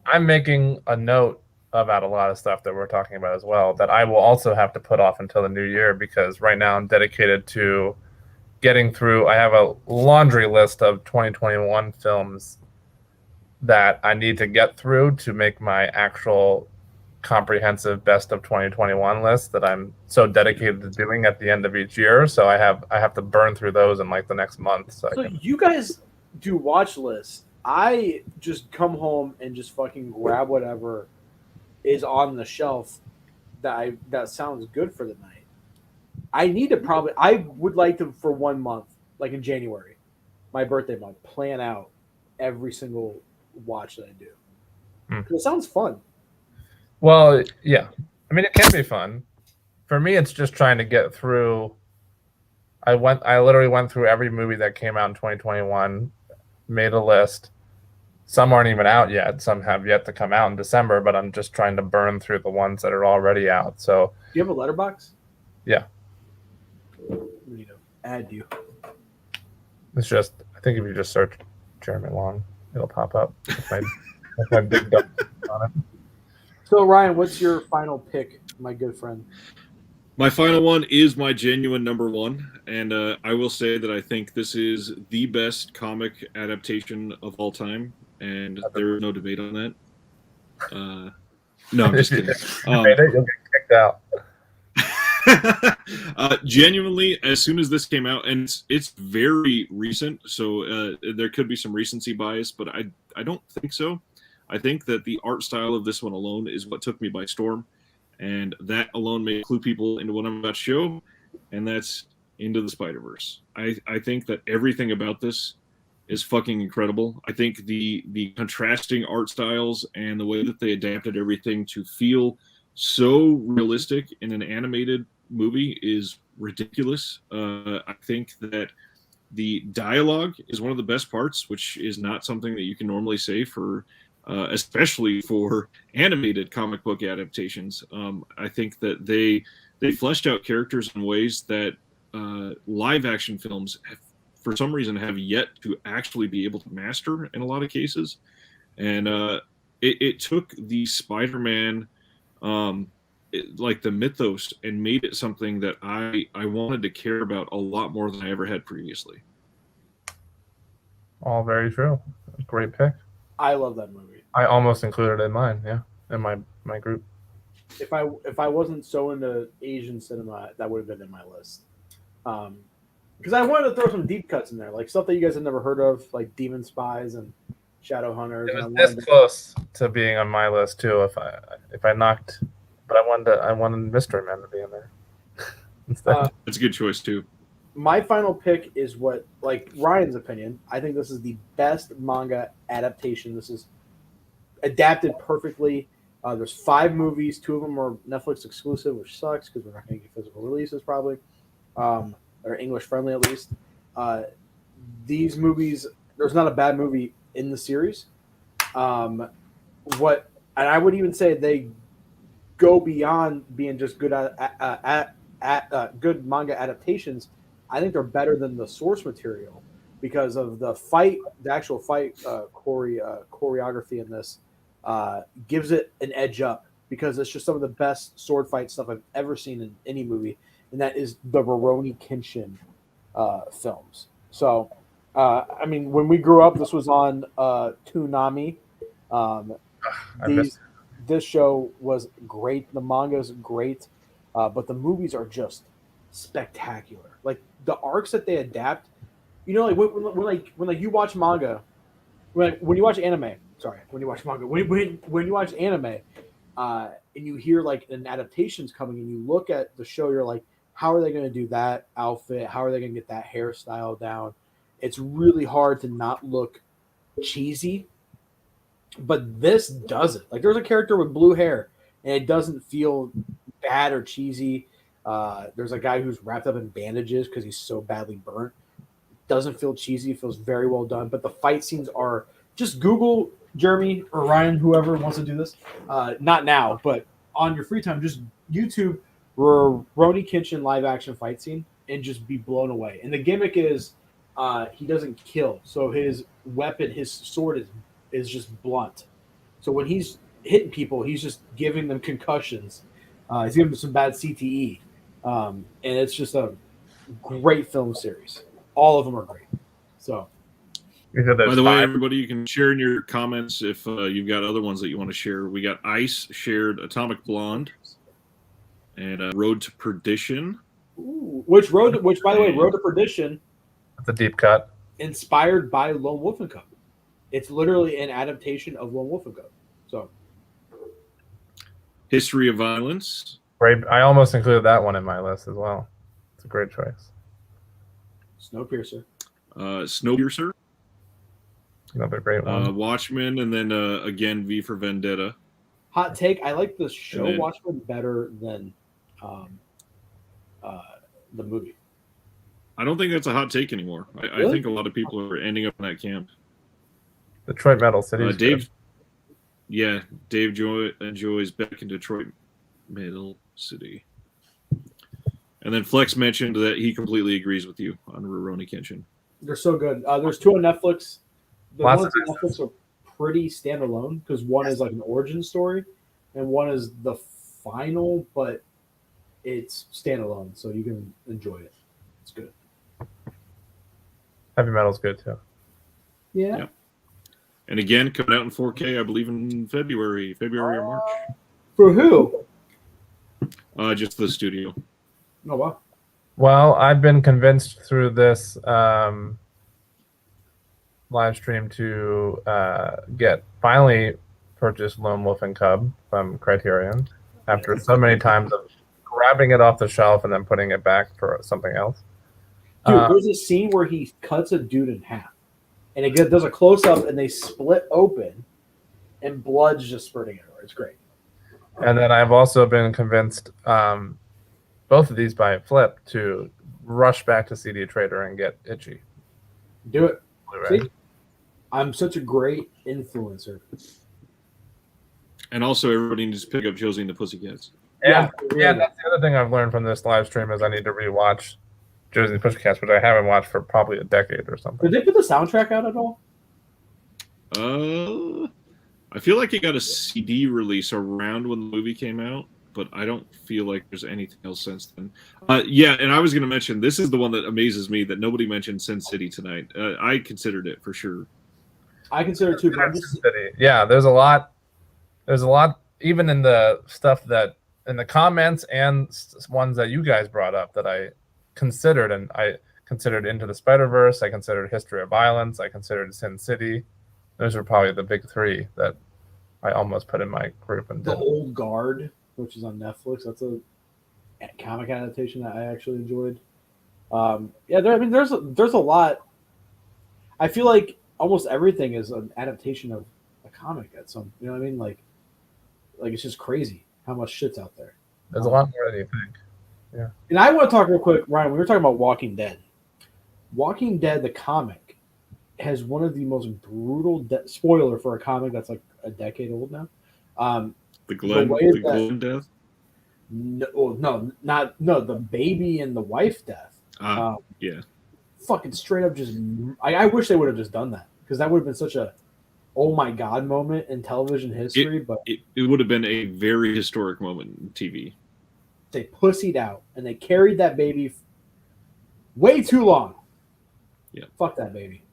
I'm making a note about a lot of stuff that we're talking about as well that I will also have to put off until the new year, because right now I'm dedicated to getting through. I have a laundry list of 2021 films that I need to get through to make my actual comprehensive best of 2021 list that I'm so dedicated to doing at the end of each year. So I have to burn through those in like the next month. So you guys do watch lists. I just come home and just fucking grab whatever is on the shelf that sounds good for the night. I need to probably. I would like to for 1 month, like in January, my birthday month, plan out every single watch that I do. It sounds fun. Well, yeah. I mean, it can be fun. For me, it's just trying to get through. I literally went through every movie that came out in 2021, made a list. Some aren't even out yet. Some have yet to come out in December, but I'm just trying to burn through the ones that are already out. So, Do you have a letterbox? yeah. We need to add you. It's just, I think if you just search Jeremy Long, it'll pop up. That's my big dump on it. So, Ryan, what's your final pick, my good friend? My final one is my genuine number one, and I will say that I think this is the best comic adaptation of all time, and there is no debate on that. No, I'm just kidding. You'll get kicked out. Genuinely, as soon as this came out, and it's very recent, so there could be some recency bias, but I don't think so. I think that the art style of this one alone is what took me by storm, and that alone may clue people into what I'm about to show, and that's Into the Spider-Verse. I think that everything about this is fucking incredible. I think the contrasting art styles and the way that they adapted everything to feel so realistic in an animated movie is ridiculous. I think that the dialogue is one of the best parts, which is not something that you can normally say for especially for animated comic book adaptations. I think that they fleshed out characters in ways that live action films have, for some reason, have yet to actually be able to master in a lot of cases. And it took the Spider-Man like the mythos and made it something that I wanted to care about a lot more than I ever had previously. All very true. Great pick. I love that movie. I almost included it in mine, yeah, in my group. If I wasn't so into Asian cinema, that would have been in my list. Because I wanted to throw some deep cuts in there, like stuff that you guys have never heard of, like Demon Spies and Shadow Hunters. It was this close to being on my list too. If I knocked, but I wanted Mystery Men to be in there instead. That's a good choice too. My final pick is what, like Ryan's opinion, I think this is the best manga adaptation. This is adapted perfectly. There's 5 movies. 2 of them are Netflix exclusive, which sucks because we're not going to get physical releases probably, or English friendly at least. These movies, there's not a bad movie in the series. And I would even say they go beyond being just good good manga adaptations. I think they're better than the source material because of the actual fight choreography in this gives it an edge up because it's just some of the best sword fight stuff I've ever seen in any movie, and that is the Rurouni Kenshin films. So, I mean, when we grew up, this was on Toonami. This show was great. The manga is great, but the movies are just spectacular. Like the arcs that they adapt, you know, like when you watch manga, when you watch anime. Sorry, when you watch manga, when you watch anime, and you hear like an adaptation's coming, and you look at the show, you're like, how are they going to do that outfit? How are they going to get that hairstyle down? It's really hard to not look cheesy, but this doesn't. Like, there's a character with blue hair, and it doesn't feel bad or cheesy. There's a guy who's wrapped up in bandages because he's so badly burnt. Doesn't feel cheesy. Feels very well done. But the fight scenes are just Google Jeremy or Ryan, whoever wants to do this. Not now, but on your free time, just YouTube Rurouni Kenshin live action fight scene and just be blown away. And the gimmick is he doesn't kill, so his weapon, his sword is just blunt. So when he's hitting people, he's just giving them concussions. He's giving them some bad CTE, and it's just a great film series. All of them are great. So, by the way, everybody, you can share in your comments if you've got other ones that you want to share. We got Ice shared Atomic Blonde and Road to Perdition. Ooh, which by the way, Road to Perdition. That's a deep cut. Inspired by Lone Wolf and Cub. It's literally an adaptation of Lone Wolf and Cub. So, History of Violence. Right, I almost included that one in my list as well. It's a great choice. Snowpiercer. Snowpiercer, Another great one. Watchmen, and then again V for Vendetta. Hot take: I like the show then- Watchmen better than the movie. I don't think that's a hot take anymore. I Really? think a lot of people are ending up in that camp. Detroit Metal City. Dave enjoys back in Detroit Metal City. And then Flex mentioned that he completely agrees with you on Rurouni Kenshin. They're so good. There's 2 on Netflix. The Lots ones of on Netflix are pretty standalone because one is like an origin story, and one is the final, but it's standalone, so you can enjoy it. It's good. Heavy Metal's good too. Yeah. Yep. And again, coming out in 4K, I believe in February or March. For who? Just the studio. Oh wow. Well, I've been convinced through this live stream to finally purchase Lone Wolf and Cub from Criterion after so many times of grabbing it off the shelf and then putting it back for something else. Dude, there's a scene where he cuts a dude in half, and it does a close up, and they split open, and blood's just spurting everywhere. It's great. And then I've also been convinced, both of these by Flip, to rush back to CD Trader and get Itchy. Do it. Blu-ray. See? I'm such a great influencer. And also, everybody needs to pick up Josie and the Pussycats. Yeah, really. yeah. That's the other thing I've learned from this live stream is I need to rewatch Josie and the Pussycats, which I haven't watched for probably a decade or something. Did they put the soundtrack out at all? I feel like it got a CD release around when the movie came out, but I don't feel like there's anything else since then. Yeah, and I was going to mention, this is the one that amazes me that nobody mentioned Sin City tonight. I considered it for sure. I consider it too. But I'm just, Yeah, there's a lot. There's a lot, even in the stuff that in the comments and ones that you guys brought up that I considered, and I considered Into the Spider-Verse. I considered History of Violence. I considered Sin City. Those are probably the big 3 that I almost put in my group. And The Old Guard, which is on Netflix. That's a comic adaptation that I actually enjoyed. Yeah, there's a lot. I feel like almost everything is an adaptation of a comic at some. You know what I mean? Like it's just crazy how much shit's out there. there's a lot more than you think. And I want to talk real quick, Ryan. We were talking about Walking Dead. Walking Dead, the comic, has one of the most brutal spoiler for a comic that's like a decade old now. The Glenn death? No, the baby and the wife death. Yeah. Fucking straight up just. I wish they would have just done that because that would have been such a oh my god moment in television history. But it would have been a very historic moment in TV. they pussied out and they carried that baby way too long. Yeah. Fuck that baby.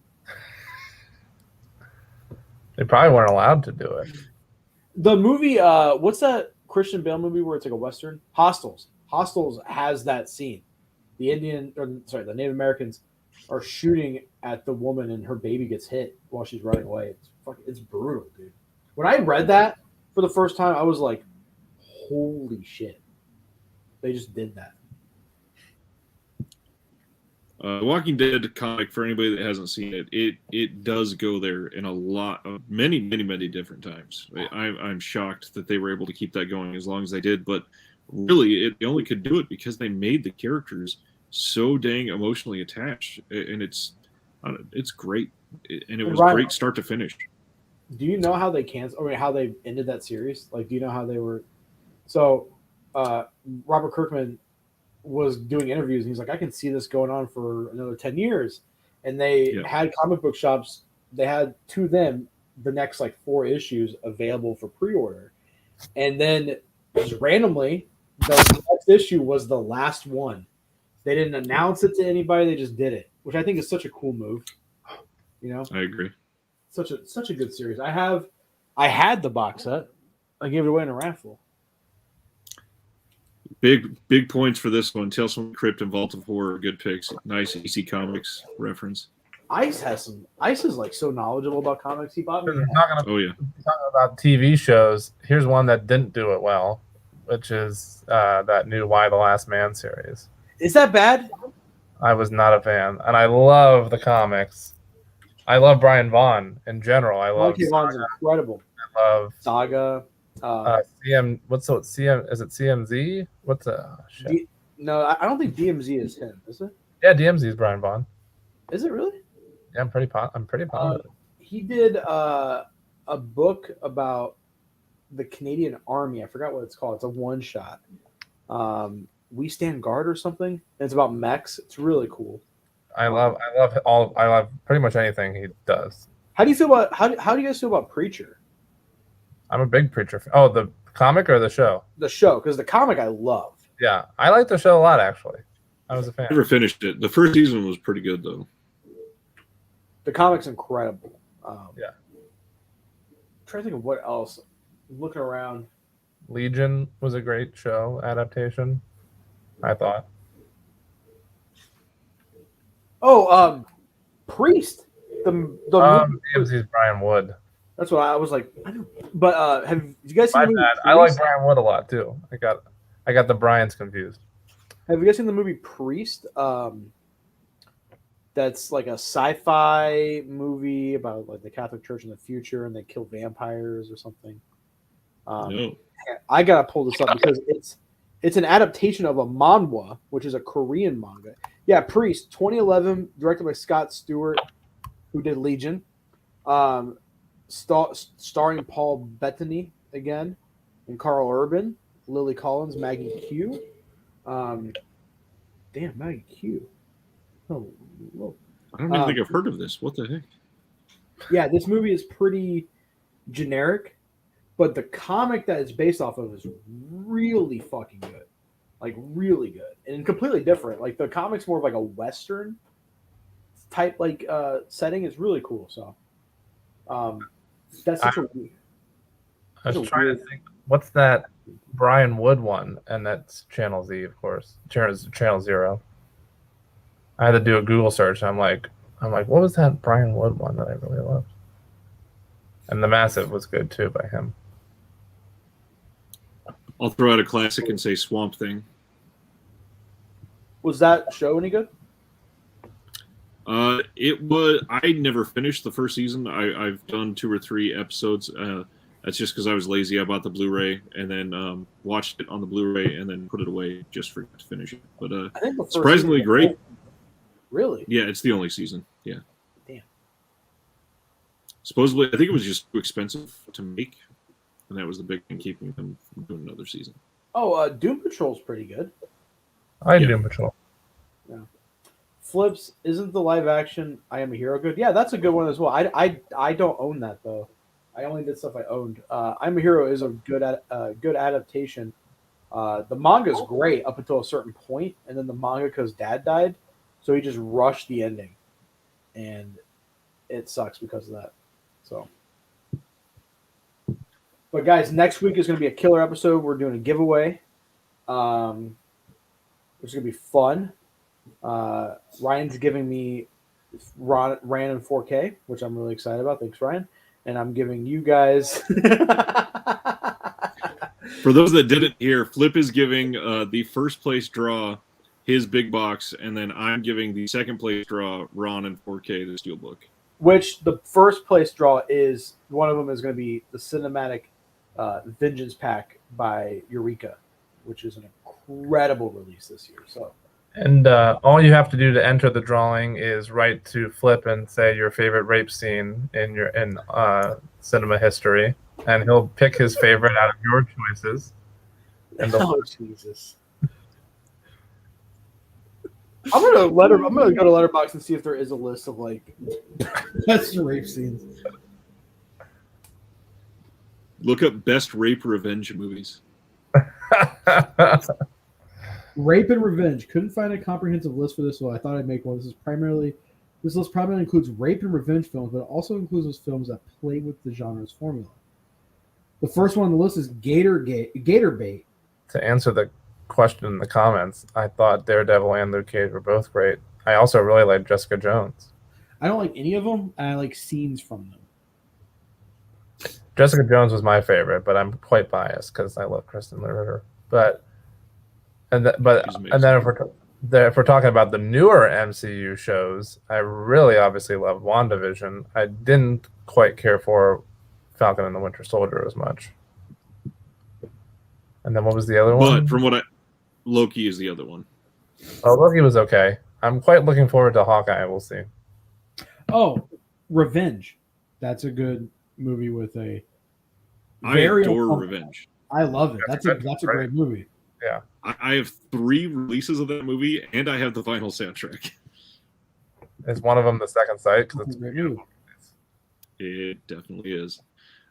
They probably weren't allowed to do it. The movie, what's that Christian Bale movie where it's like a Western? Hostels. Hostels has that scene. The Native Americans are shooting at the woman and her baby gets hit while she's running away. It's brutal, dude. When I read that for the first time, I was like, holy shit. They just did that. Walking Dead comic, for anybody that hasn't seen it, it does go there in a lot of many different times. I'm shocked that they were able to keep that going as long as they did, but really they only could do it because they made the characters so dang emotionally attached, and it's great, and it was Ryan, great start to finish. Do you know how they how they ended that series? Like, do you know how they were? So, Robert Kirkman was doing interviews and he's like, I can see this going on for another 10 years. And they had comic book shops. They had to them the next like 4 issues available for pre-order. And then just randomly, the next issue was the last one. They didn't announce it to anybody. They just did it, which I think is such a cool move. You know, I agree. Such a good series. I had the box set. I gave it away in a raffle. Big points for this one. Tales from the Crypt and Vault of Horror. Good picks. Nice EC Comics reference. Ice is like so knowledgeable about comics. He bought me. Oh yeah. Talking about TV shows, here's one that didn't do it well, which is that new Why the Last Man series. Is that bad? I was not a fan, and I love the comics. I love Brian Vaughan in general. I love Monkey Vaughn's incredible. I love Saga. CM. What's the CM? Is it CMZ? What's shit? No, I don't think DMZ is him. Is it? Yeah, DMZ is Brian Vaughan. Is it really? Yeah, I'm pretty positive. He did a book about the Canadian Army. I forgot what it's called. It's a one shot. We Stand Guard or something. And it's about mechs. It's really cool. I love pretty much anything he does. How do you feel about how do you guys feel about Preacher? I'm a big Preacher fan. Oh, the comic or the show? The show, because the comic I love. Yeah, I like the show a lot actually. I was a fan. Never finished it. The first season was pretty good though. The comic's incredible. Yeah. I'm trying to think of what else. I'm looking around. Legion was a great show adaptation, I thought. Oh, Priest. DMZ's Brian Wood. That's what I was like. But have you guys seen My the movie bad. Priest? I like Brian Wood a lot too. I got the Bryans confused. Have you guys seen the movie Priest? That's like a sci-fi movie about like the Catholic Church in the future, and they kill vampires or something. No. I gotta pull this up because it's an adaptation of a manhwa, which is a Korean manga. Yeah, Priest, 2011, directed by Scott Stewart, who did Legion, starring Paul Bettany again, and Carl Urban, Lily Collins, Maggie Q. Damn, Maggie Q. Oh, whoa. I don't even think I've heard of this. What the heck? Yeah, this movie is pretty generic, but the comic that it's based off of is really fucking good. Like, really good. And completely different. Like, the comic's more of like a Western type, like, setting. Is really cool. So, that's such a weird. I was trying to think, what's that Brian Wood one? And that's Channel Z, of course. Channel Zero. I had to do a Google search. I'm like, what was that Brian Wood one that I really loved? And The Massive was good too by him. I'll throw out a classic and say Swamp Thing. Was that show any good? It was. I never finished the first season. I've done 2 or 3 episodes. That's just because I was lazy. I bought the Blu-ray and then watched it on the Blu-ray and then put it away just for to finish it. But I think the first surprisingly season- great. Really? Yeah, it's the only season. Yeah. Damn. Supposedly, I think it was just too expensive to make, and that was the big thing keeping them from doing another season. Oh, Doom Patrol's pretty good. I Doom Patrol. Yeah. Flips, isn't the live action I Am a Hero good? Yeah, that's a good one as well. I don't own that though. I only did stuff I owned. I Am a Hero is a good adaptation. The manga's great up until a certain point, and then the mangaka's dad died, so he just rushed the ending, and it sucks because of that. So, but guys, next week is going to be a killer episode. We're doing a giveaway. It's going to be fun. Ryan's giving me Ran in 4K, which I'm really excited about. Thanks, Ryan. And I'm giving you guys. For those that didn't hear, Flip is giving the first place draw his big box, and then I'm giving the second place draw Ron in 4K the Steelbook. Which the first place draw is one of them is going to be the cinematic Vengeance Pack by Eureka, which is an incredible release this year. So. And all you have to do to enter the drawing is write to Flip and say your favorite rape scene in cinema history, and he'll pick his favorite out of your choices. And Oh Jesus! I'm gonna go to Letterboxd and see if there is a list of like best rape scenes. Look up best rape revenge movies. Rape and Revenge. Couldn't find a comprehensive list for this, so I thought I'd make one. This list primarily includes rape and revenge films, but it also includes those films that play with the genre's formula. The first one on the list is Gator Bait. To answer the question in the comments, I thought Daredevil and Luke Cage were both great. I also really like Jessica Jones. I don't like any of them, and I like scenes from them. Jessica Jones was my favorite, but I'm quite biased because I love Kristen Ritter. But then if we're if we're talking about the newer MCU shows, I really obviously loved WandaVision. I didn't quite care for Falcon and the Winter Soldier as much. And then what was the other one? But from what Loki is the other one. Oh, Loki was okay. I'm quite looking forward to Hawkeye. We'll see. Oh, Revenge. That's a good movie with a. I adore Revenge. I love it. That's a great movie. Yeah. I have 3 releases of that movie, and I have the vinyl soundtrack. Is one of them the Second Sight? Because That's it's a great movie. It definitely is.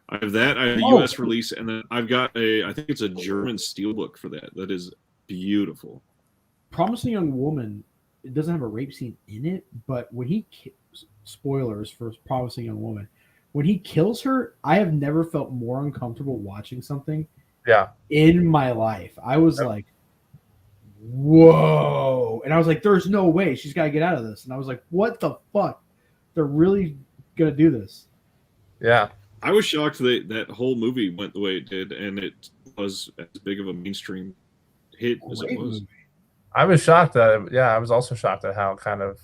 I have that. I have a US release, and then I've got I think it's a German steelbook for that. That is beautiful. Promising Young Woman, it doesn't have a rape scene in it, but when he spoilers for Promising Young Woman, when he kills her, I have never felt more uncomfortable watching something in my life. I was like, whoa. And I was like, there's no way she's got to get out of this. And I was like, what the fuck? They're really going to do this. Yeah. I was shocked that whole movie went the way it did, and it was as big of a mainstream hit as it was. Movie. I was shocked at it. Yeah, I was also shocked at how kind of,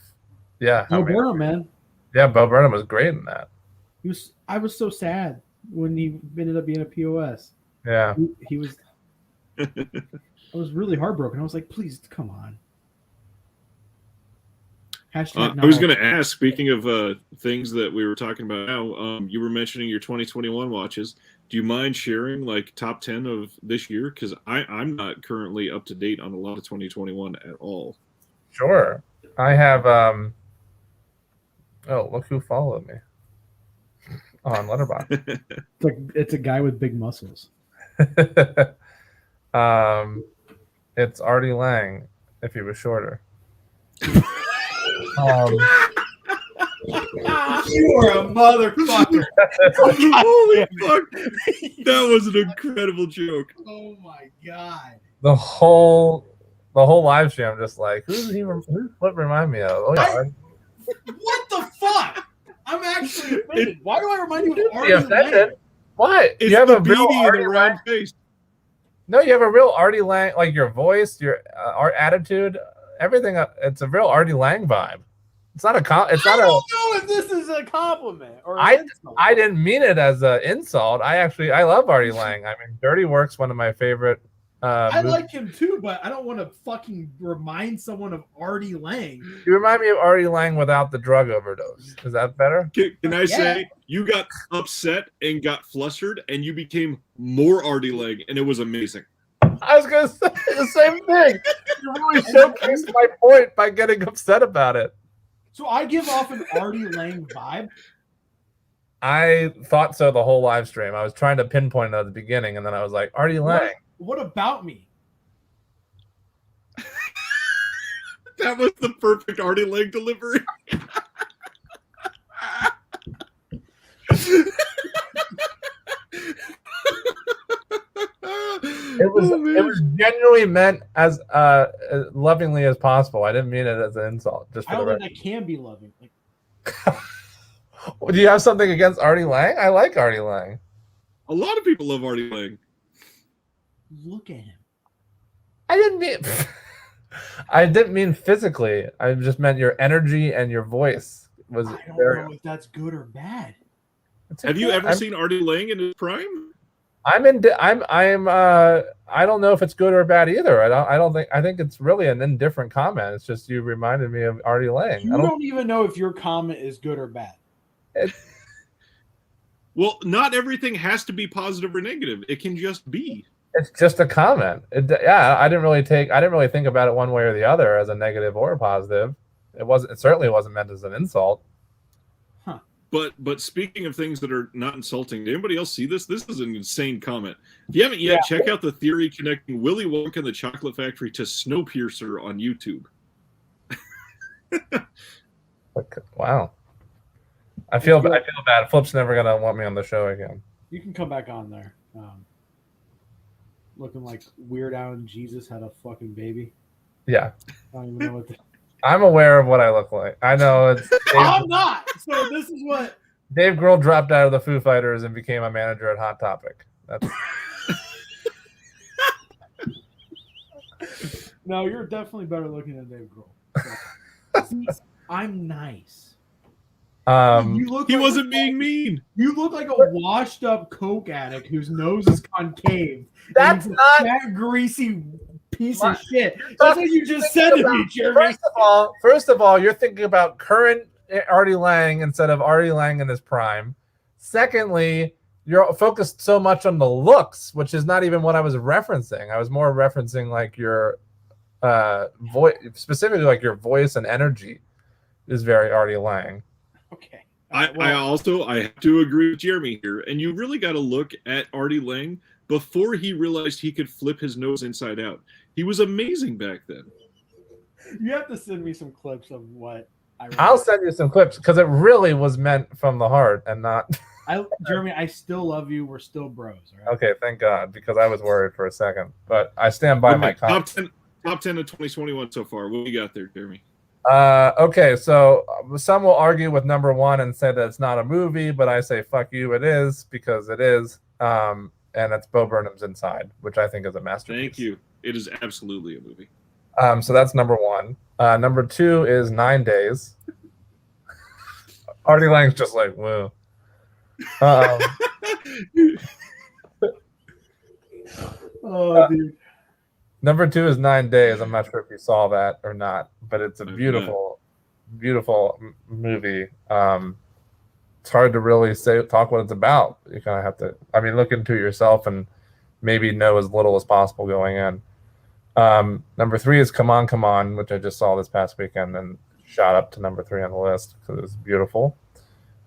Bo Burnham, man. Yeah, Bo Burnham was great in that. I was so sad when he ended up being a POS. Yeah. He was. I was really heartbroken. I was like, please, come on. I was going to ask, speaking of things that we were talking about now, you were mentioning your 2021 watches. Do you mind sharing like top 10 of this year? Because I'm not currently up to date on a lot of 2021 at all. Sure. I have oh, look who followed me on Letterboxd. It's a guy with big muscles. It's Artie Lang if he was shorter. You are a motherfucker. Holy fuck. That was an incredible joke. Oh my god. The whole live stream, I'm just like, who's Flip remind me of? Oh yeah. What the fuck? I'm actually offended. Why do I remind you of Artie offended? Lang? What? It's you have the a real beanie Artie in the round Lang? face. No, you have a real Artie Lang, like your voice, your art attitude, everything. It's a real Artie Lang vibe. It's not a it's not I don't know if this is a compliment or an insult. I didn't mean it as an insult. I love Artie Lang. I mean, Dirty Work's one of my favorite. I like him too, but I don't want to fucking remind someone of Artie Lang. You remind me of Artie Lang without the drug overdose. Is that better? Can I say you got upset and got flustered, and you became more Artie Lang, and it was amazing. I was gonna say the same thing. You really showcased my point by getting upset about it. So I give off an Artie Lang vibe. I thought so the whole live stream. I was trying to pinpoint it at the beginning, and then I was like, Artie Lang. What about me? That was the perfect Artie Lang delivery. It was genuinely meant as lovingly as possible. I didn't mean it as an insult. Just for I don't the think I can be loving. Like, do you have something against Artie Lang? I like Artie Lang. A lot of people love Artie Lang. look at him. I didn't mean physically. I just meant your energy and your voice was. I don't know if that's good or bad. Have you ever seen Artie Lang in his prime? I don't know if it's good or bad either. I think it's really an indifferent comment. It's just you reminded me of Artie Lang. You don't even know if your comment is good or bad. Well, not everything has to be positive or negative. It can just be. It's just a comment. I didn't really think about it one way or the other as a negative or a positive. It certainly wasn't meant as an insult. Huh. But speaking of things that are not insulting, did anybody else see this? This is an insane comment. If you haven't yet, check out the theory connecting Willy Wonka and the Chocolate Factory to Snowpiercer on YouTube. Wow. I feel bad. Flip's never gonna want me on the show again. You can come back on there. Looking like Weird Al and Jesus had a fucking baby. Yeah. I don't even know what I'm aware of what I look like. I know it's. I'm not. So this is what Dave Grohl dropped out of the Foo Fighters and became a manager at Hot Topic. That's. No, you're definitely better looking than Dave Grohl. See, I'm nice. You look He like wasn't being mean. You look like a washed up coke addict whose nose is concave. That's and he's not- a fat, greasy piece My- of shit. That's what you just said to me, Jeremy. First of all, you're thinking about current Artie Lang instead of Artie Lang in his prime. Secondly, you're focused so much on the looks, which is not even what I was referencing. I was more referencing like your voice, specifically like your voice and energy is very Artie Lang. Okay. I have to agree with Jeremy here, and you really got to look at Artie Lang before he realized he could flip his nose inside out. He was amazing back then. You have to send me some clips of what I remember. I'll send you some clips because it really was meant from the heart and not. Jeremy, I still love you. We're still bros. All right? Okay, thank God, because I was worried for a second, but I stand by my comment. Top 10 of 2021 so far. What do you got there, Jeremy? Okay, so some will argue with number one and say that it's not a movie, but I say fuck you, it is, because it is. And it's Bo Burnham's Inside, which I think is a masterpiece. Thank you. It is absolutely a movie. So that's number one. Number two is 9 Days. Artie Lang's just like, whoa. Oh, dude. Number two is 9 Days. I'm not sure if you saw that or not, but it's a beautiful, beautiful movie. It's hard to really talk what it's about. You kind of have to, look into it yourself and maybe know as little as possible going in. Number three is Come On, Come On, which I just saw this past weekend and shot up to number 3 on the list because it was beautiful.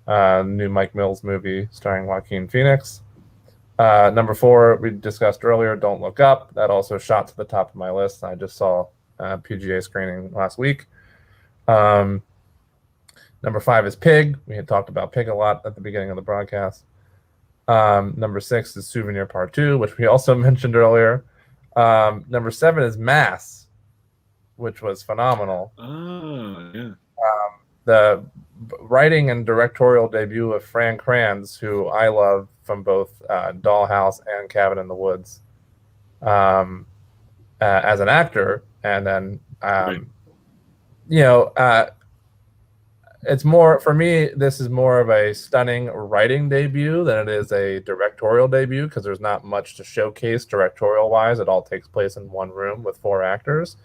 New Mike Mills movie starring Joaquin Phoenix. Number 4, we discussed earlier, Don't Look Up. That also shot to the top of my list. I just saw a PGA screening last week. Number 5 is Pig. We had talked about Pig a lot at the beginning of the broadcast. Number 6 is Souvenir Part 2, which we also mentioned earlier. Number 7 is Mass, which was phenomenal. Oh, yeah. The writing and directorial debut of Fran Kranz, who I love from both Dollhouse and Cabin in the Woods, as an actor, and then it's more for me. This is more of a stunning writing debut than it is a directorial debut because there's not much to showcase directorial wise. It all takes place in one room with 4 actors.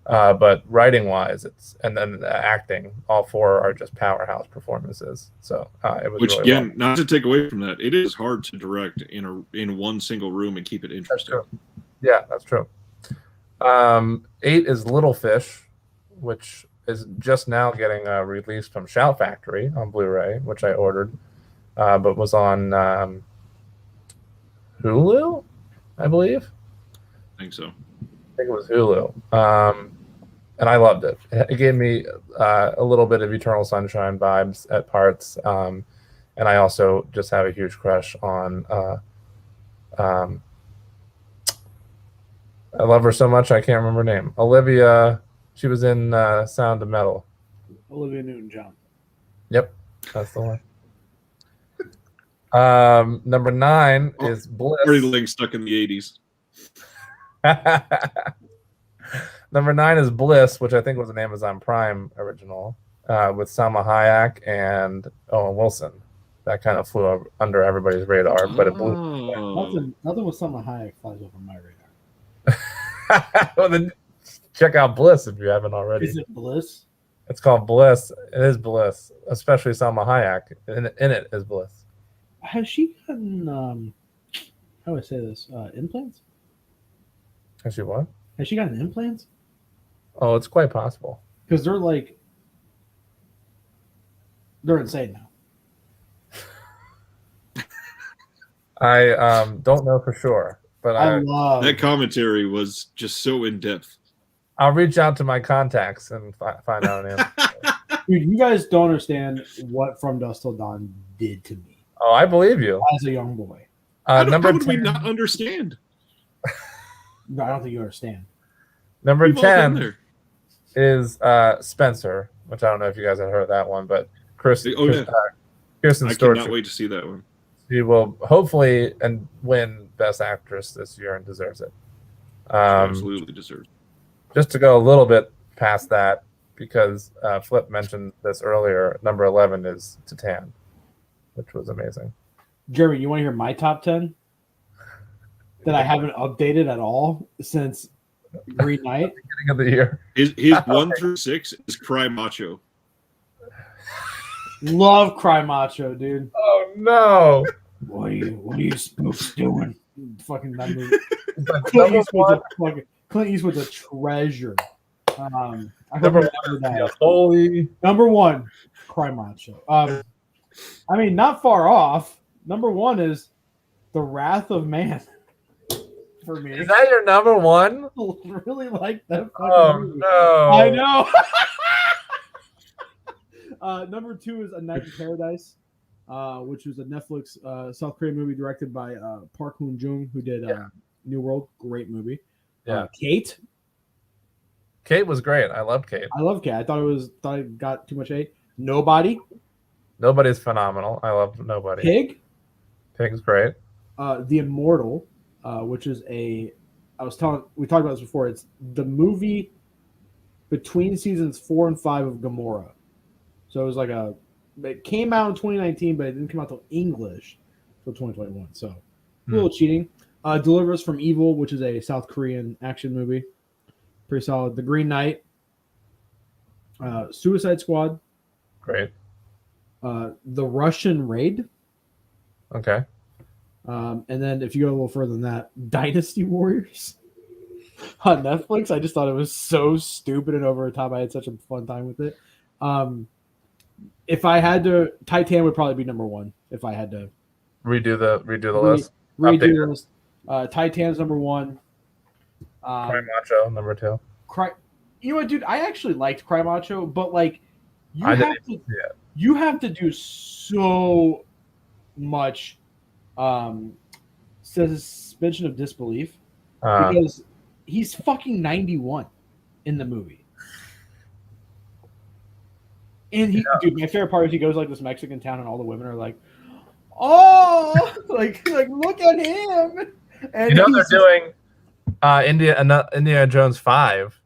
But writing wise, and then acting, all 4 are just powerhouse performances. So it was. Which really again, well. not to take away from that, it is hard to direct in one single room and keep it interesting. That's true. Yeah, that's true. 8 is Little Fish, which is just now getting released from Shout Factory on Blu-ray, which I ordered, but was on Hulu, I believe. I think so. I think it was Hulu. And I loved it. It gave me a little bit of Eternal Sunshine vibes at parts. And I also just have a huge crush on I love her so much I can't remember her name. Olivia, she was in Sound of Metal. Olivia Newton-John. Yep, that's the one. Number 9 is Bliss. Artie Lang stuck in the 80s. Number 9 is Bliss, which I think was an Amazon Prime original, with Salma Hayek and Owen Wilson. That kind of flew under everybody's radar, but it blew. Nothing with Salma Hayek flies over my radar. Well, then check out Bliss if you haven't already. Is it Bliss? It's called Bliss. It is Bliss, especially Salma Hayek. In it is Bliss. Has she gotten how do I say this? Implants? Has she what? Has she gotten implants? Oh, it's quite possible. Because they're insane now. I don't know for sure, but I love that commentary was just so in depth. I'll reach out to my contacts and find out an answer. Dude, you guys don't understand what From Dusk Till Dawn did to me. Oh, I believe you. As a young boy. How would 10, we not understand? No, I don't think you understand. Number We've all been 10 there. is Spencer, which I don't know if you guys have heard that one, but Kirsten I Stewart. cannot wait to see that one. She will hopefully win Best Actress this year and deserves it. Absolutely deserves. just to go a little bit past that, because Flip mentioned this earlier, number 11 is Titan, which was amazing. Jeremy, you want to hear my top 10 that I haven't updated at all since Green Knight? Beginning of the year. His 1 through 6 is Cry Macho. Love Cry Macho, dude. Oh no! What are you spooks doing? Fucking that movie. Clint Eastwood's a treasure. I hope you remember that. Holy. Number 1, Cry Macho. I mean, not far off. Number 1 is The Wrath of Man. For me, Is that your number 1? I really like that fucking movie. No! I know. Number 2 is A Night in Paradise, which was a Netflix South Korean movie directed by Park Hoon Jung, who did New World. Great movie. Yeah. Kate. Kate was great. I loved Kate. I love Kate. I thought it got too much hate. Nobody. Nobody's phenomenal. I love Nobody. Pig. Pig's great. The Immortal, which is we talked about this before. It's the movie between seasons 4 and 5 of Gamora. So it was like it came out in 2019, but it didn't come out till English till 2021. So a little cheating. Deliver Us from Evil, which is a South Korean action movie. Pretty solid. The Green Knight. Suicide Squad. Great. The Russian Raid. Okay. And then if you go a little further than that, Dynasty Warriors on Netflix. I just thought it was so stupid and over the top. I had such a fun time with it. If I had to, Titan would probably be number 1. If I had to redo the list. Redo the list. Titan's number 1. Cry Macho number 2. You know what, dude? I actually liked Cry Macho, but like you I have didn't even see it. you have to do so much suspension of disbelief because he's fucking 91 in the movie. And dude, my favorite part is he goes like this Mexican town and all the women are like, oh, like look at him. And they're doing Indiana Jones 5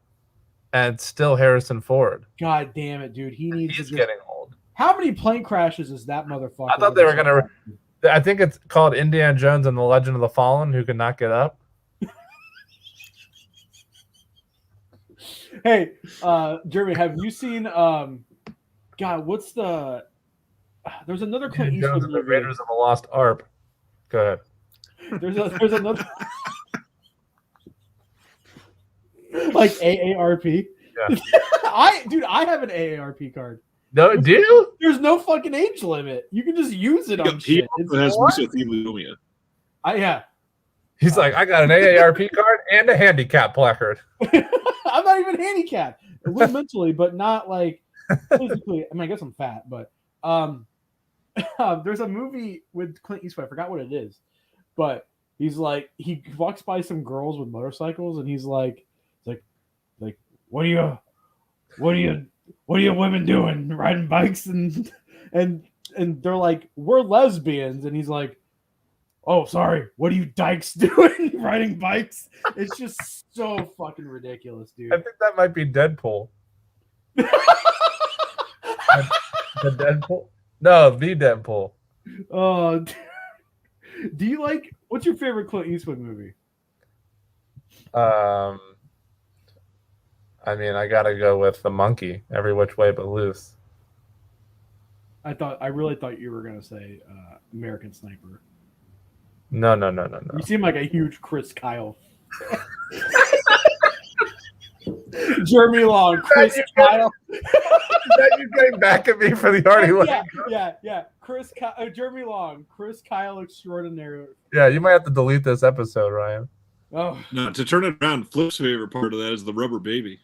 and still Harrison Ford. God damn it, dude. He's getting old. How many plane crashes is that motherfucker? I thought they were going to I think it's called Indiana Jones and the Legend of the Fallen, who could not get up. Hey, Jeremy, have you seen God, what's there's another Clint Eastwood movie. The Raiders of the Lost Ark. Go ahead. There's another like AARP. Yeah. I have an AARP card. No, do you? There's no fucking age limit. You can just use it on shit. He also has mesothelioma. Yeah. He's like, I got an AARP card and a handicap placard. I'm not even handicapped. A little mentally, but not like physically. I mean, I guess I'm fat, but there's a movie with Clint Eastwood. I forgot what it is, but he's like, he walks by some girls with motorcycles, and he's like, what are you women doing riding bikes? And they're like, we're lesbians, and he's like, oh, sorry, what are you dykes doing riding bikes? It's just so fucking ridiculous, dude. I think that might be Deadpool. The Deadpool? No, the Deadpool. Oh, do you like? What's your favorite Clint Eastwood movie? I mean, I gotta go with The Monkey, Every Which Way But Loose. I really thought you were gonna say American Sniper. No. You seem like a huge Chris Kyle. Jeremy Long, Chris Kyle. Is that you getting back at me for the Artie Lang? Yeah. Jeremy Long, Chris Kyle extraordinary. Yeah, you might have to delete this episode, Ryan. Oh no! To turn it around, Flip's favorite part of that is the rubber baby.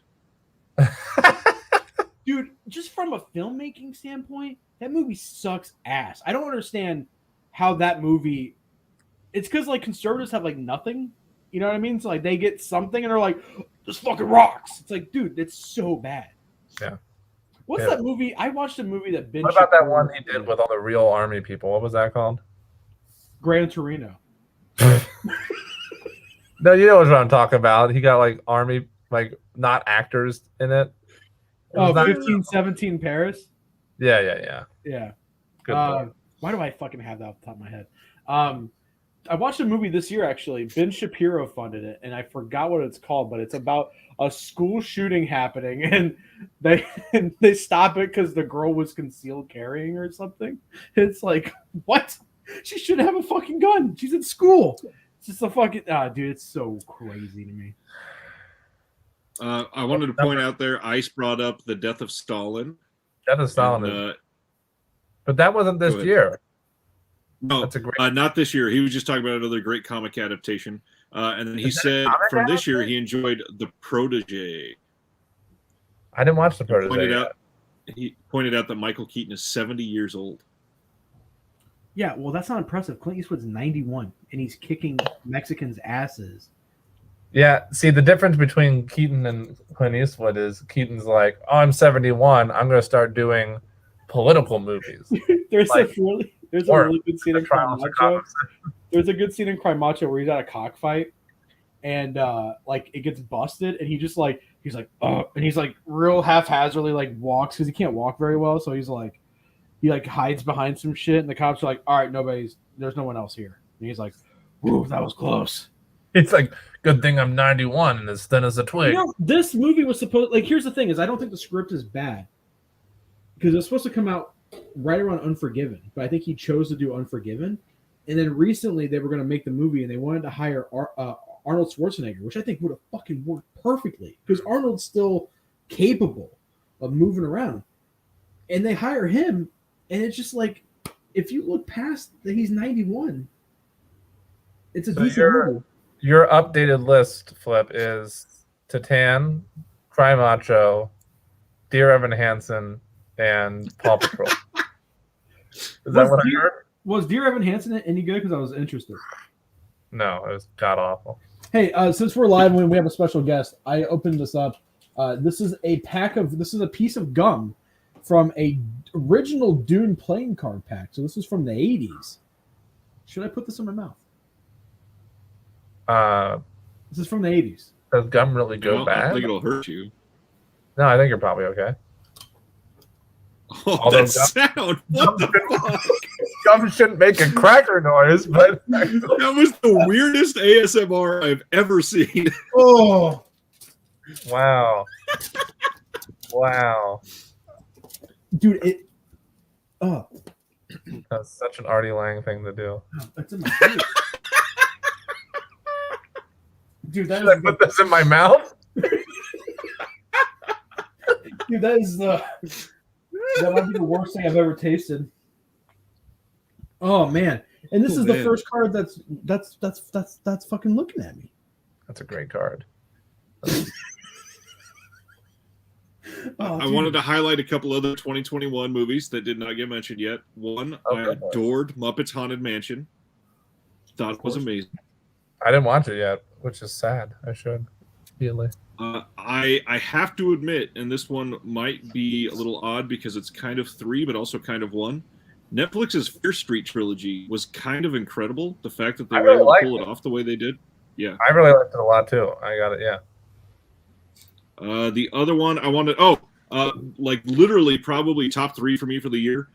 Dude, just from a filmmaking standpoint, that movie sucks ass. I don't understand how that movie. It's because like conservatives have like nothing, you know what I mean? So like they get something and they're like, "This fucking rocks." It's like, dude, it's so bad. Yeah. What's that movie? I watched a movie that. What about that one he did with all the real army people? What was that called? Gran Torino. No, you know what I'm talking about. He got like army like not actors in it. It Oh, was not- 1517 Paris. Yeah. Yeah. Good point. Why do I fucking have that off the top of my head? I watched a movie this year actually. Ben Shapiro funded it, and I forgot what it's called, but it's about a school shooting happening, and they stop it because the girl was concealed carrying or something. It's like, what? She should have a fucking gun. She's in school. It's just a fucking dude. It's so crazy to me. I wanted to point out there, Ice brought up the death of Stalin. Death of Stalin, And, but that wasn't this go ahead. year. no, That's a great. not this year. He was just talking about another great comic adaptation. And then he Is that a said comic from this year adaptation? he enjoyed The Protege. I didn't watch the Protege. He pointed out that Michael Keaton is 70 years old. Yeah, well, that's not impressive. Clint Eastwood's 91, and he's kicking Mexicans' asses. Yeah, see, the difference between Keaton and Clint Eastwood is Keaton's like, oh, I'm 71. I'm going to start doing political movies. There's Like, a really good scene in Cry Trial of Macho. Chicago. There's a good scene in Cry Macho where he's at a cockfight, and like it gets busted, and he's like, and he's like real haphazardly like walks because he can't walk very well, so he's like, he like hides behind some shit, and the cops are like, all right, there's no one else here, and he's like, whoa, that was close. It's like, good thing I'm 91 and as thin as a twig. You know, this movie was supposed like here's the thing is I don't think the script is bad because it's supposed to come out right around Unforgiven, but I think he chose to do Unforgiven, and then recently they were going to make the movie and they wanted to hire Arnold Schwarzenegger, which I think would have fucking worked perfectly because Arnold's still capable of moving around, and they hire him, and it's just like if you look past that he's 91, it's a decent movie. Your updated list, Flip, is Titan, Cry Macho, Dear Evan Hansen, and Paw Patrol. Is that what I heard? Was Dear Evan Hansen any good? Because I was interested. No, it was god awful. Hey, since we're live and we have a special guest, I opened this up. This is a piece of gum from a original Dune playing card pack. So this is from the 80s. Should I put this in my mouth? This is from the 80s. Does gum really go I bad? don't think it'll hurt you. No, I think you're probably okay. Oh, Although that sound! What the fuck? Gum shouldn't make a cracker noise, but That was the weirdest ASMR I've ever seen. Oh, wow. Wow. dude, it. Oh, That's such an Artie Lang thing to do. that's in my face. Dude, that Should I is put this in my mouth? dude, that is the. That might be the worst thing I've ever tasted. Oh man! And this is the first card that's fucking looking at me. That's a great card. I wanted to highlight a couple other 2021 movies that did not get mentioned yet. One, I adored Muppets Haunted Mansion. Thought it was amazing. I didn't watch it yet, which is sad. I should. Really. I have to admit, and this one might be a little odd because it's kind of three, but also kind of one. Netflix's Fear Street trilogy was kind of incredible. The fact that they were able to pull it off the way they did. Yeah. I really liked it a lot too. I got it, yeah. The other one I wanted, like literally probably top three for me for the year.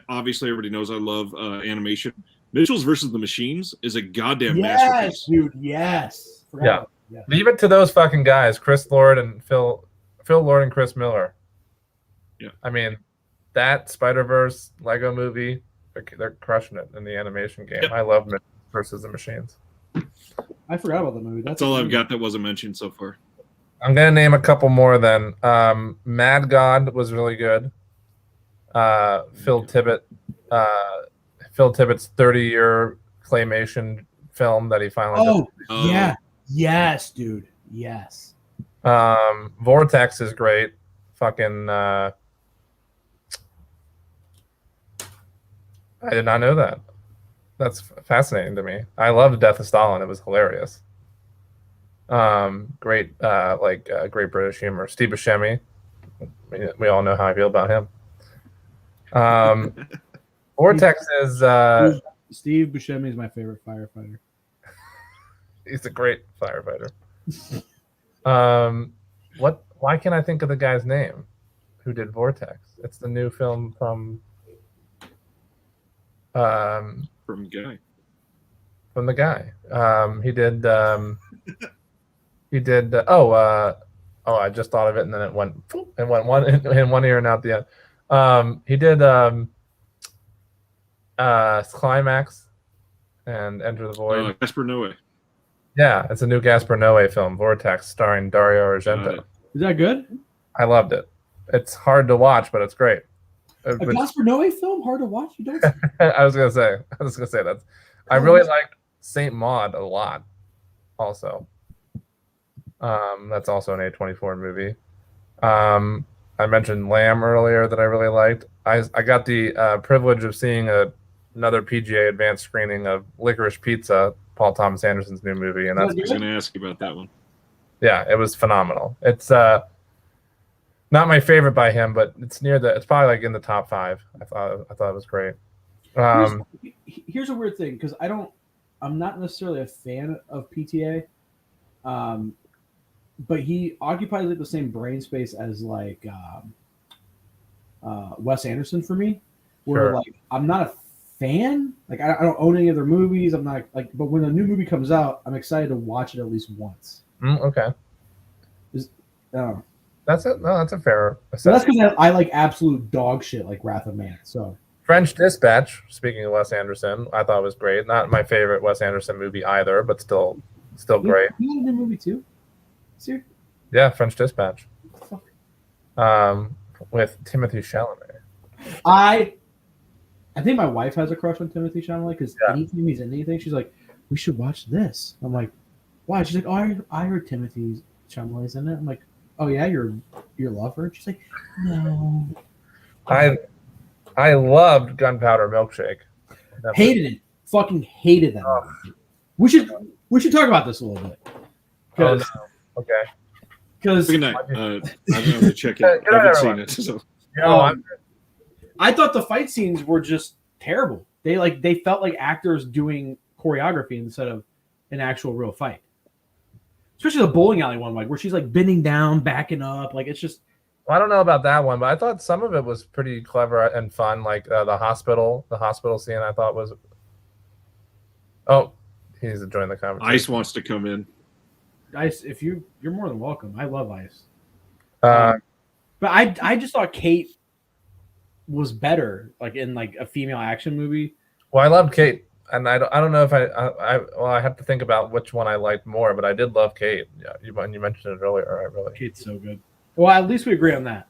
Obviously everybody knows I love animation. Mitchell's versus the Machines is a goddamn masterpiece. Dude, yes. Yeah. Leave it to those fucking guys, Chris Lord and Phil Lord and Chris Miller. Yeah. I mean, that Spider-Verse Lego movie, they're crushing it in the animation game. Yep. I love Mitchell versus the Machines. I forgot about the movie. That's all I've got that wasn't mentioned so far. I'm gonna name a couple more then. Mad God was really good. Phil Tibbitt's 30-year claymation film that he finally did. Yeah. Yes, dude. Yes. Vortex is great. Fucking I did not know that. That's fascinating to me. I loved Death of Stalin. It was hilarious. Great great British humor. Steve Buscemi. We all know how I feel about him. Vortex is Steve Buscemi is my favorite firefighter. he's a great firefighter. What? Why can't I think of the guy's name who did Vortex? It's the new film from From Guy. the guy. He did. I just thought of it, and then it went one in one ear and out the end. He did Climax and Enter the Void. Casper Noé. Yeah, it's a new Gaspar Noé film, Vortex, starring Dario Argento. Is that good? I loved it. It's hard to watch, but it's great. A Gaspar Noé film, hard to watch. You don't. I was gonna say that. I really liked Saint Maud a lot. Also, that's also an A24 movie. I mentioned Lamb earlier that I really liked. I got the privilege of seeing another PGA advanced screening of Licorice Pizza, Paul Thomas Anderson's new movie, and that's I was going to ask you about that one. Yeah, it was phenomenal. It's not my favorite by him, but it's it's probably like in the top 5. I thought it was great. Here's a weird thing, because I'm not necessarily a fan of PTA, but he occupies like the same brain space as like Wes Anderson for me, where like I'm not a fan. Like I don't own any of their movies. I'm not like, but when a new movie comes out, I'm excited to watch it at least once. Okay. That's it. No, that's a fair assessment. So that's because I like absolute dog shit like Wrath of Man. So French Dispatch, speaking of Wes Anderson, I thought was great. Not my favorite Wes Anderson movie either, but still great. You had a new movie too? Seriously? Yeah, French Dispatch. With Timothée Chalamet. I think my wife has a crush on Timothée Chalamet because anytime he's in anything, she's like, "We should watch this." I'm like, "Why?" She's like, "Oh, I heard Timothée Chalamet's in it." I'm like, "Oh yeah, your lover?" She's like, "No." I loved Gunpowder Milkshake. Hated it. Fucking hated that. Oh. We should talk about this a little bit. Oh, no. Okay. Because Good night. I don't have to check it. I haven't seen it. So. I thought the fight scenes were just terrible. They felt like actors doing choreography instead of an actual real fight. Especially the bowling alley one, like where she's like bending down, backing up. Like it's just. Well, I don't know about that one, but I thought some of it was pretty clever and fun. Like the hospital scene, I thought was. Oh, he's enjoying the conversation. Ice wants to come in. Ice, if you're more than welcome. I love Ice. But I just thought Kate was better, like in like a female action movie. Well, I loved Kate, and I don't know if I have to think about which one I liked more, but I did love Kate. Yeah, you mentioned it earlier. Kate's so good. Well, at least we agree on that.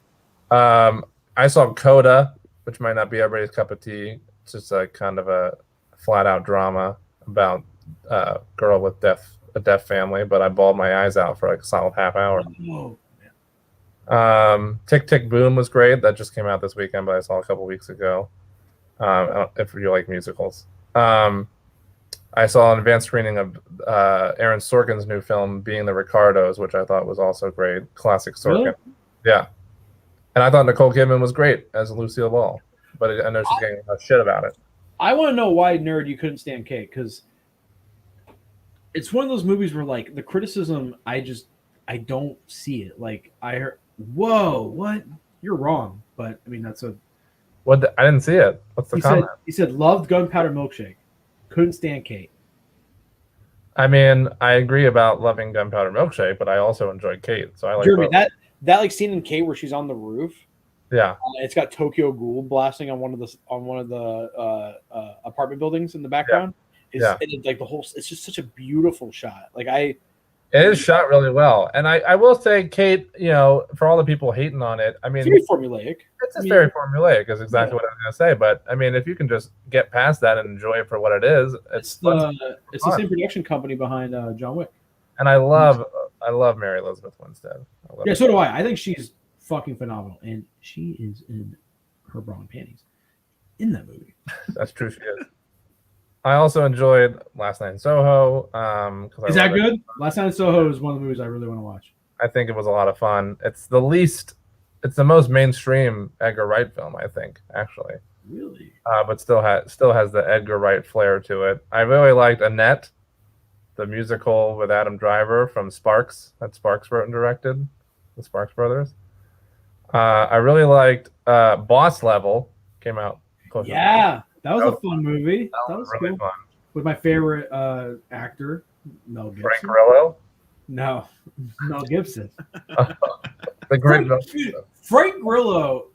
I saw Coda, which might not be everybody's cup of tea. It's just a kind of a flat out drama about a girl with a deaf family, but I bawled my eyes out for like a solid half hour. Tick Tick Boom was great. That just came out this weekend, but I saw a couple weeks ago. If you like musicals. I saw an advanced screening of Aaron Sorkin's new film, Being the Ricardos, which I thought was also great. Classic Sorkin. Really? Yeah. And I thought Nicole Kidman was great as Lucille Ball, but I know she's getting shit about it. I want to know why, nerd, you couldn't stand Kate, because it's one of those movies where like the criticism, I don't see it. Like I heard, whoa, what? You're wrong. But I mean, that's a. I didn't see it. What's the comment? He said loved Gunpowder Milkshake, couldn't stand Kate. I mean, I agree about loving Gunpowder Milkshake, but I also enjoyed Kate. So I like Jeremy, both. that like scene in Kate where she's on the roof. Yeah, it's got Tokyo Ghoul blasting on one of the apartment buildings in the background. Yeah. It's like the whole. It's just such a beautiful shot. Like it is shot really well, and I will say, Kate, for all the people hating on it, I mean, very formulaic. It's just very formulaic, is exactly what I was going to say. But I mean, if you can just get past that and enjoy it for what it is, it's the same production company behind John Wick. And I love Mary Elizabeth Winstead. So do I. I think she's fucking phenomenal, and she is in her bra and panties in that movie. That's true. She is. I also enjoyed Last Night in Soho. Is that good? Last Night in Soho is one of the movies I really want to watch. I think it was a lot of fun. It's the most mainstream Edgar Wright film, I think, actually. Really? But still has the Edgar Wright flair to it. I really liked Annette, the musical with Adam Driver from Sparks that Sparks wrote and directed, the Sparks Brothers. I really liked Boss Level. Came out close. Yeah, that was a fun movie. That was really cool. fun. With my favorite actor, Mel Gibson. Frank Grillo. No, Mel Gibson. The great Frank Grillo.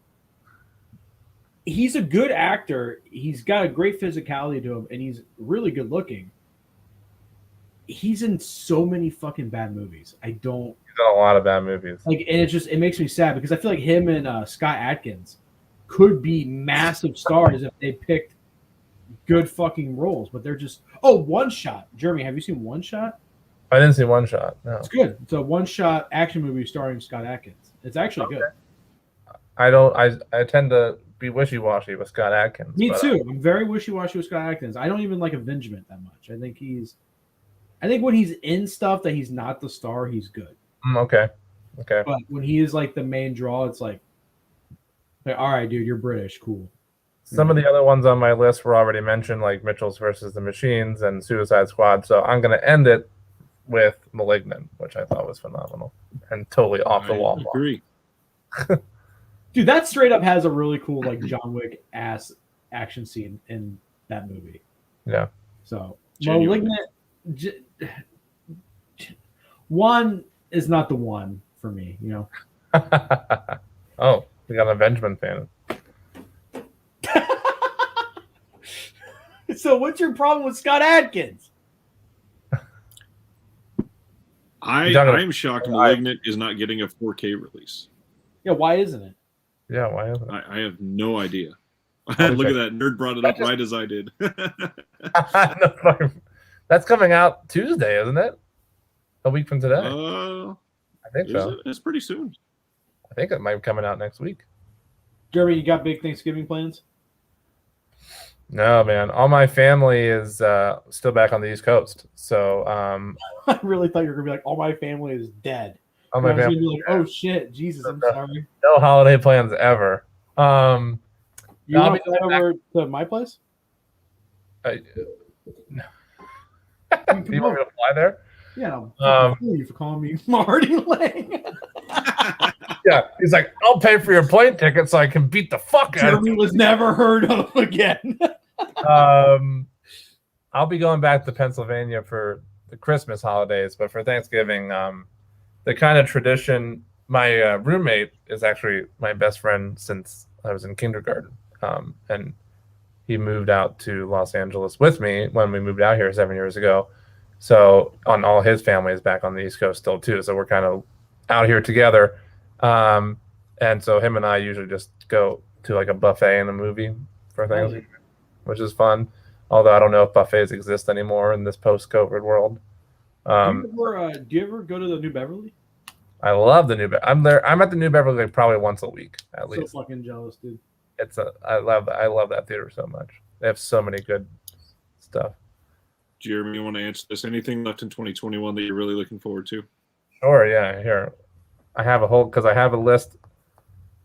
He's a good actor. He's got a great physicality to him, and he's really good looking. He's in so many fucking bad movies. He's done a lot of bad movies. And it makes me sad because I feel like him and Scott Adkins could be massive stars if they picked good fucking roles, but they're just One Shot. Jeremy, have you seen One Shot? I didn't see One Shot. No, it's good. It's a one-shot action movie starring Scott Adkins. It's actually good. I tend to be wishy-washy with Scott Adkins. Me too. I'm very wishy-washy with Scott Adkins. I don't even like Avengement that much. I think when he's in stuff that he's not the star, he's good. Okay. But when he is like the main draw, it's like all right, dude, you're British, cool. Some of the other ones on my list were already mentioned, like Mitchell's versus the Machines and Suicide Squad. So I'm going to end it with Malignant, which I thought was phenomenal and totally off the wall. I agree. Dude, that straight up has a really cool like John Wick ass action scene in that movie. Yeah. So Malignant, one is not the one for me, you know. Oh, we got an Avengement fan. So what's your problem with Scott Adkins? I am shocked Malignant is not getting a 4K release. Yeah, why isn't it? Yeah, why isn't it? I have no idea. Look at that. Nerd brought it up right as I did. That's coming out Tuesday, isn't it? A week from today. I think so. It's pretty soon. I think it might be coming out next week. Jeremy, you got big Thanksgiving plans? No, man. All my family is still back on the East Coast. So I really thought you were gonna be like, all my family is dead. All my family. Be like, oh shit, Jesus, I'm sorry. No holiday plans ever. You want to go over to my place? Do you want me to fly there? Yeah, I'll you for calling me Marty Lang. Yeah, he's like, I'll pay for your plane ticket so I can beat the fuck out of you. Jeremy was never heard of again. I'll be going back to Pennsylvania for the Christmas holidays, but for Thanksgiving, the kind of tradition, my roommate is actually my best friend since I was in kindergarten, and he moved out to Los Angeles with me when we moved out here 7 years ago. So all his family is back on the East Coast still too. So we're kind of out here together. And so him and I usually just go to like a buffet and a movie for Thanksgiving, which is fun. Although I don't know if buffets exist anymore in this post-COVID world. Do you ever go to the New Beverly? I love the New Beverly. I'm at the New Beverly like probably once a week at least. So fucking jealous, dude. I love that theater so much. They have so many good stuff. Jeremy, you want to answer this? Anything left in 2021 that you're really looking forward to? Sure, yeah. Here, I have a list.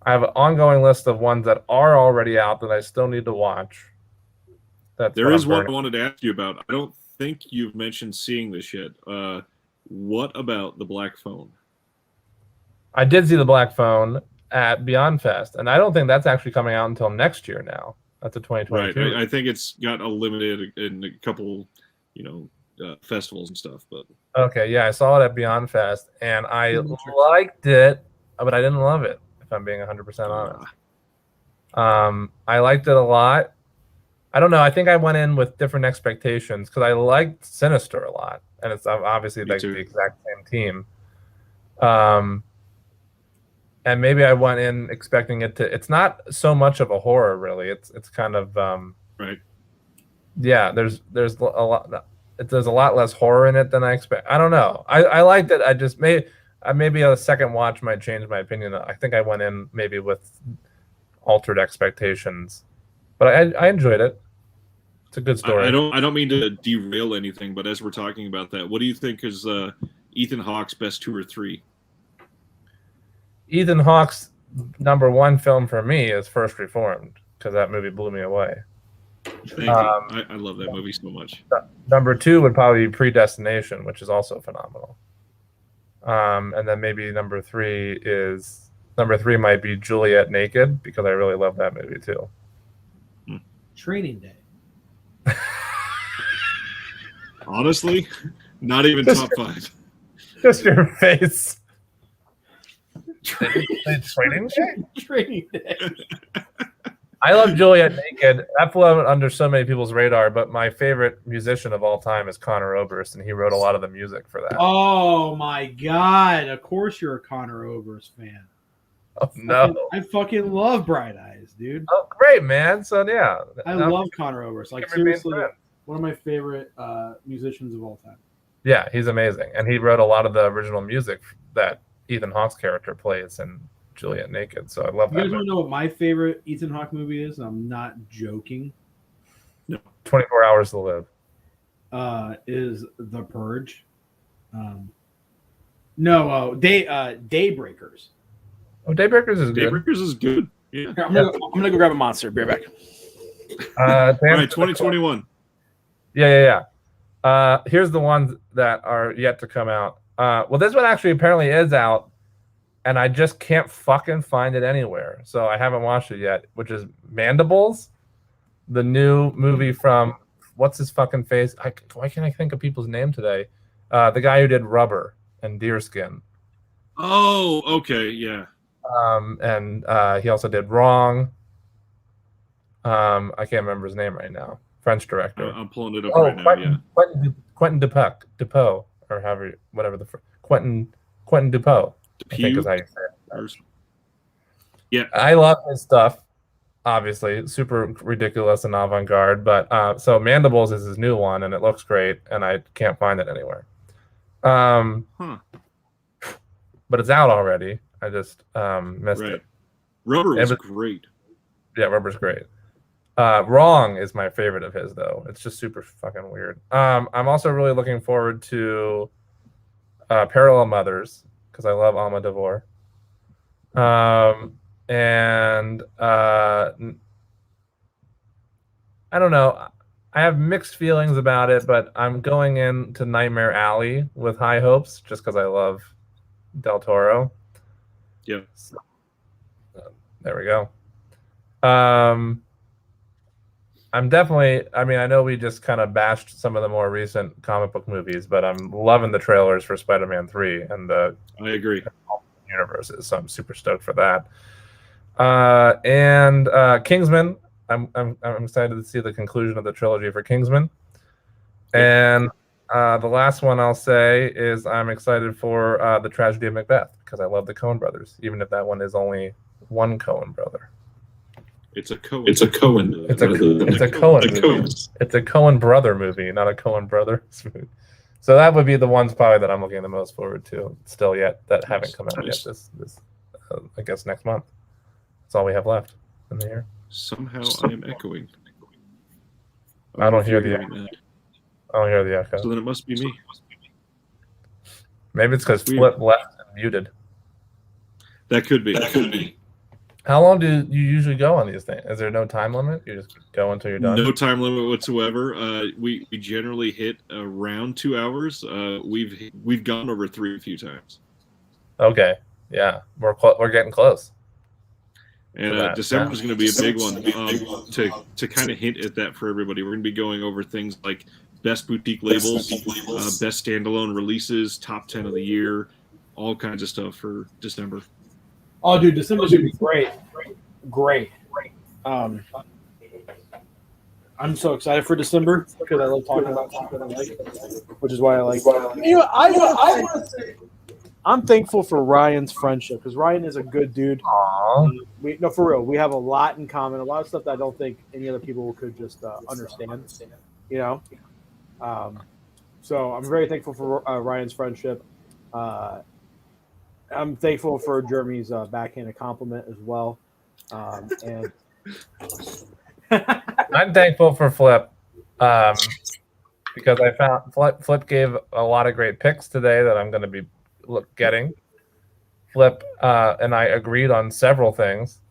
I have an ongoing list of ones that are already out that I still need to watch. There is one I wanted to ask you about. I don't think you've mentioned seeing this yet. What about The Black Phone? I did see The Black Phone at Beyond Fest, and I don't think that's actually coming out until next year now. That's a 2022. Right. I think it's got a limited in a couple, festivals and stuff. But okay, yeah, I saw it at Beyond Fest, and I liked it, but I didn't love it. If I'm being 100% honest, I liked it a lot. I don't know. I think I went in with different expectations because I liked Sinister a lot, and it's obviously like the exact same team. And maybe I went in expecting it to. It's not so much of a horror, really. It's kind of right. Yeah, there's a lot. There's a lot less horror in it than I expect. I don't know. I liked it. I just maybe a second watch might change my opinion. I think I went in maybe with altered expectations, but I enjoyed it. It's a good story. I don't mean to derail anything, but as we're talking about that, what do you think is Ethan Hawke's best 2 or 3? Ethan Hawke's number 1 film for me is First Reformed because that movie blew me away. Thank you. I love that movie so much. Number 2 would probably be Predestination, which is also phenomenal. And then maybe number three might be Juliet Naked, because I really love that movie too. Training Day. Honestly, not even top 5. Just your face. Training Day? Training Day. I love Juliet Naked. That flew under so many people's radar, but my favorite musician of all time is Conor Oberst, and he wrote a lot of the music for that. Oh my god! Of course you're a Conor Oberst fan. Oh, no. I fucking love Bright Eyes, dude. Oh, great, man. So yeah, I love Conor Oberst. Like seriously, one of my favorite musicians of all time. Yeah, he's amazing, and he wrote a lot of the original music that Ethan Hawke's character plays in Juliet Naked. So I love that. You guys want to know what my favorite Ethan Hawke movie is? I'm not joking. No. 24 Hours to Live. Is The Purge. Daybreakers. Oh, Daybreakers is good. Daybreakers is good. Yeah. Here, I'm gonna go grab a monster. Be right back. All right, 2021. Yeah. Here's the ones that are yet to come out. Well, this one actually apparently is out, and I just can't fucking find it anywhere. So I haven't watched it yet, which is Mandibles, the new movie from, what's his fucking face? Why can't I think of people's name today? The guy who did Rubber and Deerskin. Oh, okay, yeah. And he also did Wrong. I can't remember his name right now. French director. I'm pulling it up right now. Yeah. Quentin Dupieux, or however, whatever Quentin Dupieux. I think is how you say it. Yeah, I love his stuff. Obviously, super ridiculous and avant-garde. But so Mandibles is his new one, and it looks great, and I can't find it anywhere. But it's out already. I just missed it. Rubber was great. Yeah, Rubber's great. Wrong is my favorite of his, though. It's just super fucking weird. I'm also really looking forward to Parallel Mothers, because I love Alma Devor. And I don't know. I have mixed feelings about it, but I'm going into Nightmare Alley with high hopes, just because I love Del Toro. Yep. So, there we go. I'm definitely, I know we just kind of bashed some of the more recent comic book movies, but I'm loving the trailers for Spider-Man 3 and the I agree. universes, so I'm super stoked for that. And Kingsman, I'm excited to see the conclusion of the trilogy for Kingsman. And the last one I'll say is I'm excited for The Tragedy of Macbeth, because I love the Coen brothers, even if that one is only one Coen brother. It's a Coen. It's a Coen brother movie, not a Coen brothers movie. So that would be the ones probably that I'm looking the most forward to still yet that haven't come out yet. This I guess next month. That's all we have left in the year. Somehow I am echoing. I don't hear the echo. I don't hear the echo. So then it must be me. Maybe it's because Flip left and muted. That could be. How long do you usually go on these things? Is there no time limit? You just go until you're done? No time limit whatsoever. We generally hit around 2 hours. We've gone over 3 a few times. Okay, yeah, we're getting close. And December is going to be a big one. To kind of hint at that for everybody, we're going to be going over things like best boutique labels, best standalone releases, top 10 of the year, all kinds of stuff for December. Oh, dude, December's gonna be great. I'm so excited for December because I love talking about something I like, which is why I like. You know, I want to say I'm thankful for Ryan's friendship, because Ryan is a good dude. No, for real, we have a lot in common, a lot of stuff that I don't think any other people could just understand. You know, so I'm very thankful for Ryan's friendship. I'm thankful for Jeremy's backhanded compliment as well. And I'm thankful for Flip because I found Flip gave a lot of great picks today that I'm going to be getting. Flip and I agreed on several things.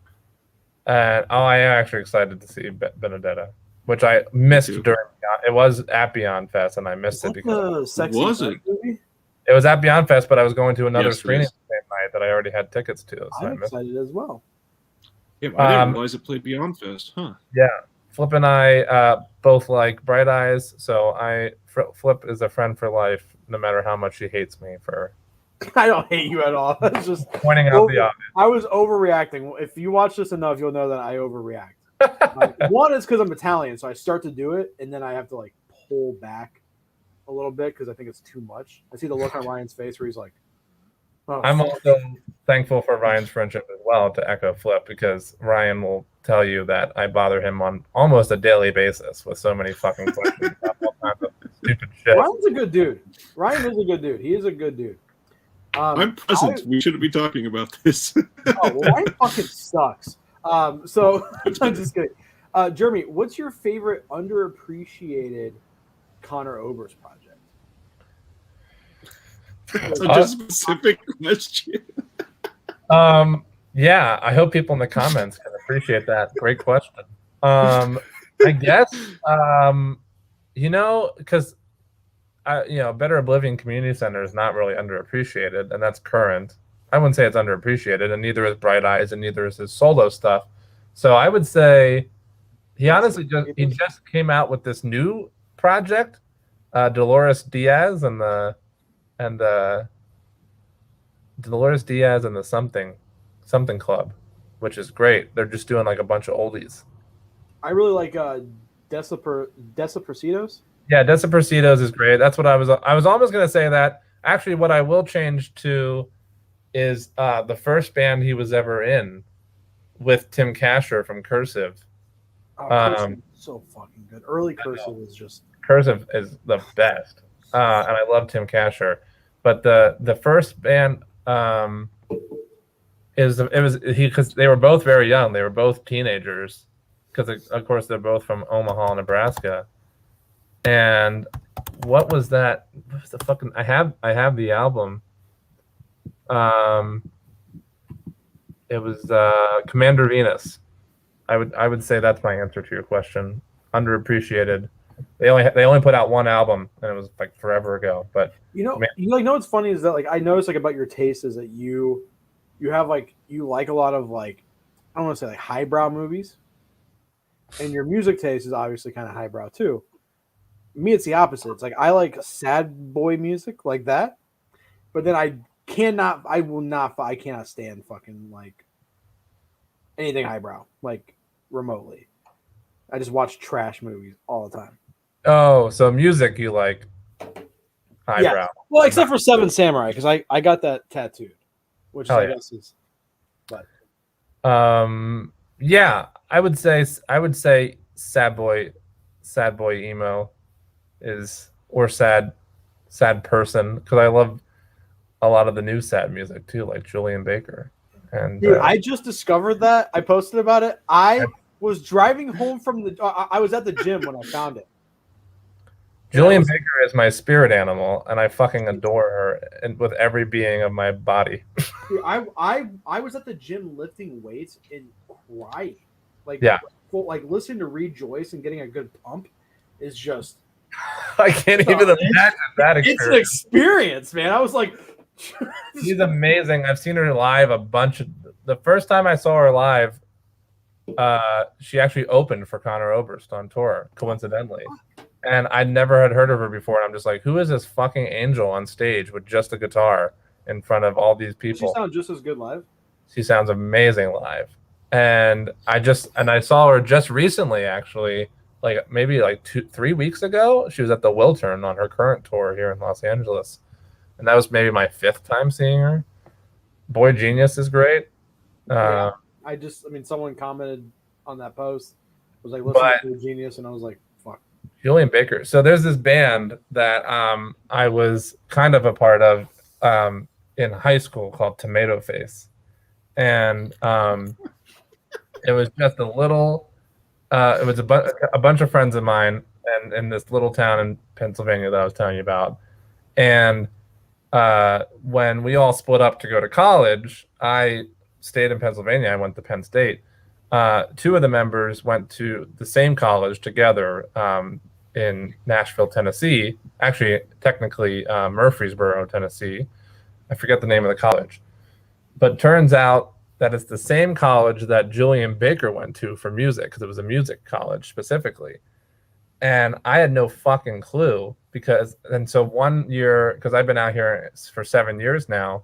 And I am actually excited to see Benedetta. which I missed too. during. It was at Beyond Fest, and I missed it because the sexy Was Black it? movie? it was at Beyond Fest, but I was going to another Yes, it screening is. the same night that I already had tickets to. So I I'm missed. excited as well. Yeah, I didn't realize it played Beyond Fest, huh? Yeah, Flip and I both like Bright Eyes, so Flip is a friend for life, no matter how much she hates me for I don't hate you at all. It's just pointing out the obvious. I was overreacting. If you watch this enough, you'll know that I overreact. One is because I'm Italian, so I start to do it, and then I have to like pull back a little bit because I think it's too much. I see the look on Ryan's face where he's like, oh, I'm fuck. also thankful for Ryan's friendship as well, to echo Flip, because Ryan will tell you that I bother him on almost a daily basis with so many fucking questions about all kinds of stupid shit. Ryan's a good dude. Ryan is a good dude. He is a good dude. I'm present. We shouldn't be talking about this. Oh, well, Ryan fucking sucks. So I'm just kidding. Jeremy, what's your favorite underappreciated Connor Oberst project? Such a specific question. Yeah, I hope people in the comments can appreciate that. Great question. I guess because Better Oblivion Community Center is not really underappreciated, and that's current. I wouldn't say it's underappreciated, and neither is Bright Eyes, and neither is his solo stuff. So I would say he honestly just came out with this new project, Dolores Diaz and the Dolores Diaz and the something club, which is great. They're just doing like a bunch of oldies. I really like Desaparecidos. Yeah, Desaparecidos is great. That's what I was almost going to say that. Actually, what I will change to is the first band he was ever in with Tim Kasher from Cursive. Oh, Cursive is so fucking good. Early Cursive is just... Cursive is the best. And I love Tim Kasher. But the first band because they were both very young. They were both teenagers because of course they're both from Omaha, Nebraska. And what was that? What was the fucking? I have the album. It was Commander Venus. I would say that's my answer to your question. Underappreciated. They only put out one album, and it was like forever ago. But you know what's funny is that like I noticed like about your taste is that you have like you like a lot of like I don't want to say like highbrow movies, and your music taste is obviously kind of highbrow too. Me, it's the opposite. It's like I like sad boy music like that, but then I cannot stand fucking like anything highbrow like remotely. I just watch trash movies all the time. Oh, so music you like highbrow? Yeah. Well, except for Seven Samurai because I got that tattooed, which I guess is. But yeah, I would say sad boy emo is or sad person because I love a lot of the new sad music too, like Julian Baker. And dude, I just discovered that. I posted about it. I was driving home from I was at the gym when I found it. Julian Baker is my spirit animal, and I fucking adore her and with every being of my body. Dude, I was at the gym lifting weights and crying. Like, yeah. Like listening to Rejoice and getting a good pump is just I can't even imagine that experience. It's an experience, man. I was like she's amazing. I've seen her live a bunch of the first time I saw her live, she actually opened for Connor Oberst on tour, coincidentally. And I never had heard of her before. And I'm just like, who is this fucking angel on stage with just a guitar in front of all these people? She sounds just as good live. She sounds amazing live. And I saw her just recently, actually, like maybe like 2-3 weeks ago. She was at the Wiltern on her current tour here in Los Angeles. And that was maybe my 5th time seeing her. Boy Genius is great. Yeah. Someone commented on that post. Was like, listen to Boy Genius, and I was like, fuck. Julian Baker. So there's this band that I was kind of a part of in high school called Tomato Face. And it was just a little it was a bunch of friends of mine and in this little town in Pennsylvania that I was telling you about. And when we all split up to go to college, I stayed in Pennsylvania. I went to Penn State. two of the members went to the same college together in Nashville, Tennessee. Actually, technically Murfreesboro, Tennessee. I forget the name of the college. But turns out that it's the same college that Julian Baker went to for music, because it was a music college specifically. And I had no fucking clue and so 1 year, because I've been out here for 7 years now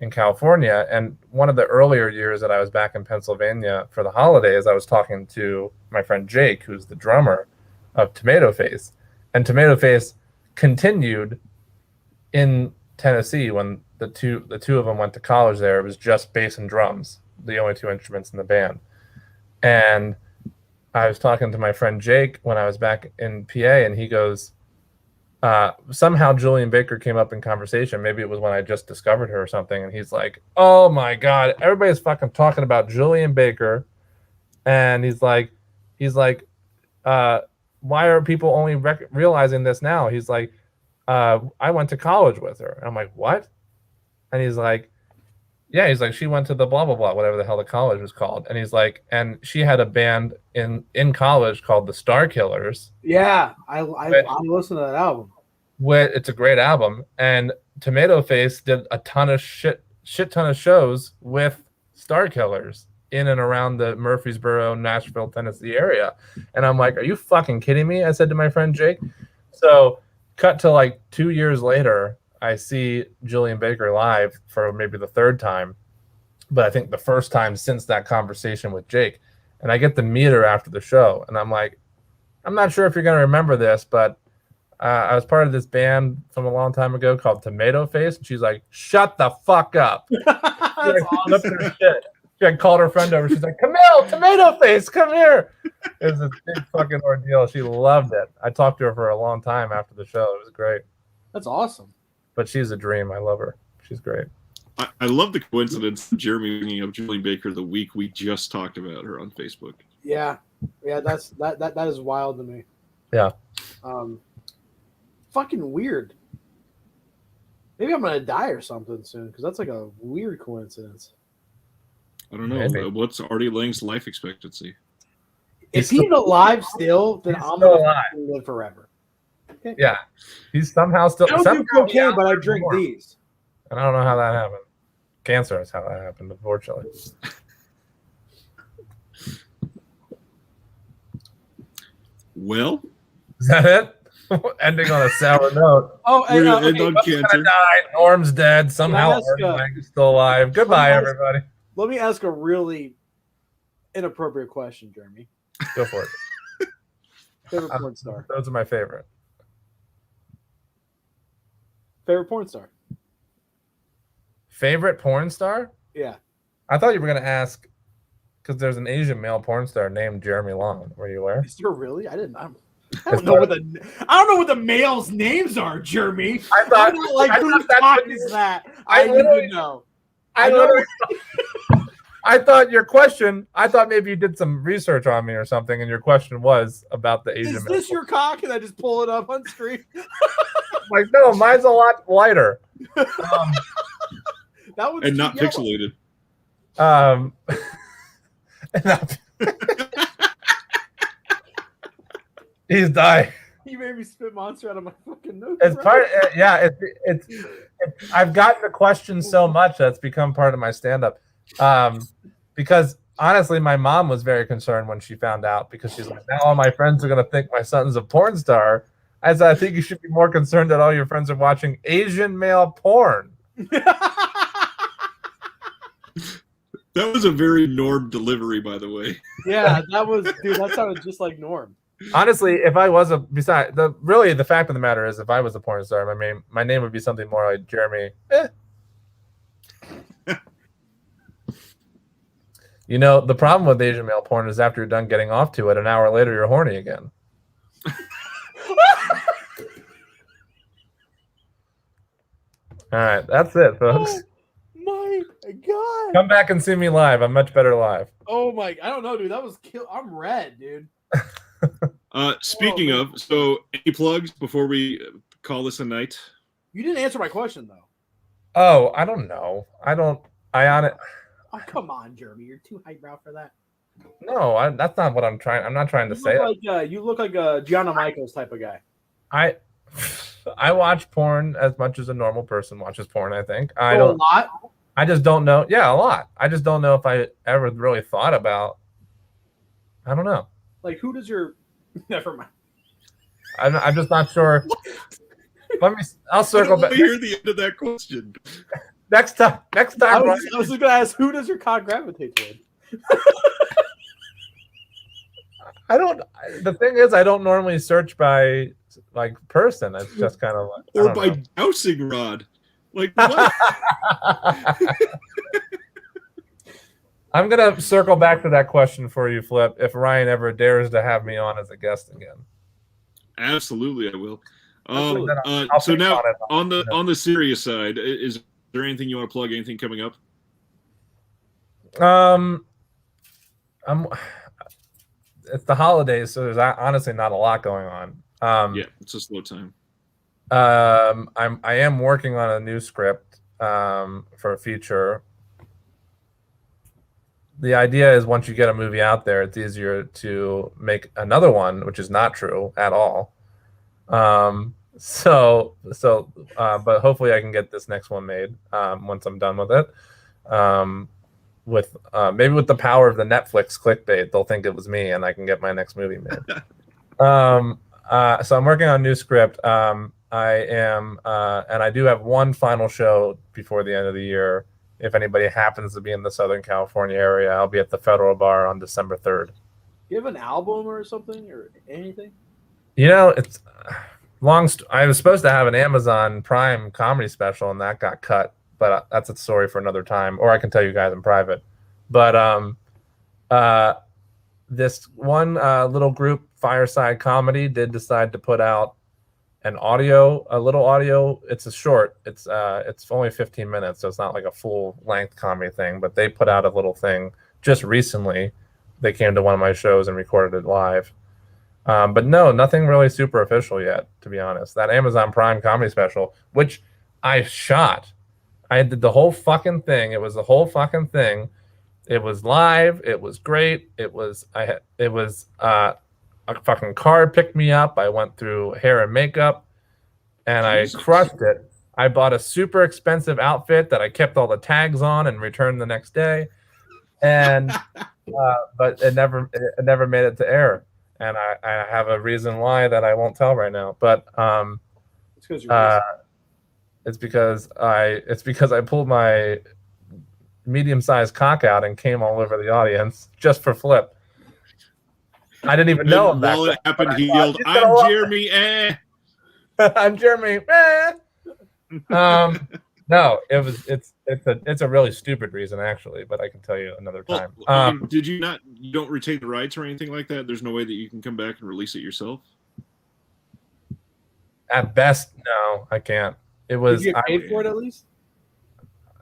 in California, and one of the earlier years that I was back in Pennsylvania for the holidays, I was talking to my friend Jake, who's the drummer of Tomato Face, and Tomato Face continued in Tennessee when the two of them went to college there. It was just bass and drums, the only two instruments in the band. And I was talking to my friend Jake when I was back in PA, and he goes, somehow Julian Baker came up in conversation. Maybe it was when I just discovered her or something. And he's like, oh my God, everybody's fucking talking about Julian Baker. And he's like, why are people only realizing this now? He's like, I went to college with her. And I'm like, what? And he's like, yeah, he's like, she went to the blah, blah, blah, whatever the hell the college was called. And he's like, and she had a band in college called the Star Killers. Yeah, I listened to that album. It's a great album. And Tomato Face did a ton of shit ton of shows with Star Killers in and around the Murfreesboro, Nashville, Tennessee area. And I'm like, are you fucking kidding me? I said to my friend Jake. So cut to like 2 years later, I see Julian Baker live for maybe the third time, but I think the first time since that conversation with Jake. And I get to meet her after the show, and I'm like, I'm not sure if you're going to remember this, but I was part of this band from a long time ago called Tomato Face. And she's like, shut the fuck up. That's awesome. She had called her friend over. She's like, Camille, Tomato Face, come here. It was a big fucking ordeal. She loved it. I talked to her for a long time after the show. It was great. That's awesome. But she's a dream. I love her. She's great. I love the coincidence of Jeremy bringing up Julian Baker the week we just talked about her on Facebook. Yeah, that is wild to me. Yeah. Fucking weird. Maybe I'm gonna die or something soon, because that's like a weird coincidence. I don't know. Maybe. What's Artie Lang's life expectancy? If he's alive still, then I'm gonna live forever. Okay. Yeah, he's somehow still. I don't do cocaine, but I drink more. These. And I don't know how that happened. Cancer is how that happened, unfortunately. Well, is that it? Ending on a sour note. Oh, and end on cancer. Norm's dead. Somehow Lang's still alive. Goodbye, everybody. Let me ask a really inappropriate question, Jeremy. Go for it. Favorite porn star. Those are my favorite. Favorite porn star. Favorite porn star? Yeah. I thought you were going to ask, because there's an Asian male porn star named Jeremy Long. Were you aware? Is there really? I don't know what the males' names are, Jeremy. I thought I didn't know. I thought your question. I thought maybe you did some research on me or something, and your question was about the Asian. Is this your cock? And I just pull it up on screen. Like, no, mine's a lot lighter. That was and not pixelated. He's dying. You made me spit monster out of my fucking nose. It's part. It's. I've gotten the question so much that's become part of my stand-up. Because honestly, my mom was very concerned when she found out, because she's like, now all my friends are gonna think my son's a porn star. I said, I think you should be more concerned that all your friends are watching Asian male porn. That was a very Norm delivery, by the way. Yeah, that sounded just like Norm. Honestly, if I was the fact of the matter is, if I was a porn star, my name would be something more like Jeremy. You know, the problem with Asian male porn is after you're done getting off to it, an hour later you're horny again. All right, that's it, folks. Oh my God! Come back and see me live. I'm much better live. Oh my! I don't know, dude. That was I'm red, dude. Speaking of, so any plugs before we call this a night? You didn't answer my question though. Oh, I don't know. I on it. Oh, come on, Jeremy. You're too highbrow for that. No, that's not what I'm trying. I'm not trying to say. You look like a Gianna Michaels type of guy. I watch porn as much as a normal person watches porn. I think A lot. I just don't know. Yeah, a lot. I just don't know if I ever really thought about. I don't know. Like, who does your? Never mind. I'm just not sure. I'll circle back. I hear the end of that question. Next time. I was just gonna ask, who does your cock gravitate toward? I don't. The thing is, I don't normally search by like person. It's just kind of like, or by dowsing rod. Like what? I'm gonna circle back to that question for you, Flip. If Ryan ever dares to have me on as a guest again, absolutely, I will. So now on the serious side, is there anything you want to plug? Anything coming up? It's the holidays, so there's honestly not a lot going on. Yeah, it's a slow time. I am working on a new script for a feature. The idea is once you get a movie out there, it's easier to make another one, which is not true at all. But hopefully I can get this next one made once I'm done with it. Maybe with the power of the Netflix clickbait, they'll think it was me and I can get my next movie made. So I'm working on a new script. And I do have one final show before the end of the year. If anybody happens to be in the Southern California area, I'll be at the Federal Bar on December 3rd. Do you have an album or something or anything? It's long. I was supposed to have an Amazon Prime comedy special, and that got cut. But that's a story for another time, or I can tell you guys in private. But this one little group, Fireside Comedy, did decide to put out a little audio. It's a short. It's only 15 minutes, so it's not like a full length comedy thing. But they put out a little thing just recently. They came to one of my shows and recorded it live. But no, nothing really super official yet, to be honest. That Amazon Prime comedy special, which I shot. I did the whole fucking thing. It was the whole fucking thing. It was live. It was great. It was a fucking car picked me up. I went through hair and makeup, and Jesus. I crushed it. I bought a super expensive outfit that I kept all the tags on and returned the next day, and but it never made it to air. And I have a reason why that I won't tell right now. But it's because I pulled my medium-sized cock out and came all over the audience just for Flip. I didn't even know him back then. While it happened, he yelled, "I'm Jeremy, eh." I'm Jeremy, eh. No, it's a really stupid reason actually, but I can tell you another time. Did you not? You don't retain the rights or anything like that? There's no way that you can come back and release it yourself. At best, no, I can't. It was. Did you get paid for it at least?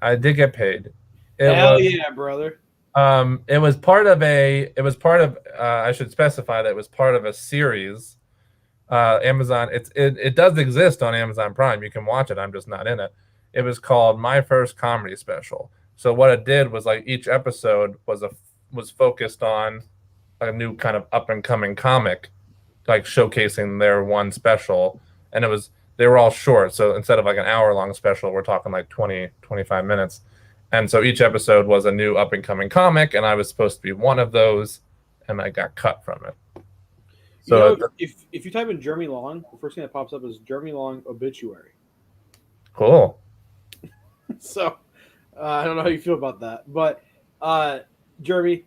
I did get paid. Hell yeah, brother. It was part of I should specify that it was part of a series. Amazon. It does exist on Amazon Prime. You can watch it. I'm just not in it. It was called My First Comedy Special. So what it did was like each episode was focused on a new kind of up and coming comic, like showcasing their one special, and they were all short. So instead of like an hour long special, we're talking like 20, 25 minutes. And so each episode was a new up and coming comic, and I was supposed to be one of those, and I got cut from it. So if you type in Jeremy Long, the first thing that pops up is Jeremy Long obituary. Cool. So I don't know how you feel about that, but Jeremy,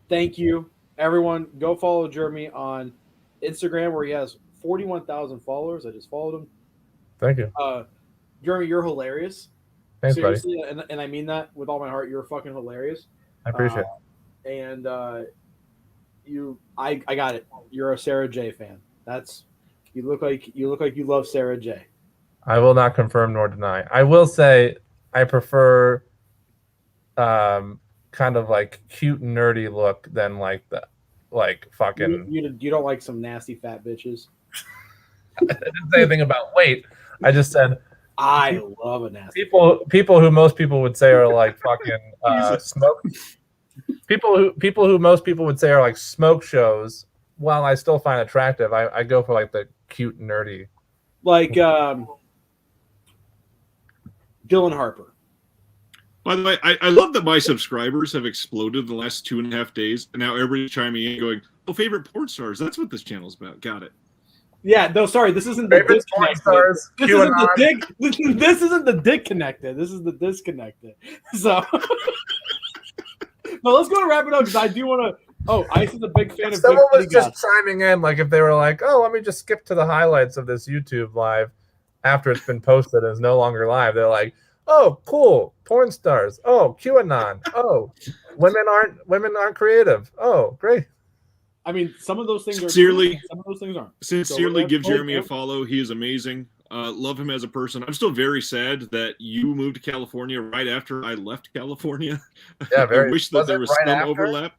thank you. Everyone, go follow Jeremy on Instagram where he has 41,000 followers. I just followed him. Thank you. Jeremy, you're hilarious. Thanks, seriously, buddy. And I mean that with all my heart. You're fucking hilarious. I appreciate it. And I got it. You're a Sarah J fan. You look like you love Sarah J. I will not confirm nor deny. I will say I prefer kind of like cute nerdy look than like the fucking. You don't like some nasty fat bitches. I didn't say anything about weight. I just said love a nasty people who most people would say are like fucking people who most people would say are like smoke shows. While I still find attractive, I go for like the cute, nerdy. Like Dylan Harper. By the way, I love that my subscribers have exploded the last 2.5 days, and now everybody's chiming in going, "Oh, favorite porn stars. That's what this channel's about." Got it. Yeah, no, sorry, this isn't the Favorite porn disconnected. stars. This isn't the dick. This isn't the dick connected. This is the disconnected. So, but let's go to wrap it up because I do want to. Oh, Ice is a big fan of. Someone Big was Titty just Gods. chiming in, like if they were like, "Oh, let me just skip to the highlights of this YouTube live after it's been posted and is no longer live." They're like, "Oh, cool, porn stars. Oh, QAnon. Oh, women aren't creative. Oh, great." I mean, some of those things are Sincerely- true, some of those things aren't. Sincerely, So, give Jeremy a follow. He is amazing. Love him as a person. I'm still very sad that you moved to California right after I left California. Yeah, I wish that was there it was right some after? overlap.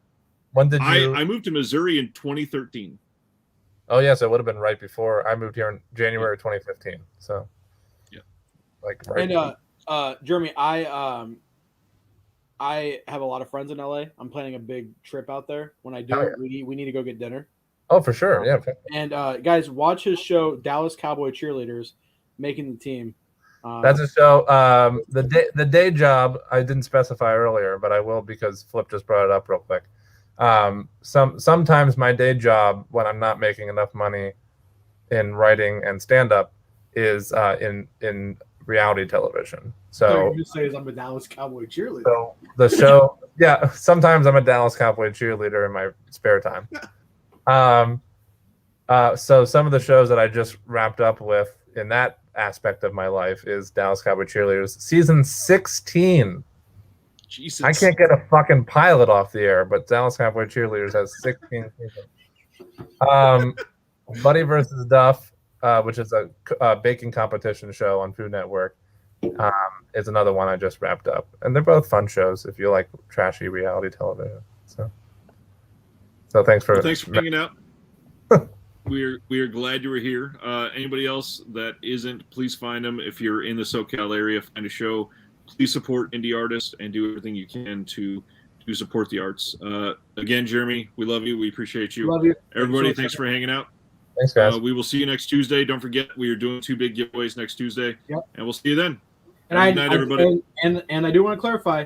When did you? I moved to Missouri in 2013. Oh yes, it would have been right before I moved here in January 2015. So, yeah, like right. And Jeremy, I have a lot of friends in LA. I'm planning a big trip out there. When I do, Oh, yeah. we need to go get dinner. Oh, for sure. Yeah. And guys, watch his show, Dallas Cowboy Cheerleaders, making the team. That's a show. The day job I didn't specify earlier, but I will because Flip just brought it up real quick. Sometimes my day job when I'm not making enough money in writing and stand up is in reality television. So you say is I'm a Dallas Cowboy cheerleader. So the show, yeah. Sometimes I'm a Dallas Cowboy cheerleader in my spare time. So some of the shows that I just wrapped up with in that aspect of my life is Dallas Cowboy Cheerleaders season 16. Jesus. I can't get a fucking pilot off the air, but Dallas Cowboy Cheerleaders has 16 seasons. Buddy versus Duff, which is a baking competition show on Food Network, is another one I just wrapped up, and they're both fun shows if you like trashy reality television. So thanks for hanging out. We are glad you were here. Anybody else that isn't, please find them. If you're in the SoCal area, find a show. Please support indie artists and do everything you can to support the arts. Again, Jeremy, we love you. We appreciate you. Love you. Everybody, thanks for hanging out. Thanks, guys. We will see you next Tuesday. Don't forget, we are doing 2 big giveaways next Tuesday. Yep. And we'll see you then. And Good night, everybody. And I do want to clarify,